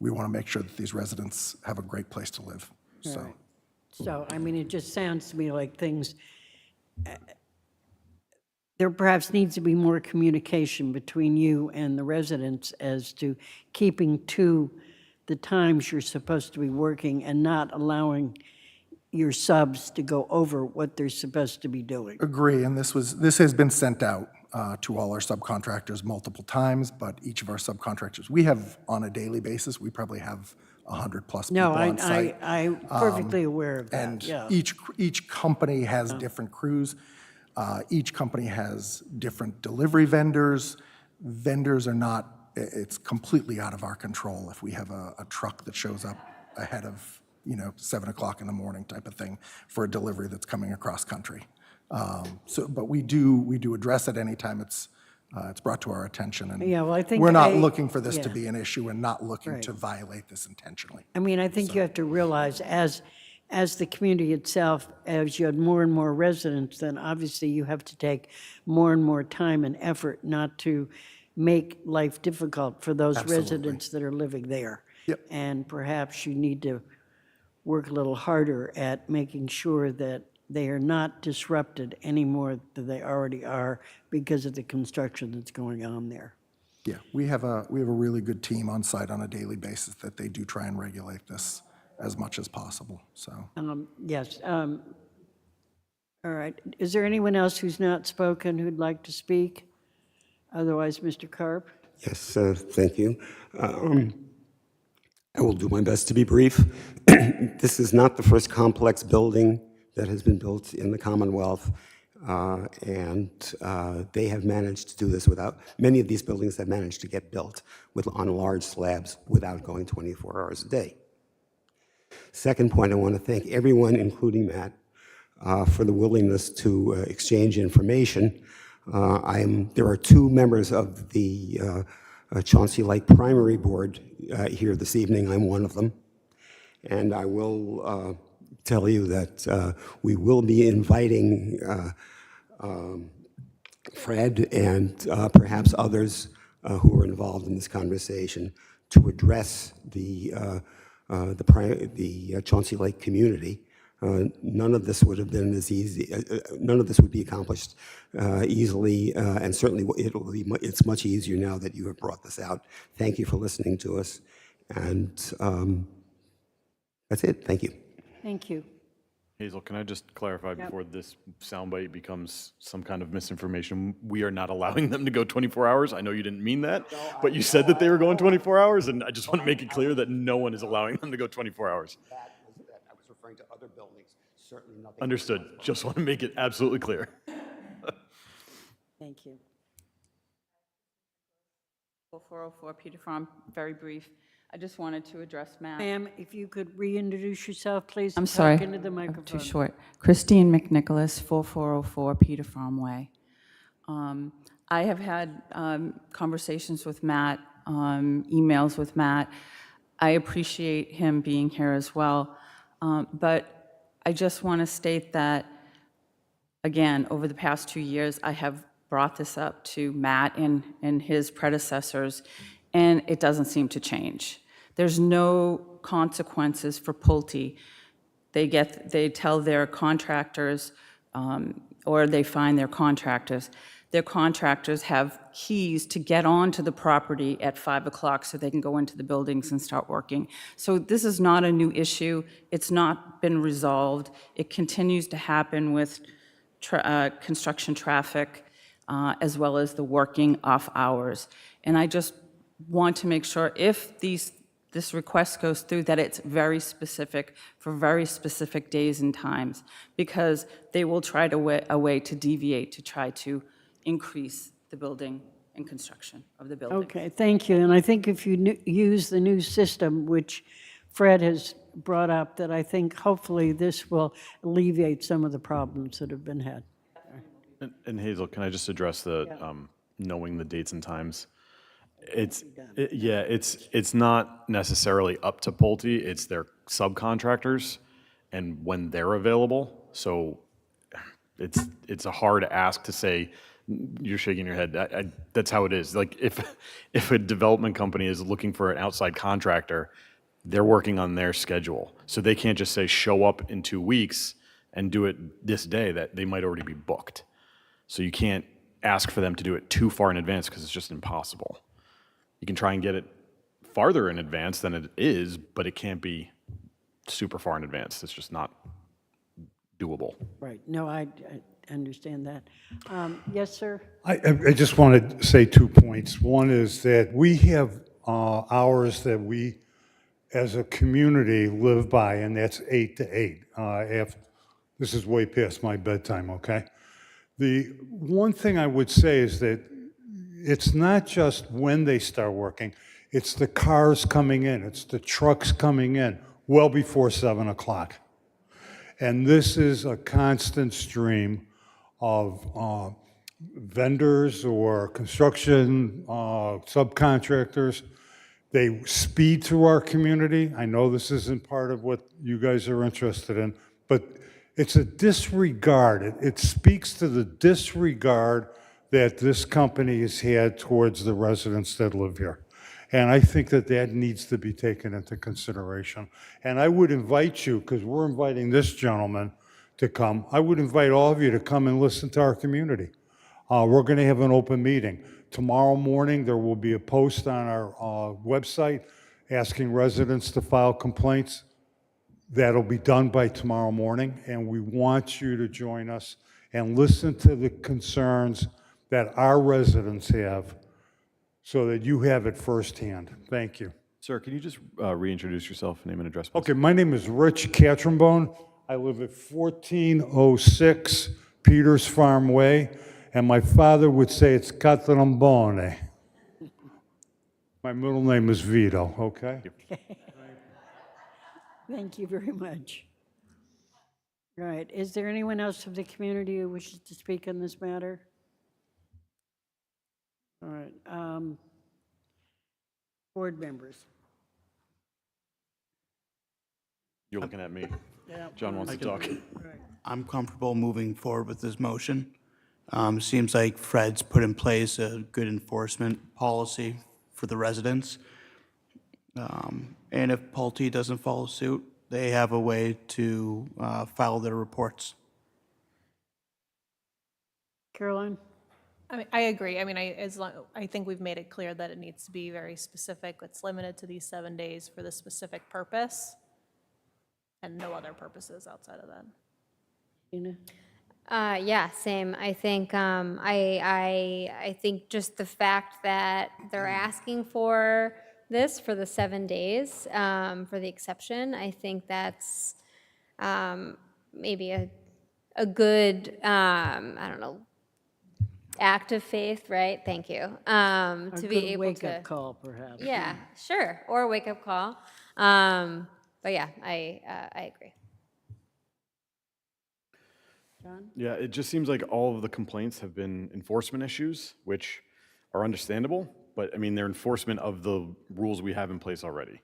we want to make sure that these residents have a great place to live. So. So, I mean, it just sounds to me like things, there perhaps needs to be more communication between you and the residents as to keeping to the times you're supposed to be working and not allowing your subs to go over what they're supposed to be doing. Agree, and this has been sent out to all our subcontractors multiple times, but each of our subcontractors, we have on a daily basis, we probably have 100+ people No, on site. I'm perfectly aware of that, And yeah. each company has different crews. Each company has different delivery vendors. Vendors are not, it's completely out of our control if we have a truck that shows up ahead of, 7 o'clock in the morning type of thing for a delivery that's coming across country. But we do address it anytime it's brought to our attention. And Yeah, well, I think we're not looking for this to yeah. be an issue and not looking Right. to violate this intentionally. I mean, I think you have to realize, as as the community itself, as you had more and more residents, then obviously you have to take more and more time and effort not to make life difficult for those residents that are living there. Yep. And perhaps you need to work a little harder at making sure that they are not disrupted any more than they already are because of the construction that's going on there. Yeah, we have a really good team on site on a daily basis that they do try and regulate this as much as possible, so. Yes. All right. Is there anyone else who's not spoken who'd like to speak? Otherwise, Mr. Karp? Yes, thank you. I will do my best to be brief. This is not the first complex building that has been built in the Commonwealth, and they have managed to do this without, many of these buildings have managed to get built on large slabs without going 24 hours a day. Second point, I want to thank everyone, including Matt, for the willingness to exchange information. There are two members of the Chauncey Lake Primary Board here this evening. I'm one of them. And I will tell you that we will be inviting Fred and perhaps others who are involved in this conversation to address the Chauncey Lake community. None of this would have been as easy. None of this would be accomplished easily, and certainly it's much easier now that you have brought this out. Thank you for listening to us, and that's it. Thank you. Thank you. Hazel, can I just clarify before this soundbite becomes some kind of misinformation? We are not allowing them to go 24 hours. I know you didn't mean that, but you said that they were going 24 hours, and I just want to make it clear that no one is allowing them to go 24 hours. I was referring to other buildings, certainly nothing. Understood. Just want to make it absolutely clear. Thank you. 404 Peter Farm, very brief. I just wanted to address Matt. Ma'am, if you could reintroduce yourself, please. I'm and sorry, talk into the I'm microphone. too short. Christine McNicholas, 4404 Peter Farm Way. I have had conversations with Matt, emails with Matt. I appreciate him being here as well. But I just want to state that, again, over the past 2 years, I have brought this up to Matt and his predecessors, and it doesn't seem to change. There's no consequences for Pulte. They tell their contractors, or they find their contractors. Their contractors have keys to get onto the property at 5 o'clock so they can go into the buildings and start working. So this is not a new issue. It's not been resolved. It continues to happen with construction traffic, as well as the working off hours. And I just want to make sure if this request goes through, that it's very specific for very specific days and times, because they will try a way to deviate to try to increase the building and construction of the building. Okay, thank you. And I think if you use the new system, which Fred has brought up, that I think hopefully this will alleviate some of the problems that have been had. And Hazel, can I just address the knowing the dates and times? It's not necessarily up to Pulte. It's their subcontractors and when they're available. So it's a hard ask to say. You're shaking your head. That's how it is. Like if a development company is looking for an outside contractor, they're working on their schedule. So they can't just say show up in 2 weeks and do it this day. That they might already be booked. So you can't ask for them to do it too far in advance because it's just impossible. You can try and get it farther in advance than it is, but it can't be super far in advance. It's just not doable. Right. No, I understand that. Yes, sir? I just want to say 2 points. One is that we have hours that we, as a community, live by, and that's 8 to 8. This is way past my bedtime, okay? The one thing I would say is that it's not just when they start working, it's the cars coming in, it's the trucks coming in well before 7 o'clock. And this is a constant stream of vendors or construction subcontractors They speed through our community. I know this isn't part of what you guys are interested in, but it's a disregard. It speaks to the disregard that this company has had towards the residents that live here. And I think that that needs to be taken into consideration. And I would invite you, because we're inviting this gentleman to come, I would invite all of you to come and listen to our community. We're going to have an open meeting. Tomorrow morning, there will be a post on our website asking residents to file complaints. That'll be done by tomorrow morning, and we want you to join us and listen to the concerns that our residents have so that you have it firsthand. Thank you. Sir, can you just reintroduce yourself, name and address, please? Okay, my name is Rich Catrambone. I live at 1406 Peters Farm Way, and my father would say it's Catrambone. My middle name is Vito, okay? Thank you very much. Right, is there anyone else of the community who wishes to speak on this matter? All right, board members. You're looking at me. Yeah. John wants to talk. I'm comfortable moving forward with this motion. Seems like Fred's put in place a good enforcement policy for the residents. And if Pulte doesn't follow suit, they have a way to file their reports. Caroline? I agree. I mean, I think we've made it clear that it needs to be very specific. It's limited to these 7 days for the specific purpose and no other purposes outside of that. Tina? Yeah, same. I think I think just the fact that they're asking for this for the 7 days for the exception, I think that's maybe a good I don't know, act of faith, right? Thank you. A To be good able wake-up to, call, perhaps. yeah, sure, or a wake up call. But yeah, I agree. John? Yeah, it just seems like all of the complaints have been enforcement issues, which are understandable, but I mean, they're enforcement of the rules we have in place already.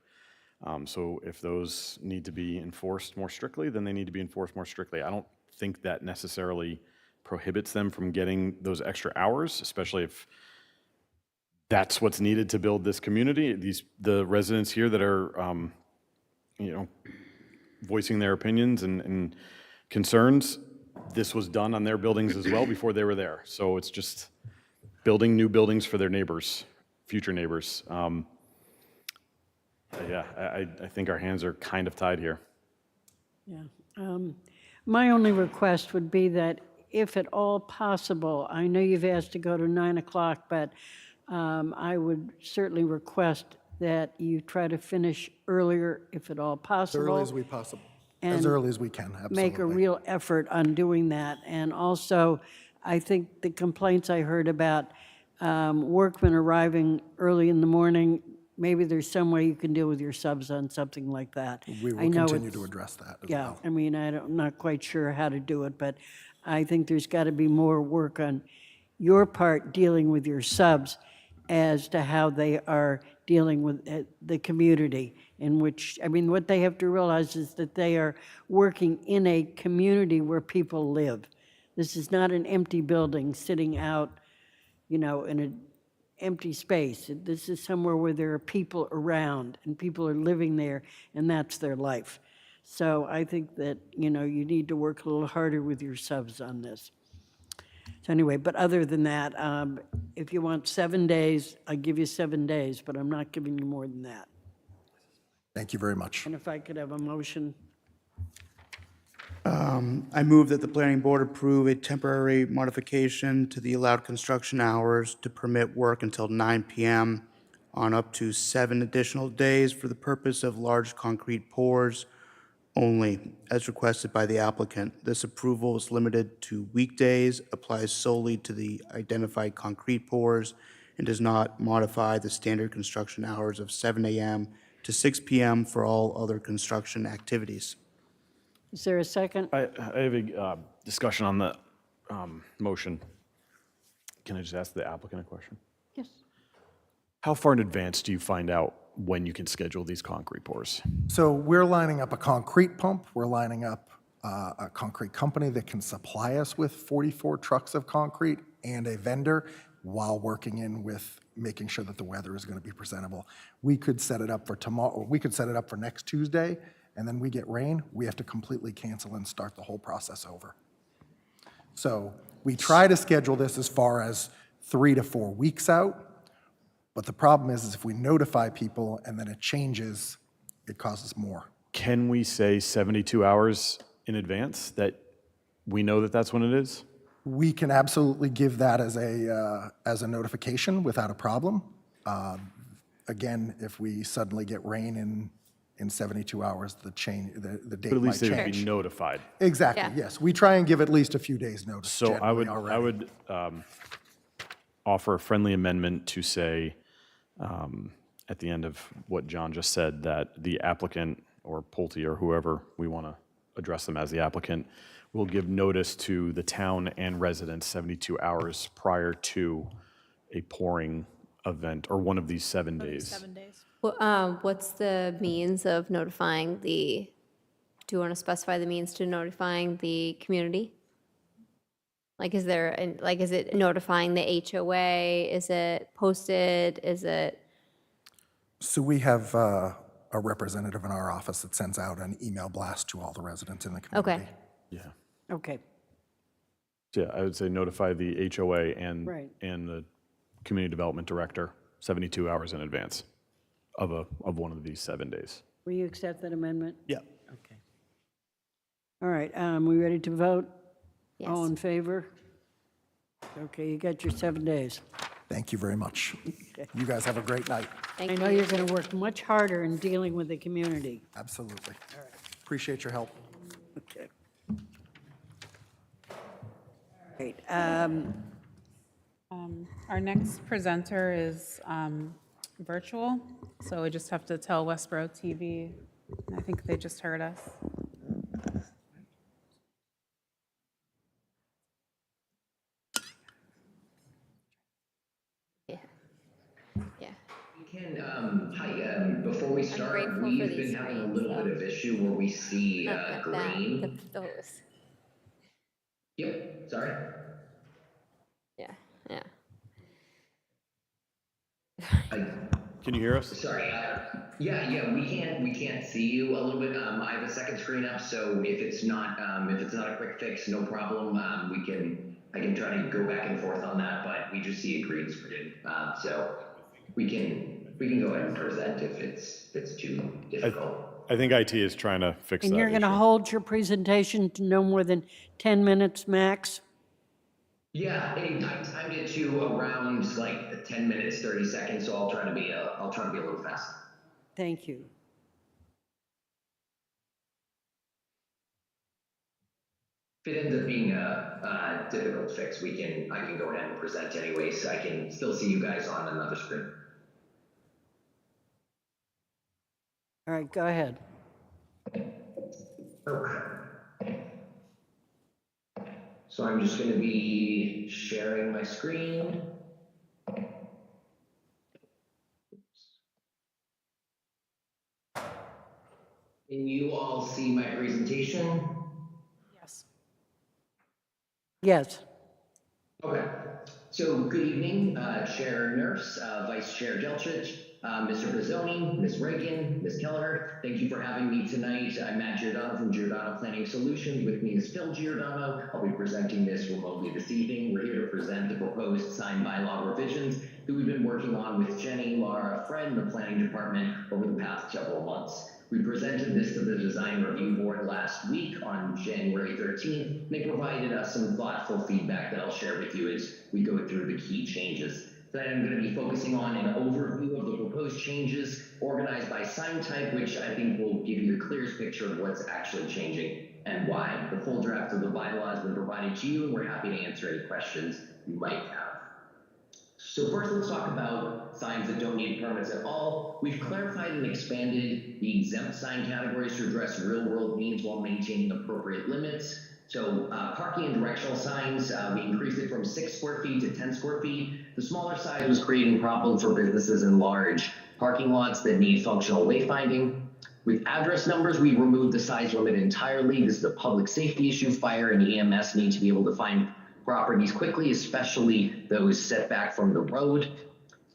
So if those need to be enforced more strictly, then they need to be enforced more strictly. I don't think that necessarily prohibits them from getting those extra hours, especially if that's what's needed to build this community. The residents here that are, voicing their opinions and concerns, this was done on their buildings as well before they were there. So it's just building new buildings for their neighbors, future neighbors. Yeah, I think our hands are kind of tied here. Yeah. My only request would be that if at all possible, I know you've asked to go to 9 o'clock, but I would certainly request that you try to finish earlier if at all As possible. early as we possible, as And early as we can, absolutely. make a real effort on doing that. And also, I think the complaints I heard about workmen arriving early in the morning, maybe there's some way you can deal with your subs on something like that. We I will know continue to it's- address that as Yeah, well. I mean, I'm not quite sure how to do it, but I think there's got to be more work on your part dealing with your subs as to how they are dealing with the community in which, I mean, what they have to realize is that they are working in a community where people live. This is not an empty building sitting out, in an empty space. This is somewhere where there are people around and people are living there, and that's their life. So I think that, you need to work a little harder with your subs on this. So anyway, but other than that, if you want 7 days, I'll give you 7 days, but I'm not giving you more than that. Thank you very much. And if I could have a motion, I move that the planning board approve a temporary modification to the allowed construction hours to permit work until 9 p.m. on up to 7 additional days for the purpose of large concrete pours only, as requested by the applicant. This approval is limited to weekdays, applies solely to the identified concrete pours, and does not modify the standard construction hours of 7 a.m. to 6 p.m. for all other construction activities. is there a second? I have a discussion on the motion. Can I just ask the applicant a question? Yes. How far in advance do you find out when you can schedule these concrete pours? So we're lining up a concrete pump. We're lining up a concrete company that can supply us with 44 trucks of concrete and a vendor while working in with making sure that the weather is going to be presentable. We could set it up for tomorrow, or we could set it up for next Tuesday, and then we get rain. We have to completely cancel and start the whole process over. So we try to schedule this as far as 3 to 4 weeks out. But the problem is if we notify people and then it changes, it causes more. Can we say 72 hours in advance that we know that that's when it is? We can absolutely give that as a notification without a problem. Again, if we suddenly get rain in 72 hours, the date But at might least they would change. be notified. Exactly, Yeah. yes. We try and give at least a few days' notice So I generally would already. offer a friendly amendment to say, at the end of what John just said, that the applicant or Pulte or whoever we want to address them as the applicant will give notice to the town and residents 72 hours prior to a pouring event or one of these 7 days. 7 days. Well, what's the means of notifying do you want to specify the means to notifying the community? Like, is it notifying the HOA? Is it posted? Is it? So we have a representative in our office that sends out an email blast to all the residents in the community. Okay. Yeah. Okay, Yeah, I would say notify the HOA and Right. the community development director 72 hours in advance of one of these 7 days. will you accept that amendment? Yeah. Okay. All right, we ready to vote? Yes. All in favor? Okay, you got your 7 days. Thank you very much. You guys have a great night. Thank I know you. you're going to work much harder in dealing with the community. Absolutely. Appreciate your help. Okay. Great. Our next presenter is virtual, so we just have to tell Westborough TV. I think they just heard us. Yeah. Yeah. Hi, before we start, grateful for we've these been having a screens, little bit though. of issue where we see Not green. those. Yep, sorry. Yeah. Yeah. Can you hear us? Sorry, yeah, we can't see you a little bit. I have a second screen up, so if it's not a quick fix, no problem. I can try to go back and forth on that, but we just see a green screen. So we can go ahead and present if it's too difficult. I think IT is trying to fix that And you're going to issue. hold your presentation to no more than 10 minutes max? Yeah, I timed it to around like 10 minutes, 30 seconds, so I'll try to be a little fast. Thank you. If it ends up being a difficult fix, I can go ahead and present anyway, so I can still see you guys on another screen. All right, go ahead. Okay. So I'm just going to be sharing my screen. Can you all see my presentation? Yes. Yes. Okay. So good evening, Chair Nurse, Vice Chair Jelchich, Mr. Pizzoni, Ms. Reagan, Ms. Kelleher. Thank you for having me tonight. I'm Matt Giordano from Giordano Planning Solutions. With me is Phil Giordano. I'll be presenting this remotely this evening. We're here to present the proposed sign bylaw revisions that we've been working on with Jenny, Laura, Fred, and the planning department over the past several months. We presented this to the design review board last week on January 13th. They provided us some thoughtful feedback that I'll share with you as we go through the key changes. Tonight I'm going to be focusing on an overview of the proposed changes organized by sign type, which I think will give you the clearest picture of what's actually changing and why. The full draft of the bylaw has been provided to you, and we're happy to answer any questions you might have. So first, let's talk about signs that don't need permits at all. We've clarified and expanded the exempt sign categories to address real-world needs while maintaining appropriate limits. So parking and directional signs, we increased it from 6 square feet to 10 square feet. The smaller size was creating problems for businesses in large parking lots that need functional wayfinding. With address numbers, we removed the size limit entirely. This is a public safety issue. Fire and EMS need to be able to find properties quickly, especially those set back from the road.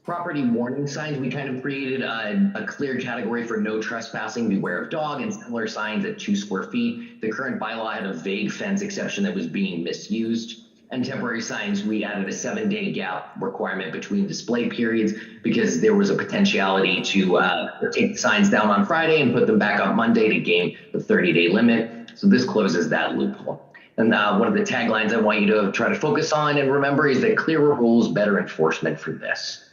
Property warning signs, we kind of created a clear category for no trespassing, beware of dog, and similar signs at 2 square feet. The current bylaw had a vague fence exception that was being misused. And temporary signs, we added a 7-day gap requirement between display periods because there was a potentiality to take the signs down on Friday and put them back on Monday to gain the 30-day limit. So this closes that loophole. And one of the taglines I want you to try to focus on and remember is that clearer rules, better enforcement for this.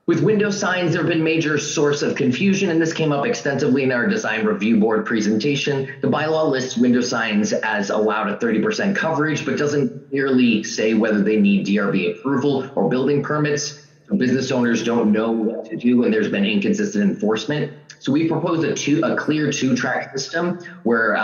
With window signs, there have been major source of confusion, and this came up extensively in our design review board presentation. The bylaw lists window signs as allowed at 30% coverage, but doesn't clearly say whether they need DRB approval or building permits. Business owners don't know what to do, and there's been inconsistent enforcement. So we proposed a clear 2-track system where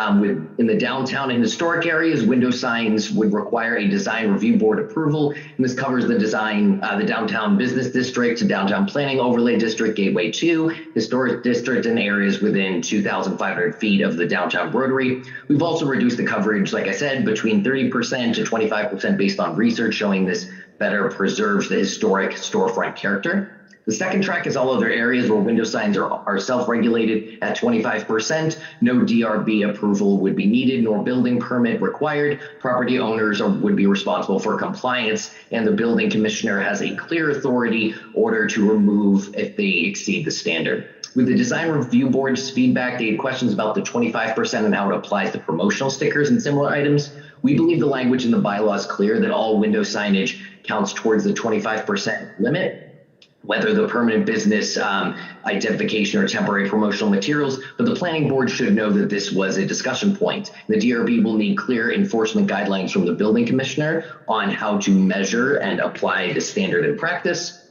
in the downtown and historic areas, window signs would require a design review board approval. And this covers the design, the downtown business district to downtown planning overlay district, gateway 2, historic district, and areas within 2,500 feet of the downtown Rotary. We've also reduced the coverage, like I said, between 30% to 25% based on research showing this better preserves the historic storefront character. The second track is all other areas where window signs are self-regulated at 25%. No DRB approval would be needed, nor building permit required. Property owners would be responsible for compliance, and the building commissioner has a clear authority order to remove if they exceed the standard. With the design review board's feedback, they had questions about the 25% and how it applies to promotional stickers and similar items. We believe the language in the bylaw is clear that all window signage counts towards the 25% limit, whether the permanent business identification or temporary promotional materials, but the planning board should know that this was a discussion point. The DRB will need clear enforcement guidelines from the building commissioner on how to measure and apply the standard in practice.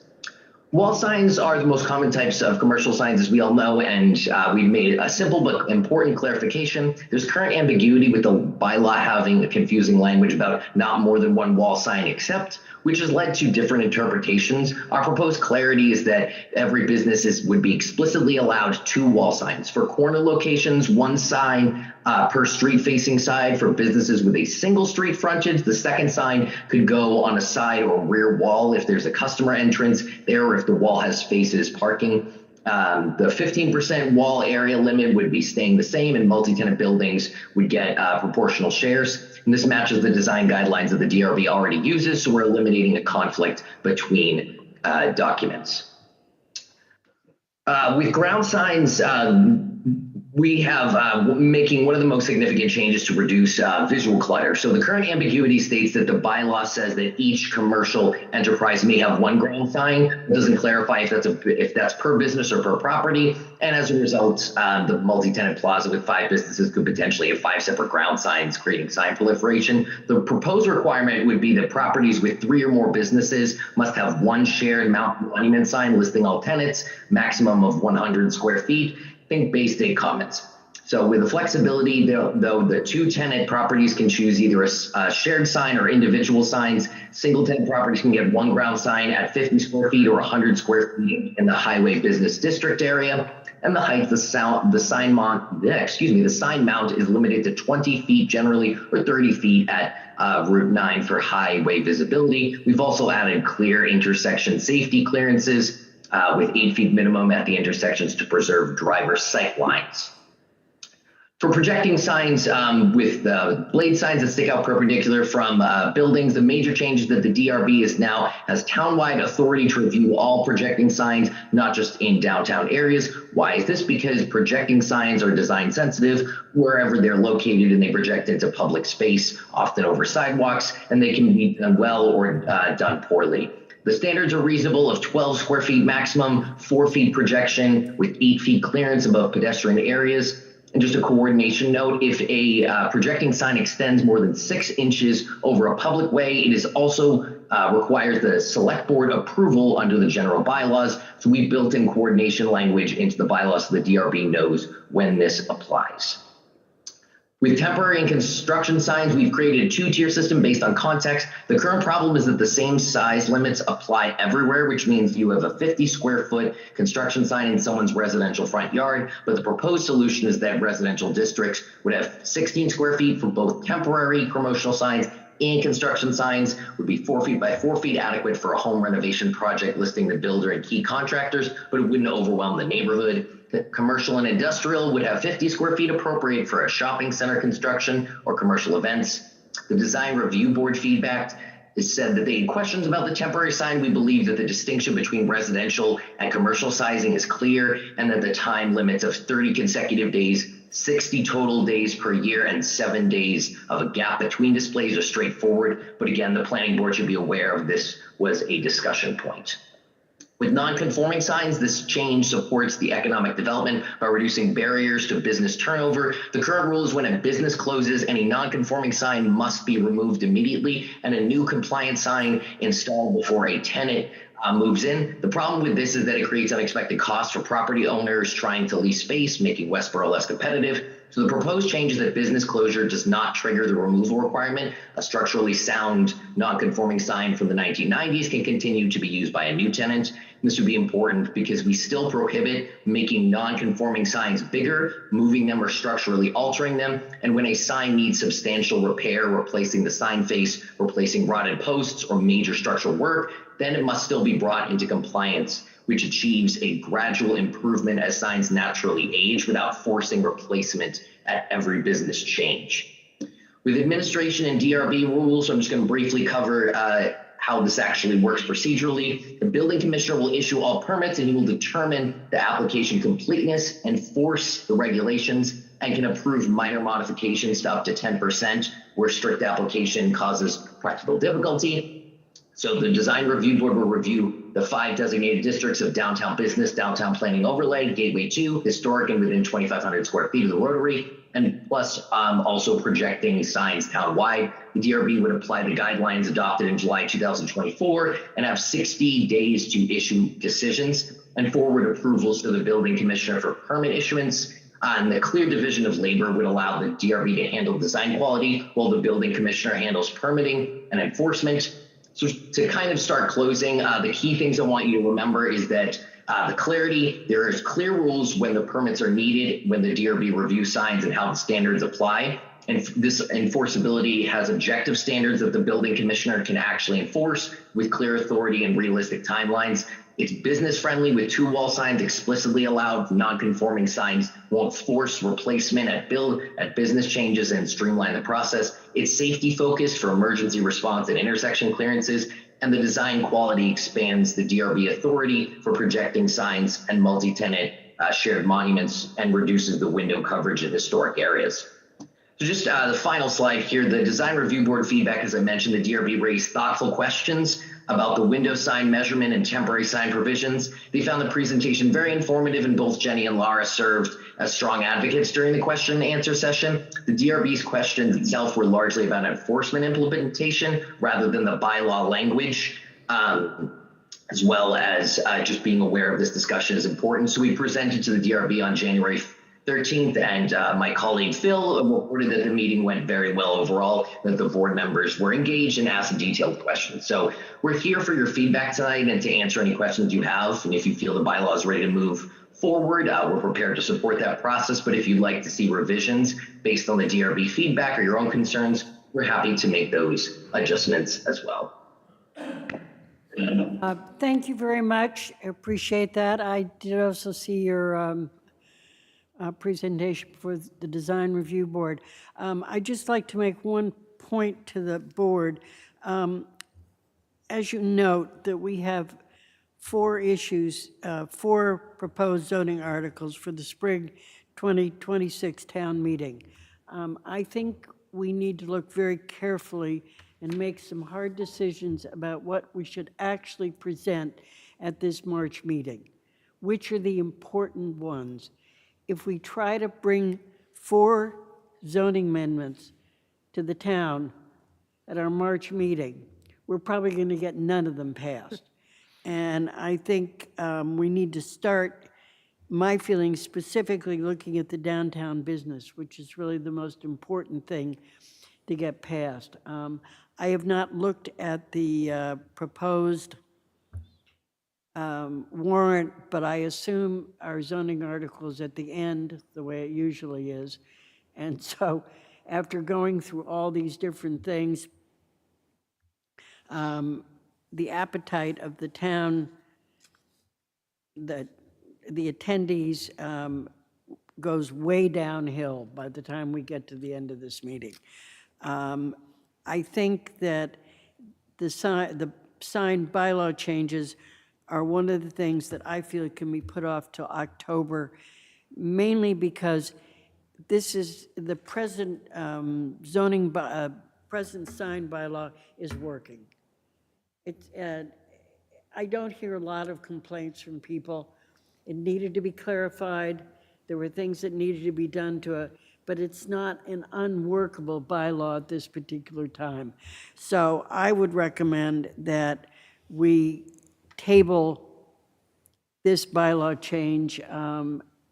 Wall signs are the most common types of commercial signs, as we all know, and we've made a simple but important clarification. There's current ambiguity with the bylaw having a confusing language about not more than one wall sign except, which has led to different interpretations. Our proposed clarity is that every business would be explicitly allowed 2 wall signs. For corner locations, 1 sign per street-facing side. For businesses with a single street frontage, the second sign could go on a side or rear wall if there's a customer entrance there or if the wall has spaces parking. The 15% wall area limit would be staying the same, and multi-tenant buildings would get proportional shares. And this matches the design guidelines that the DRB already uses, so we're eliminating a conflict between documents. With ground signs, we have making one of the most significant changes to reduce visual clutter. So the current ambiguity states that the bylaw says that each commercial enterprise may have 1 ground sign. It doesn't clarify if that's per business or per property. And as a result, the multi-tenant plaza with 5 businesses could potentially have 5 separate ground signs, creating sign proliferation. The proposed requirement would be that properties with 3 or more businesses must have 1 shared monument sign listing all tenants, maximum of 100 square feet. Think Bay State comments. So with the flexibility, though, the 2 tenant properties can choose either a shared sign or individual signs. Single tenant properties can get 1 ground sign at 50 square feet or 100 square feet in the highway business district area. And the height, the sign mount is limited to 20 feet generally, or 30 feet at Route 9 for highway visibility. We've also added clear intersection safety clearances with 8 feet minimum at the intersections to preserve driver sight lines. For projecting signs with blade signs that stick out perpendicular from buildings, the major change is that the DRB now has townwide authority to review all projecting signs, not just in downtown areas. Why is this? Because projecting signs are design sensitive wherever they're located, and they project into public space, often over sidewalks, and they can be done well or done poorly. The standards are reasonable of 12 square feet maximum, 4 feet projection with 8 feet clearance above pedestrian areas. And just a coordination note, if a projecting sign extends more than 6 inches over a public way, it is also requires the select board approval under the general bylaws. So we built in coordination language into the bylaws so the DRB knows when this applies. With temporary and construction signs, we've created a two-tier system based on context. The current problem is that the same size limits apply everywhere, which means you have a 50 square foot construction sign in someone's residential front yard. But the proposed solution is that residential districts would have 16 square feet for both temporary promotional signs and construction signs, would be 4 feet by 4 feet, adequate for a home renovation project listing the builder and key contractors, but it wouldn't overwhelm the neighborhood. Commercial and industrial would have 50 square feet, appropriate for a shopping center construction or commercial events. The design review board feedback is said that they had questions about the temporary sign. We believe that the distinction between residential and commercial sizing is clear, and that the time limits of 30 consecutive days, 60 total days per year, and 7 days of a gap between displays are straightforward. But again, the planning board should be aware of this was a discussion point. With non-conforming signs, this change supports the economic development by reducing barriers to business turnover. The current rule is when a business closes, any non-conforming sign must be removed immediately and a new compliant sign installed before a tenant moves in. The problem with this is that it creates unexpected costs for property owners trying to lease space, making Westborough less competitive. So the proposed change is that business closure does not trigger the removal requirement. A structurally sound non-conforming sign from the 1990s can continue to be used by a new tenant. And this would be important because we still prohibit making non-conforming signs bigger, moving them or structurally altering them. And when a sign needs substantial repair, replacing the sign face, replacing rotted posts, or major structural work, then it must still be brought into compliance, which achieves a gradual improvement as signs naturally age without forcing replacement at every business change. With administration and DRB rules, I'm just going to briefly cover how this actually works procedurally. The building commissioner will issue all permits, and he will determine the application completeness, enforce the regulations, and can approve minor modifications to up to 10% where strict application causes practical difficulty. So the design review board will review the 5 designated districts of downtown business, downtown planning overlay, gateway 2, historic, and within 2,500 square feet of the Rotary, and plus also projecting signs townwide. The DRB would apply the guidelines adopted in July 2024 and have 60 days to issue decisions and forward approvals to the building commissioner for permit issuance. And the clear division of labor would allow the DRB to handle design quality while the building commissioner handles permitting and enforcement. So to kind of start closing, the key things I want you to remember is that the clarity, there is clear rules when the permits are needed, when the DRB review signs and how the standards apply. And this enforceability has objective standards that the building commissioner can actually enforce with clear authority and realistic timelines. It's business friendly with 2 wall signs explicitly allowed. Non-conforming signs won't force replacement at business changes and streamline the process. It's safety focused for emergency response and intersection clearances. And the design quality expands the DRB authority for projecting signs and multi-tenant shared monuments and reduces the window coverage in historic areas. So just the final slide here, the design review board feedback, as I mentioned, the DRB raised thoughtful questions about the window sign measurement and temporary sign provisions. They found the presentation very informative, and both Jenny and Laura served as strong advocates during the question and answer session. The DRB's questions itself were largely about enforcement implementation rather than the bylaw language, as well as just being aware of this discussion is important. So we presented to the DRB on January 13th, and my colleague Phil reported that the meeting went very well overall, that the board members were engaged and asked detailed questions. So we're here for your feedback tonight and to answer any questions you have. And if you feel the bylaw is ready to move forward, we're prepared to support that process. But if you'd like to see revisions based on the DRB feedback or your own concerns, we're happy to make those adjustments as well. Thank you very much. I appreciate that. I did also see your presentation for the Design Review Board. I'd just like to make one point to the board. As you note, that we have 4 issues, 4 proposed zoning articles for the spring 2026 town meeting. I think we need to look very carefully and make some hard decisions about what we should actually present at this March meeting. Which are the important ones? If we try to bring 4 zoning amendments to the town at our March meeting, we're probably going to get none of them passed. And I think we need to start my feelings specifically looking at the downtown business, which is really the most important thing to get passed. I have not looked at the proposed warrant, but I assume our zoning article is at the end, the way it usually is. And so after going through all these different things, the appetite of the town, the attendees goes way downhill by the time we get to the end of this meeting. I think that the signed bylaw changes are one of the things that I feel can be put off till October, mainly because this is the present present signed bylaw is working. It's, I don't hear a lot of complaints from people. It needed to be clarified. There were things that needed to be done to it, but it's not an unworkable bylaw at this particular time. So I would recommend that we table this bylaw change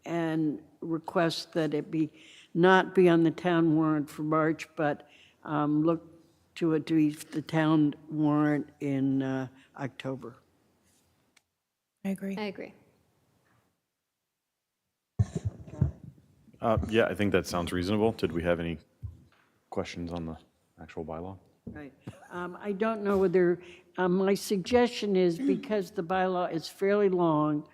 and request that it not be on the town warrant for March, but look to it to be the town warrant in October. I agree. I agree. Yeah, I think that sounds reasonable. Did we have any questions on the actual bylaw? Right. I don't know whether, my suggestion is because the bylaw is fairly long,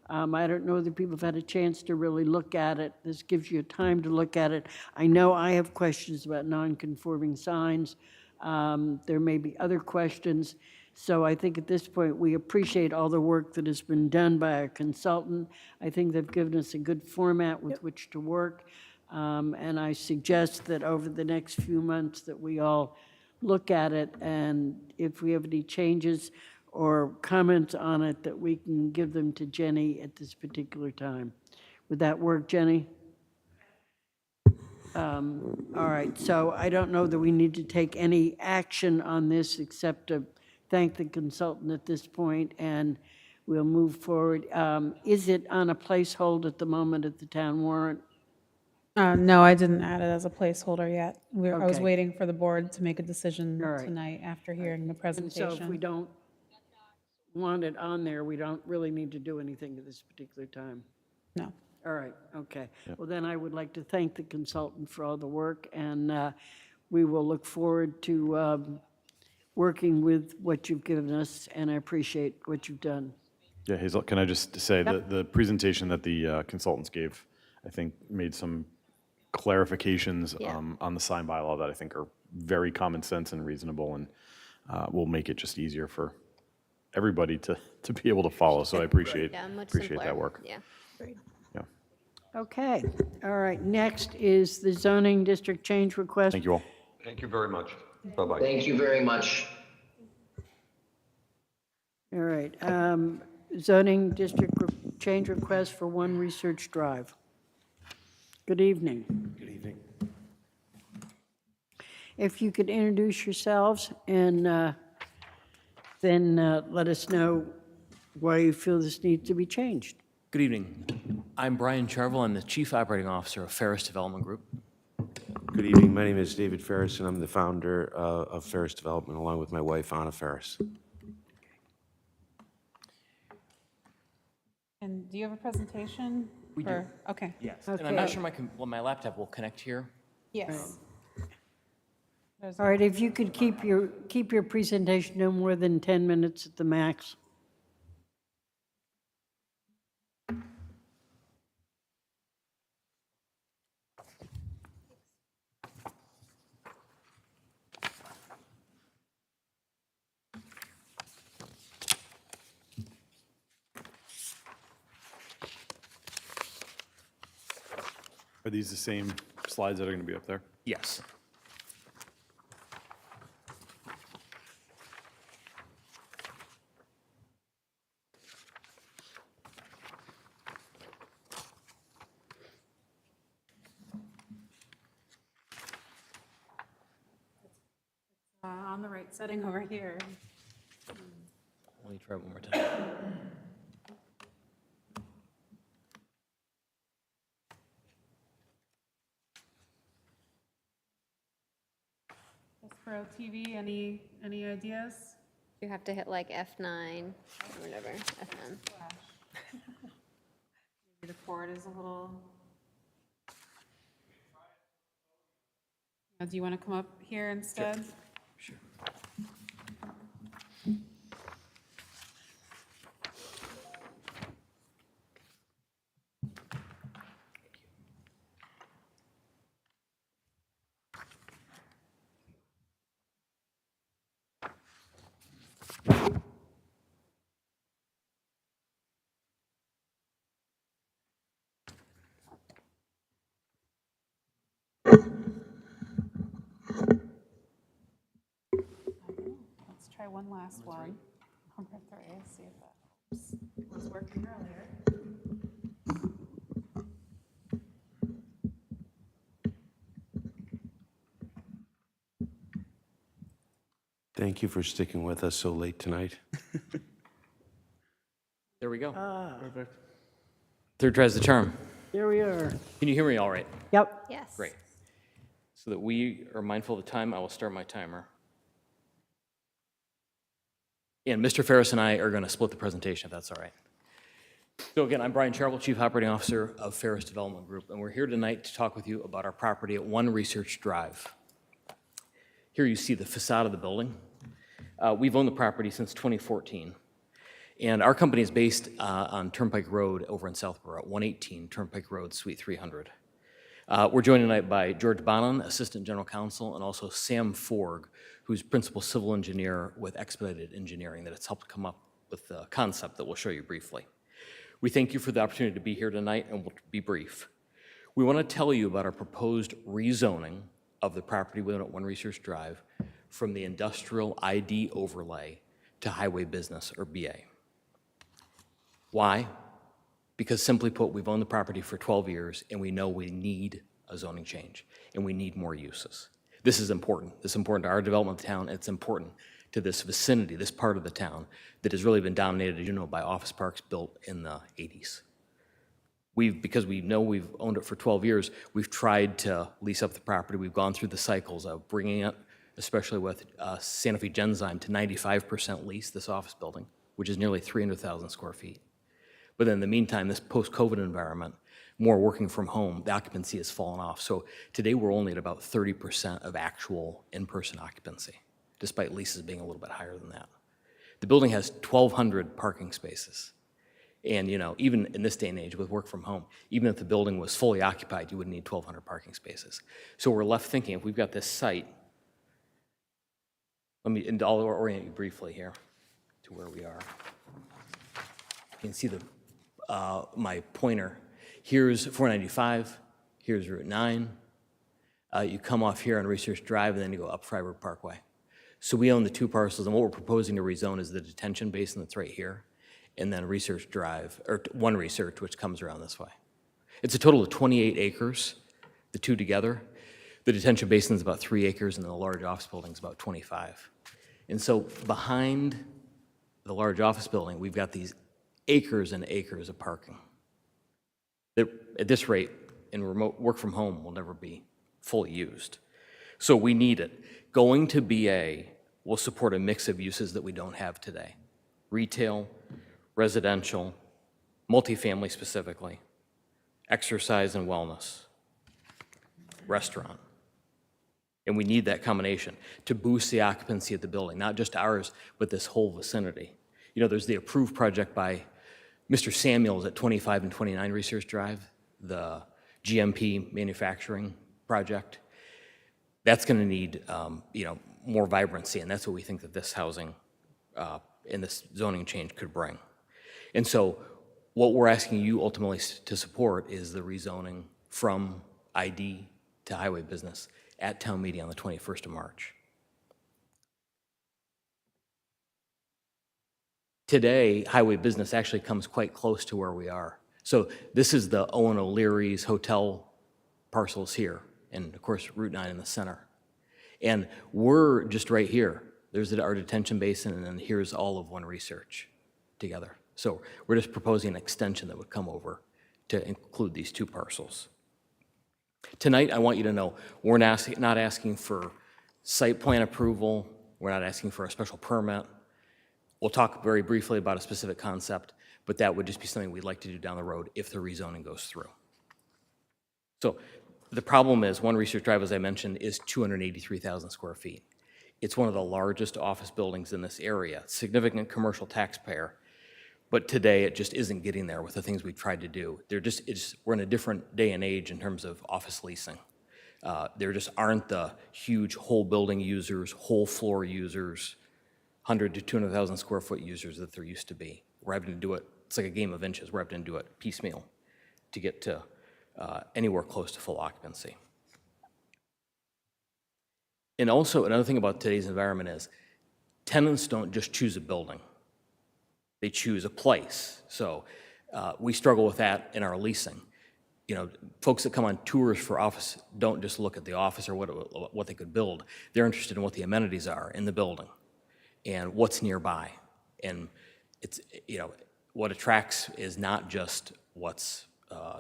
I don't know whether people have had a chance to really look at it. This gives you time to look at it. I know I have questions about non-conforming signs. There may be other questions. So I think at this point, we appreciate all the work that has been done by our consultant. I think they've given us a good format with which to work. And I suggest that over the next few months that we all look at it, and if we have any changes or comments on it, that we can give them to Jenny at this particular time. Would that work, Jenny? All right, so I don't know that we need to take any action on this except to thank the consultant at this point, and we'll move forward. Is it on a placehold at the moment at the town warrant? No, I didn't add it as a placeholder yet. I was Okay. waiting for the board to make a decision All right. tonight after hearing the And so if we presentation. don't want it on there, we don't really need to do anything at this particular time. No. All right, okay. Well, then I would like to thank the consultant for all the work, and we will look forward to working with what you've given us, and I appreciate what you've done. Yeah, Hazel, can I just say that the presentation that the consultants gave, I think, made some clarifications Yeah. on the sign bylaw that I think are very common sense and reasonable, and will make it just easier for everybody to be able to follow. So I appreciate Yeah, much appreciate simpler. that work. Yeah. Yeah. Okay, all right, next is the zoning district change request. Thank you all. Thank you very much. Bye-bye. Thank you very much. All right, zoning district change request for 1 Research Drive. Good evening. Good evening. If you could introduce yourselves and then let us know why you feel this needs to be changed. Good evening. I'm Brian Charvel. I'm the Chief Operating Officer of Ferris Development Group. Good evening. My name is David Ferris, and I'm the founder of Ferris Development, along with my wife, Anna Ferris. And do you have a presentation? We do. Okay. Yes. And I'm not sure my laptop will connect here. Yes. All right, if you could keep your presentation no more than 10 minutes at the max. Are these the same slides that are going to be up there? Yes. On the right setting over here. Let me try it one more time. TV, any ideas? You have to hit like F9 or whatever, F9. Maybe the cord is a little. Do you want to come up here instead? Sure. Let's try one last one. Number 3, see if that helps. It was working earlier. Thank you for sticking with us so late tonight. There we go. Perfect. Third tries the charm. There we are. Can you hear me all right? Yep. Yes. Great. So that we are mindful of the time, I will start my timer. And Mr. Ferris and I are going to split the presentation, if that's all right. So again, I'm Brian Charvel, Chief Operating Officer of Ferris Development Group, and we're here tonight to talk with you about our property at 1 Research Drive. Here you see the facade of the building. We've owned the property since 2014. And our company is based on Turnpike Road over in Southborough, 118 Turnpike Road, Suite 300. We're joined tonight by George Bonin, Assistant General Counsel, and also Sam Forg, who's Principal Civil Engineer with Expedited Engineering, that has helped come up with the concept that we'll show you briefly. We thank you for the opportunity to be here tonight, and we'll be brief. We want to tell you about our proposed rezoning of the property within 1 Research Drive from the industrial ID overlay to highway business, or BA. Why? Because simply put, we've owned the property for 12 years, and we know we need a zoning change, and we need more uses. This is important. This is important to our development of the town, and it's important to this vicinity, this part of the town, that has really been dominated, as you know, by office parks built in the 80s. Because we know we've owned it for 12 years, we've tried to lease up the property. We've gone through the cycles of bringing it, especially with Santa Fe Genzyme, to 95% lease, this office building, which is nearly 300,000 square feet. But in the meantime, this post-COVID environment, more working from home, the occupancy has fallen off. So today we're only at about 30% of actual in-person occupancy, despite leases being a little bit higher than that. The building has 1,200 parking spaces. And you know, even in this day and age with work from home, even if the building was fully occupied, you would need 1,200 parking spaces. So we're left thinking, if we've got this site, and I'll orient you briefly here to where we are. You can see my pointer. Here's 495, here's Route 9. You come off here on Research Drive, and then you go up Freiburg Parkway. So we own the 2 parcels, and what we're proposing to rezone is the detention basin that's right here, and then Research Drive, or 1 Research, which comes around this way. It's a total of 28 acres, the 2 together. The detention basin is about 3 acres, and the large office building is about 25. And so behind the large office building, we've got these acres and acres of parking that, at this rate, in remote work from home, will never be fully used. So we need it. Going to BA will support a mix of uses that we don't have today: retail, residential, multifamily specifically, exercise and wellness, restaurant. And we need that combination to boost the occupancy of the building, not just ours, but this whole vicinity. You know, there's the approved project by Mr. Samuels at 25 and 29 Research Drive, the GMP manufacturing project. That's going to need, you know, more vibrancy, and that's what we think that this housing and this zoning change could bring. And so what we're asking you ultimately to support is the rezoning from ID to highway business at town meeting on the 21st of March. Today, highway business actually comes quite close to where we are. So this is the Owen O'Leary's hotel parcels here, and of course Route 9 in the center. And we're just right here. There's our detention basin, and then here's all of 1 Research together. So we're just proposing an extension that would come over to include these 2 parcels. Tonight, I want you to know we're not asking for Site plan approval, we're not asking for a special permit. We'll talk very briefly about a specific concept, but that would just be something we'd like to do down the road if the rezoning goes through. So the problem is, One Research Drive, as I mentioned, is 283,000 square feet. It's one of the largest office buildings in this area, significant commercial taxpayer, but today it just isn't getting there with the things we've tried to do. We're in a different day and age in terms of office leasing. There just aren't the huge whole building users, whole floor users, 100 to 200,000 square foot users that there used to be. We're having to do it, it's like a game of inches. We're having to do it piecemeal to get to anywhere close to full occupancy. And also, another thing about today's environment is tenants don't just choose a building. They choose a place. So we struggle with that in our leasing. You know, folks that come on tours for office don't just look at the office or what they could build. They're interested in what the amenities are in the building and what's nearby. And it's, you know, what attracts is not just what's,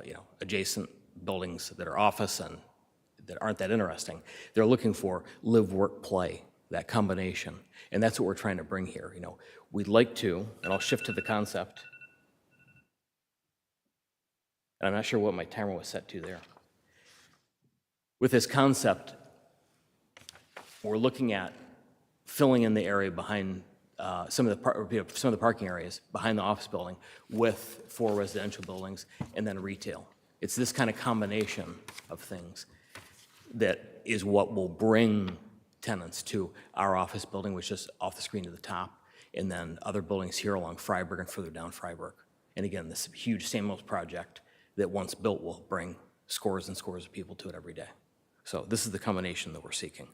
you know, adjacent buildings that are office and that aren't that interesting. They're looking for live, work, play, that combination. And that's what we're trying to bring here. You know, we'd like to, and I'll shift to the concept. And I'm not sure what my timer was set to there. With this concept, we're looking at filling in the area behind some of the parking areas behind the office building with 4 residential buildings and then retail. It's this kind of combination of things that is what will bring tenants to our office building, which is off the screen to the top, and then other buildings here along Freiburg and further down Freiburg. And again, this huge Samuels project that once built will bring scores and scores of people to it every day. So this is the combination that we're seeking.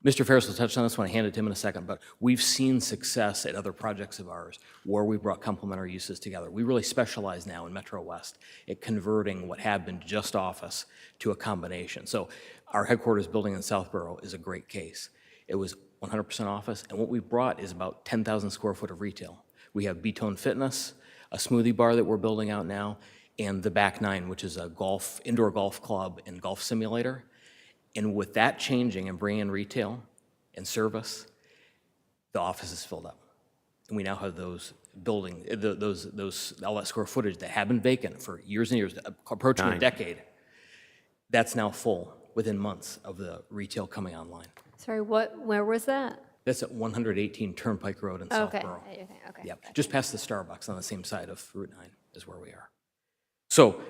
Mr. Ferris will touch on this when I hand it to him in a second, but we've seen success at other projects of ours where we brought complementary uses together. We really specialize now in Metro West at converting what had been just office to a combination. So our headquarters building in Southborough is a great case. It was 100% office, and what we've brought is about 10,000 square foot of retail. We have B-Tone Fitness, a smoothie bar that we're building out now, and the Back Nine, which is a indoor golf club and golf simulator. And with that changing and bringing in retail and service, the office is filled up. And we now have those building, all that square footage that have been vacant for years and years, approaching a decade. That's now full within months of the retail coming online. Sorry, where was that? That's at 118 Turnpike Road in Southborough. Okay. Yep, just past the Starbucks on the same side of Route 9 is where we are. So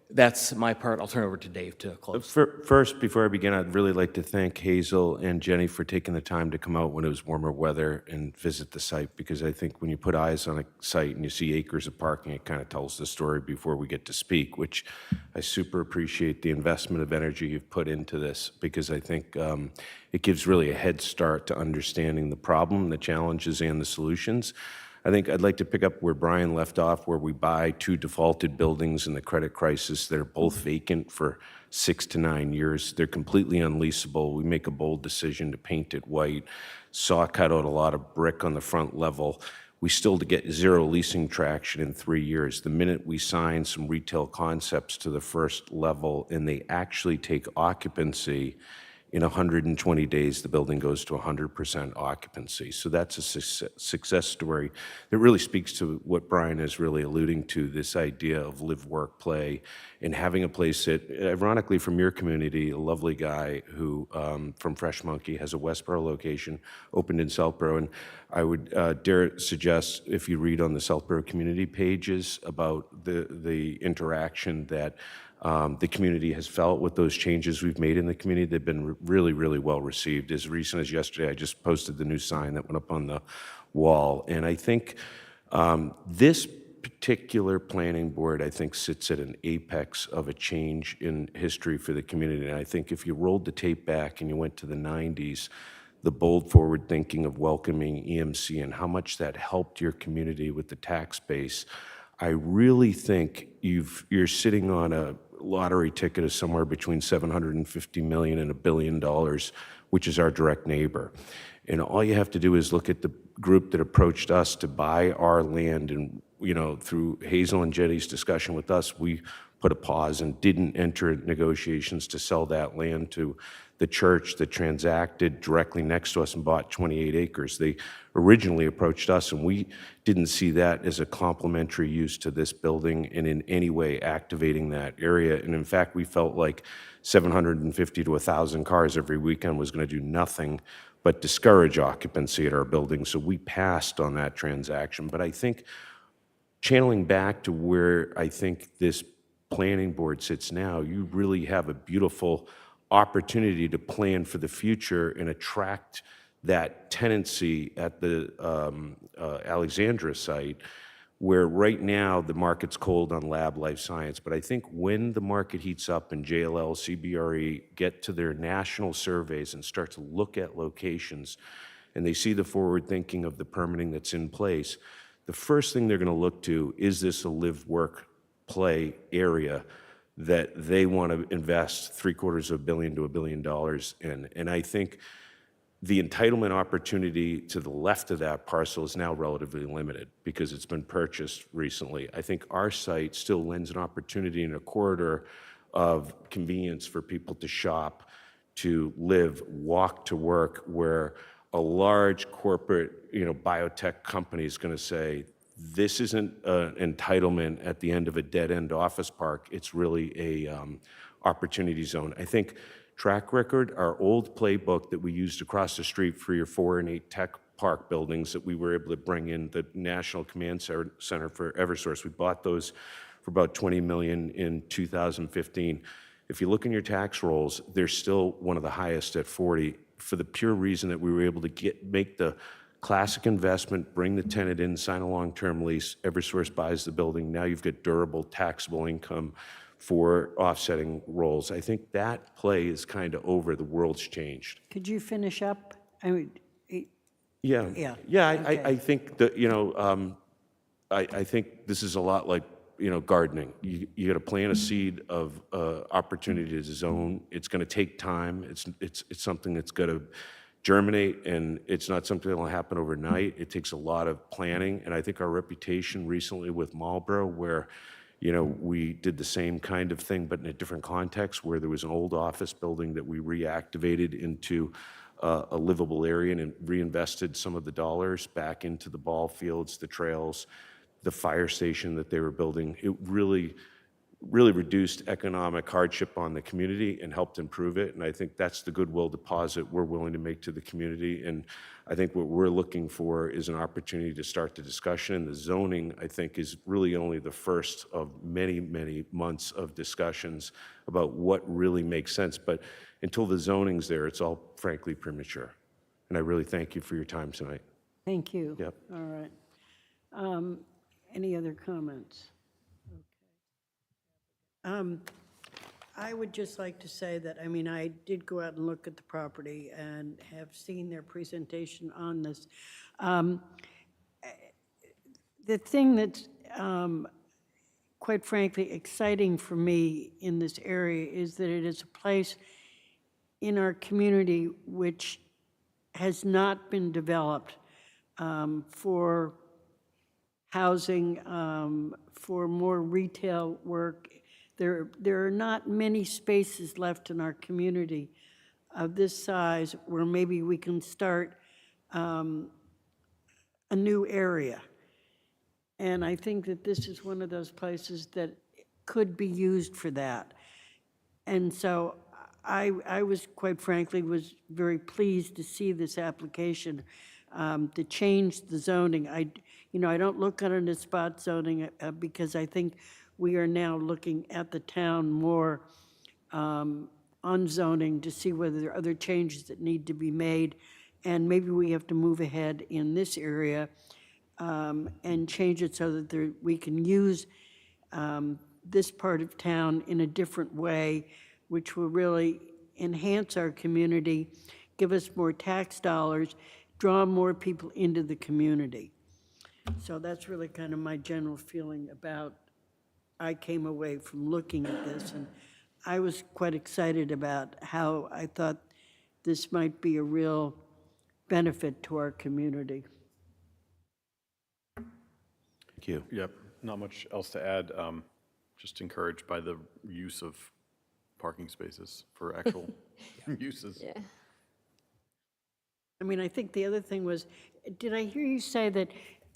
that's my part. I'll turn it over to Dave to close. First, before I begin, I'd really like to thank Hazel and Jenny for taking the time to come out when it was warmer weather and visit the site, because I think when you put eyes on a site and you see acres of parking, it kind of tells the story before we get to speak, which I super appreciate the investment of energy you've put into this, because I think it gives really a head start to understanding the problem, the challenges, and the solutions. I think I'd like to pick up where Brian left off, where we buy 2 defaulted buildings in the credit crisis that are both vacant for 6 to 9 years. They're completely unleasable. We make a bold decision to paint it white, saw cut out a lot of brick on the front level. We still get 0 leasing traction in 3 years. The minute we sign some retail concepts to the first level and they actually take occupancy, in 120 days, the building goes to 100% occupancy. So that's a success story that really speaks to what Brian is really alluding to, this idea of live, work, play, and having a place that, ironically from your community, a lovely guy who, from Fresh Monkey, has a Westborough location, opened in Southborough. And I would dare suggest, if you read on the Southborough community pages about the interaction that the community has felt with those changes we've made in the community, they've been really, really well received. As recent as yesterday, I just posted the new sign that went up on the wall. And I think this particular planning board, I think, sits at an apex of a change in history for the community. And I think if you rolled the tape back and you went to the 90s, the bold forward thinking of welcoming EMC and how much that helped your community with the tax base, I really think you're sitting on a lottery ticket of somewhere between $750 million and $1 billion, which is our direct neighbor. And all you have to do is look at the group that approached us to buy our land. And, you know, through Hazel and Jenny's discussion with us, we put a pause and didn't enter negotiations to sell that land to the church that transacted directly next to us and bought 28 acres. They originally approached us, and we didn't see that as a complementary use to this building and in any way activating that area. And in fact, we felt like 750 to 1,000 cars every weekend was going to do nothing but discourage occupancy at our building. So we passed on that transaction. But I think channeling back to where I think this planning board sits now, you really have a beautiful opportunity to plan for the future and attract that tenancy at the Alexandra site, where right now the market's cold on lab life science. But I think when the market heats up and JLL, CBRE get to their national surveys and start to look at locations, and they see the forward thinking of the permitting that's in place, the first thing they're going to look to is this a live, work, play area that they want to invest $750 million to $1 billion in. And I think the entitlement opportunity to the left of that parcel is now relatively limited because it's been purchased recently. I think our site still lends an opportunity in a corridor of convenience for people to shop, to live, walk to work, where a large corporate, biotech company is going to say, this isn't an entitlement at the end of a dead-end office park. It's really a opportunity zone. I think track record, our old playbook that we used across the street for your 4 and 8 tech park buildings that we were able to bring in, the National Command Center for Eversource. We bought those for about $20 million in 2015. If you look in your tax rolls, they're still one of the highest at 40, for the pure reason that we were able to make the classic investment, bring the tenant in, sign a long-term lease, Eversource buys the building. Now you've got durable taxable income for offsetting rolls. I think that play is kind of over. The world's changed. Could you finish up? I mean, Yeah. Yeah. Yeah, Okay. I think that, I think this is a lot like, gardening. You got to plant a seed of opportunity to zone. It's going to take time. It's something that's got to germinate, and it's not something that will happen overnight. It takes a lot of planning, and I think our reputation recently with Marlborough, where we did the same kind of thing, but in a different context, where there was an old office building that we reactivated into a livable area and reinvested some of the dollars back into the ball fields, the trails, the fire station that they were building. It really reduced economic hardship on the community and helped improve it. And I think that's the goodwill deposit we're willing to make to the community. And I think what we're looking for is an opportunity to start the discussion. And the zoning, I think, is really only the first of many, many months of discussions about what really makes sense. But until the zoning's there, it's all frankly premature. And I really thank you for your time tonight. Thank you. Yep. All right. Any other comments? I would just like to say that, I did go out and look at the property and have seen their presentation on this. The thing that's, quite frankly, exciting for me in this area is that it is a place in our community which has not been developed for housing, for more retail work. There are not many spaces left in our community of this size where maybe we can start a new area. And I think that this is one of those places that could be used for that. And so I was, quite frankly, was very pleased to see this application to change the zoning. I don't look at it as spot zoning because I think we are now looking at the town more on zoning to see whether there are other changes that need to be made. And maybe we have to move ahead in this area and change it so that we can use this part of town in a different way, which will really enhance our community, give us more tax dollars, draw more people into the community. So that's really kind of my general feeling about, I came away from looking at this, and I was quite excited about how I thought this might be a real benefit to our community. Thank you. Yep, not much else to add. Just encouraged by the use of parking spaces for actual uses. Yeah. I mean, I think the other thing was, did I hear you say that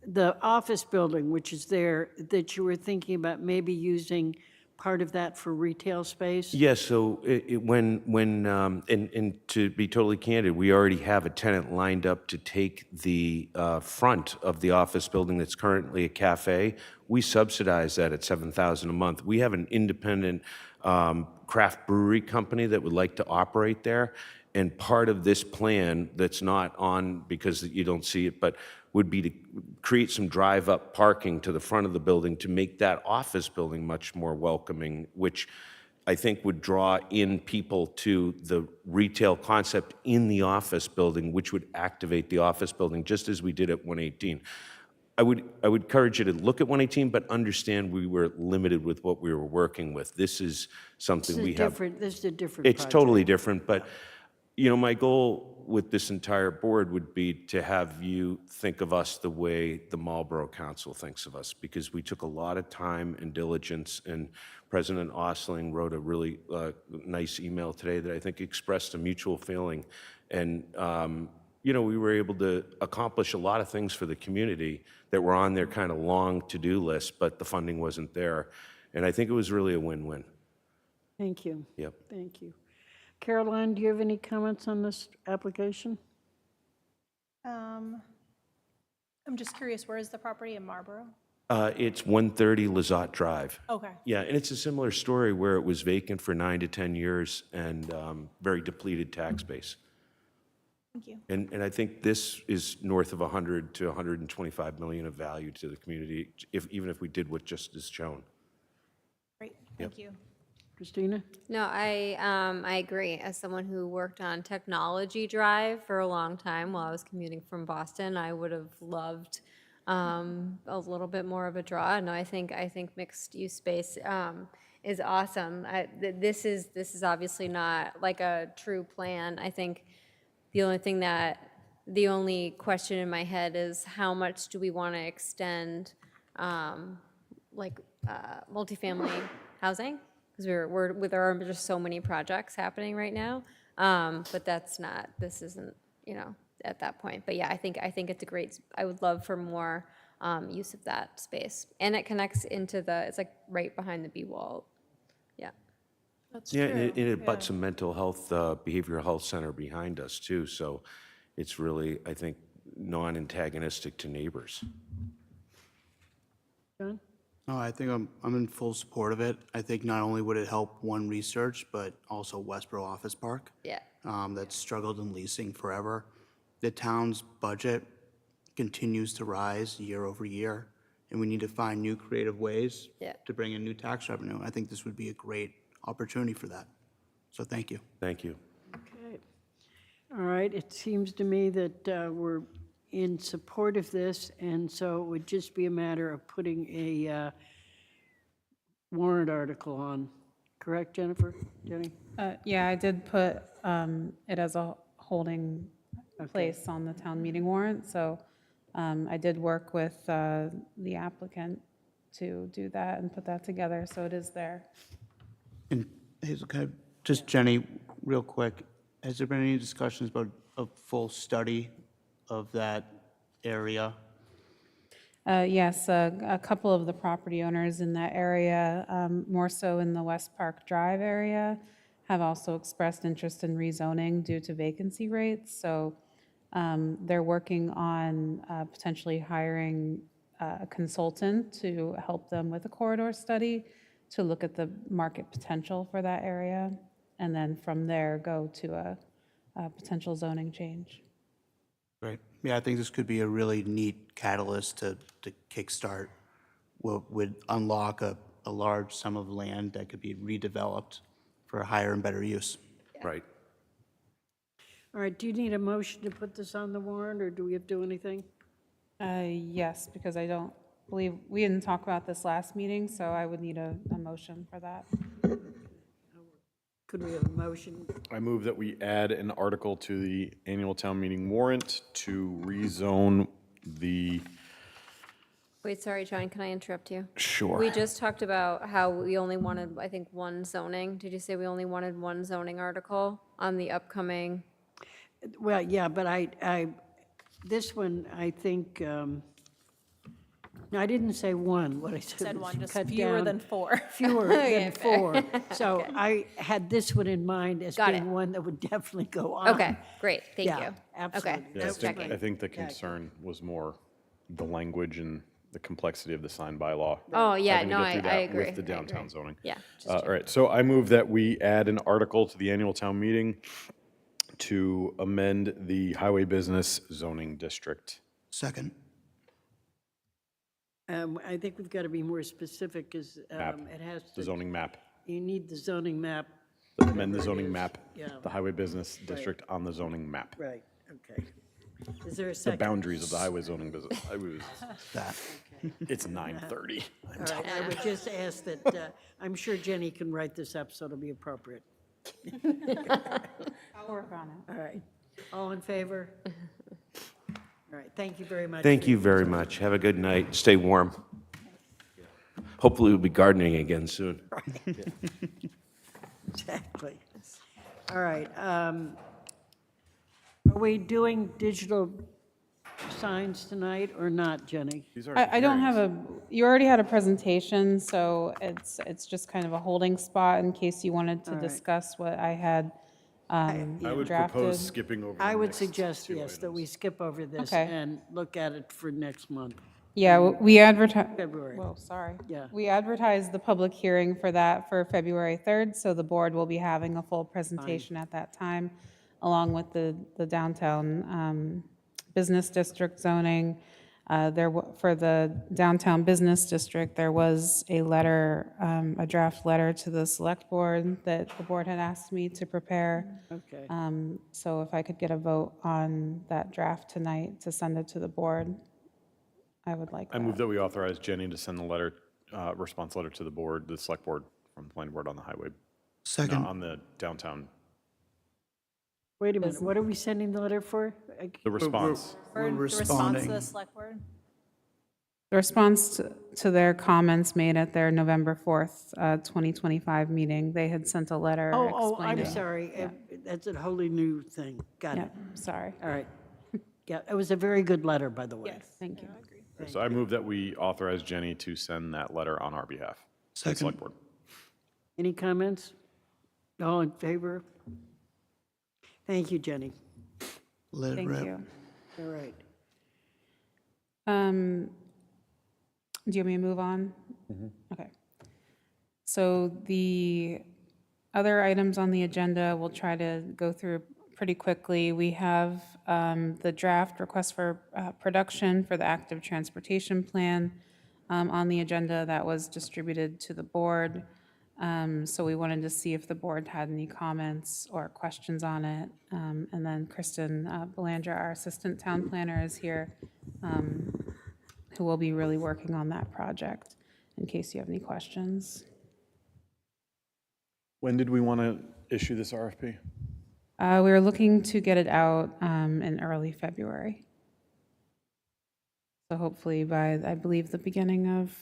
the office building, which is there, that you were thinking about maybe using part of that for retail space? Yes, so and to be totally candid, we already have a tenant lined up to take the front of the office building that's currently a cafe. We subsidize that at $7,000 a month. We have an independent craft brewery company that would like to operate there. And part of this plan that's not on because you don't see it, but would be to create some drive-up parking to the front of the building to make that office building much more welcoming, which I think would draw in people to the retail concept in the office building, which would activate the office building, just as we did at 118. I would encourage you to look at 118, but understand we were limited with what we were working with. This is something we have. This is a different It's project. totally different, but, you know, my goal with this entire board would be to have you think of us the way the Marlborough Council thinks of us, because we took a lot of time and diligence, and President Osling wrote a really nice email today that I think expressed a mutual feeling. And, you know, we were able to accomplish a lot of things for the community that were on their kind of long to-do list, but the funding wasn't there. And I think it was really a win-win. Thank you. Yep. Thank you. Caroline, do you have any comments on this application? I'm just curious, where is the property in Marlborough? It's 130 Lazat Drive. Okay. Yeah, and it's a similar story where it was vacant for 9 to 10 years and very depleted tax base. Thank you. And I think this is north of 100 to 125 million of value to the community, even if we did what just is shown. Great, thank you. Christina? No, I agree. As someone who worked on Technology Drive for a long time while I was commuting from Boston, I would have loved a little bit more of a draw. No, I think mixed use space is awesome. This is obviously not like a true plan. I think the only question in my head is how much do we want to extend multifamily housing? Because there are just so many projects happening right now, but this isn't, you know, at that point. But yeah, I think it's a great, I would love for more use of that space. And it connects into it's like right behind the B wall. Yeah. That's Yeah, true. and it butts a mental health, behavioral health center behind us too. So it's really, I think, non-antagonistic to neighbors. John? No, I think I'm in full support of it. I think not only would it help One Research, but also Westborough Office Park. Yeah. That's struggled in leasing forever. The town's budget continues to rise year over year, and we need to find new creative ways Yeah. to bring in new tax revenue. I think this would be a great opportunity for that. So thank you. Thank you. Okay. All right, it seems to me that we're in support of this, and so it would just be a matter of putting a warrant article on. Correct, Jenny? Yeah, I did put it as a holding place on the town meeting warrant, so I did work with the applicant to do that and put that together, so it is there. And Hazel, can I, just Jenny, real quick, has there been any discussions about a full study of that area? Yes, a couple of the property owners in that area, more so in the West Park Drive area, have also expressed interest in rezoning due to vacancy rates. So they're working on potentially hiring a consultant to help them with a corridor study to look at the market potential for that area, and then from there go to a potential zoning change. Great. Yeah, I think this could be a really neat catalyst to kickstart what would unlock a large sum of land that could be redeveloped for higher and better use. Right. All right, do you need a motion to put this on the warrant, or do we have to do anything? Yes, because I don't believe, we didn't talk about this last meeting, so I would need a motion for that. Could we have a motion? I move that we add an article to the annual town meeting warrant to rezone the Wait, sorry, John, can I interrupt you? Sure. We just talked about how we only wanted, I think, one zoning. Did you say we only wanted one zoning article on the upcoming? Well, yeah, but this one, I think, no, I didn't say one. What I said Said was one, just cut fewer down. than 4. Fewer Okay, than fair. 4. So I had this one in mind as Got being it. one that would definitely go on. Okay, great, thank Yeah, you. absolutely. Okay, Yeah, just That's checking. I think the concern was more the language and the complexity of the sign bylaw. Oh, yeah, Having to no, get through I that agree. With the I downtown agree. zoning. Yeah, just All right, so I move that we add an article to the annual town meeting to amend the highway business zoning district. Second. I think we've got to be more specific because Map. it has The to, zoning map, you need the zoning map. amend the whatever it zoning is. map, Yeah. the highway business district on the zoning map. Right, okay. Is there a The second? boundaries of the highway zoning business. That. It's 9:30. All right, I would just ask that, I'm sure Jenny can write this up so it'll be appropriate. I'll work on it. All right, all in favor? All right, thank you very much. Thank you very much. Have a good night. Stay warm. Hopefully, we'll be gardening again soon. Exactly. All right. Are we doing digital signs tonight or not, Jenny? I don't have you already had a presentation, so it's just kind of a holding spot in case you wanted to discuss what I had I would drafted. propose skipping over. I the would next suggest, two yes, that items. we skip over this Okay. and look at it for next month, Yeah, we advertise. February. Whoa, sorry. Yeah. We advertised the public hearing for that for February 3rd, so the board will be having a full presentation at that time, along with the downtown business district zoning. For the downtown business district, there was a letter, a draft letter to the select board that the board had asked me to prepare. Okay. So if I could get a vote on that draft tonight to send it to the board, I would like I that. move that we authorize Jenny to send the letter, response letter to the board, the select board from the planning board on the highway, Second. on the downtown, Wait a minute, what are we sending the letter for? the response. We're The response responding. to the select board? The response to their comments made at their November 4th, 2025 meeting, they had sent a letter Oh, explaining. I'm sorry. That's a wholly new thing. Got Yeah, it. sorry. All right. Yeah, it was a very good letter, by the way. Thank you. So I move that we authorize Jenny to send that letter on our behalf. to the select board. Any comments? All in favor? Thank you, Jenny. Let it Thank rip. you. All right. Do you want me to move on? Okay. So the other items on the agenda, we'll try to go through pretty quickly. We have the draft request for production for the active transportation plan on the agenda that was distributed to the board. So we wanted to see if the board had any comments or questions on it. And then Kristen Belanger, our assistant town planner, is here, who will be really working on that project, in case you have any questions. When did we want to issue this RFP? We were looking to get it out in early February. So hopefully by, I believe, the beginning of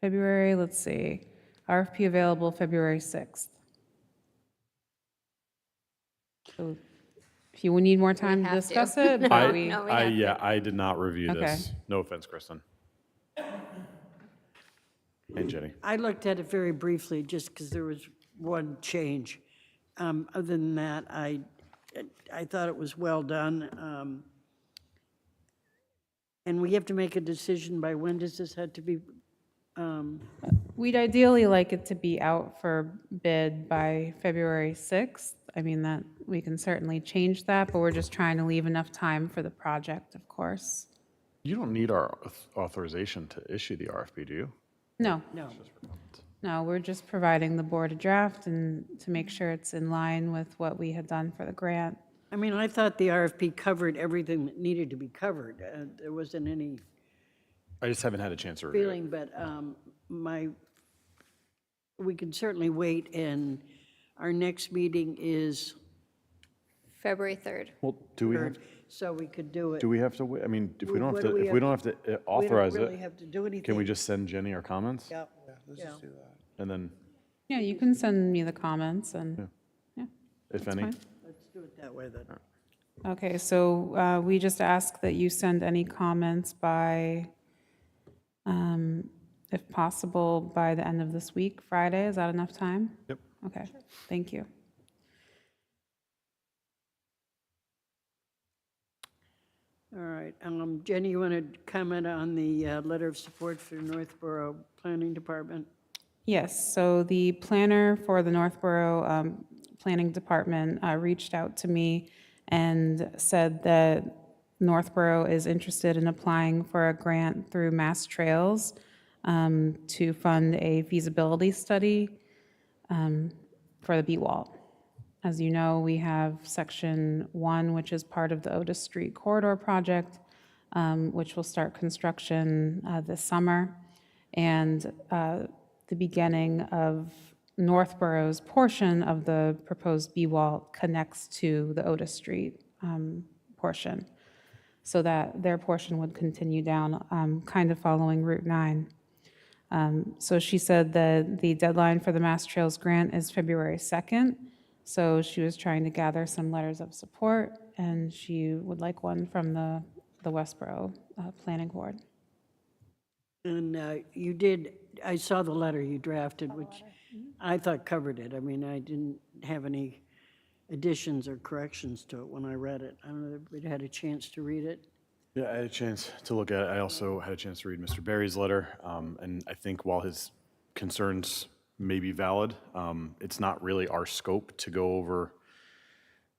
February. Let's see. RFP available February 6th. So if you need more time to have to. discuss it, but I, we, No, we have yeah, I did not review Okay. this. No offense, Kristen. And Jenny. I looked at it very briefly, just because there was one change. Other than that, I thought it was well done. And we have to make a decision by when does this have to be? we'd ideally like it to be out for bid by February 6th. I mean, that, we can certainly change that, but we're just trying to leave enough time for the project, of course. You don't need our authorization to issue the RFP, do you? No, No. no, we're just providing the board a draft and to make sure it's in line with what we had done for the grant. I mean, I thought the RFP covered everything that needed to be covered. There wasn't any I just haven't had a chance to review it. feeling, but we can certainly wait, and our next meeting is February 3rd. Well, do we have, so we could do it. Do we have to, I mean, if we don't What have do to, we if we have don't have to authorize We don't really it, have to do anything. can we just send Jenny our comments? Yep. Let's just do that. And then, Yeah, you can send me the comments and, yeah. if that's any? fine. Let's do it that way then. Okay, so we just ask that you send any comments by, if possible, by the end of this week, Friday. Is that enough time? Yep. Okay, thank you. All right. Jenny, you want to comment on the letter of support for Northborough Planning Department? Yes, so the planner for the Northborough Planning Department reached out to me and said that Northborough is interested in applying for a grant through Mass Trails to fund a feasibility study for the B-Wall. As you know, we have Section 1, which is part of the Otis Street Corridor Project, which will start construction this summer. And the beginning of Northborough's portion of the proposed B-Wall connects to the Otis Street portion, so that their portion would continue down, kind of following Route 9. So she said that the deadline for the Mass Trails grant is February 2nd. So she was trying to gather some letters of support, and she would like one from the Westborough Planning Board. And you did, I saw the letter you drafted, which I thought covered it. I mean, I didn't have any additions or corrections to it when I read it. I don't know if you had a chance to read it. Yeah, I had a chance to look at it. I also had a chance to read Mr. Barry's letter, and I think while his concerns may be valid, it's not really our scope to go over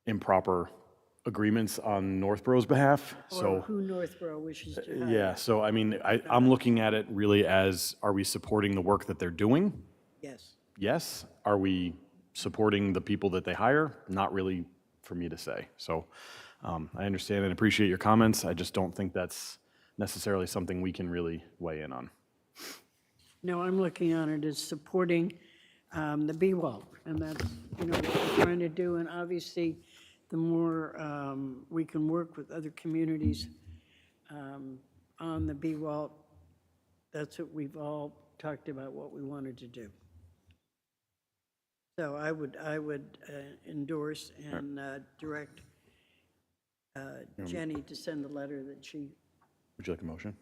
improper agreements on Northborough's behalf, Or so. who Northborough wishes to hire. Yeah, so I mean, I'm looking at it really as, are we supporting the work that they're doing? Yes. Yes. Are we supporting the people that they hire? Not really for me to say. So I understand and appreciate your comments. I just don't think that's necessarily something we can really weigh in on. No, I'm looking on it as supporting the B-Wall, and that's, what we're trying to do. And obviously, the more we can work with other communities on the B-Wall, that's what we've all talked about, what we wanted to do. So I would endorse and direct Jenny to send the letter that she, Would you like a motion?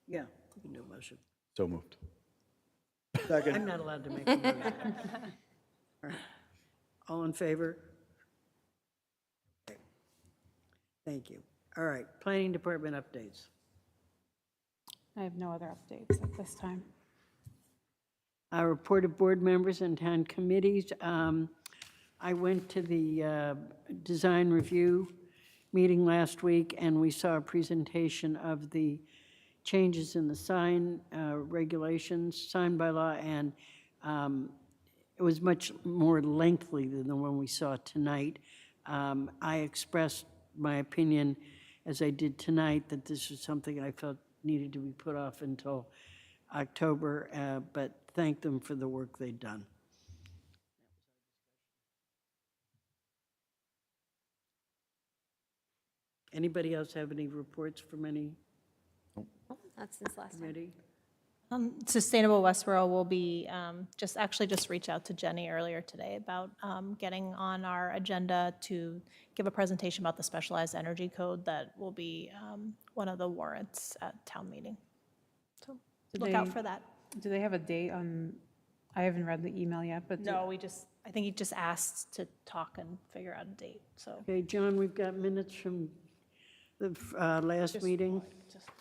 yeah, you can do a motion. So moved. I'm not allowed to make a motion. All right. All in favor? Okay. Thank you. All right, Planning Department updates. I have no other updates at this time. Our report of board members and town committees. I went to the design review meeting last week, and we saw a presentation of the changes in the sign regulations, sign by law, and it was much more lengthy than the one we saw tonight. I expressed my opinion, as I did tonight, that this was something I felt needed to be put off until October, but thank them for the work they've done. Anybody else have any reports from any That's since last time. committee? Sustainable Westborough will be, just reach out to Jenny earlier today about getting on our agenda to give a presentation about the specialized energy code that will be one of the warrants at town meeting. So look out for that. Do they have a date on, I haven't read the email yet, but. No, I think he just asked to talk and figure out a date, so. Okay, John, we've got minutes from the last meeting.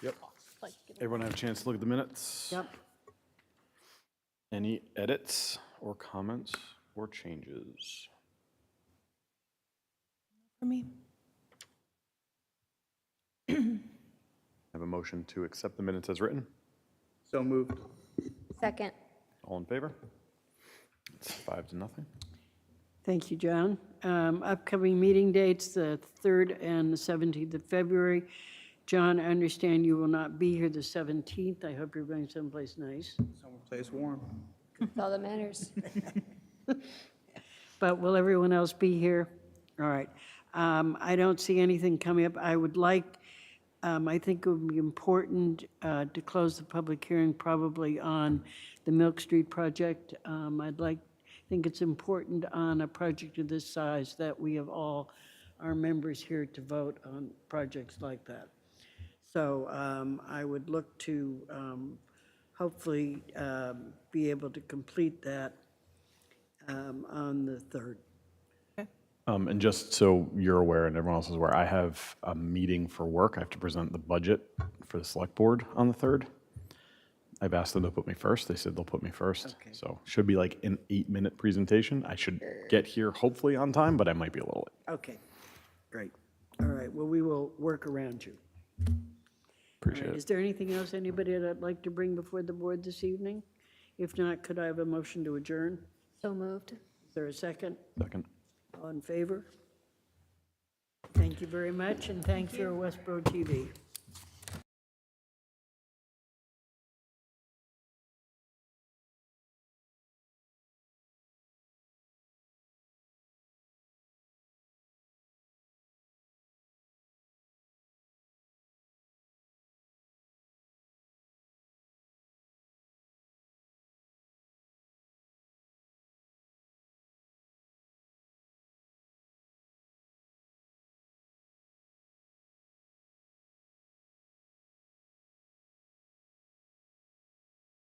Yep. Everyone have a chance to look at the minutes? Yep. Any edits or comments or changes? For me. Have a motion to accept the minutes as written? So moved. Second. All in favor? It's 5-0. Thank you, John. Upcoming meeting dates, the 3rd and the 17th of February. John, I understand you will not be here the 17th. I hope you're going someplace nice. Someplace warm. That's all that matters. But will everyone else be here? All right. I don't see anything coming up. I would like, I think it would be important to close the public hearing probably on the Milk Street project. Think it's important on a project of this size that we have all our members here to vote on projects like that. So I would look to hopefully be able to complete that on the 3rd. And just so you're aware and everyone else is aware, I have a meeting for work. I have to present the budget for the select board on the 3rd. I've asked them to put me first. They said they'll put me first. Okay. So should be like an 8-minute presentation. I should get here hopefully on time, but I might be a little late. Okay, great. All right, well, we will work around you. Appreciate All right, it. is there anything else anybody would like to bring before the board this evening? If not, could I have a motion to adjourn? So moved. Is there a second? Second. All in favor? Thank you very much, and thanks for Westborough TV.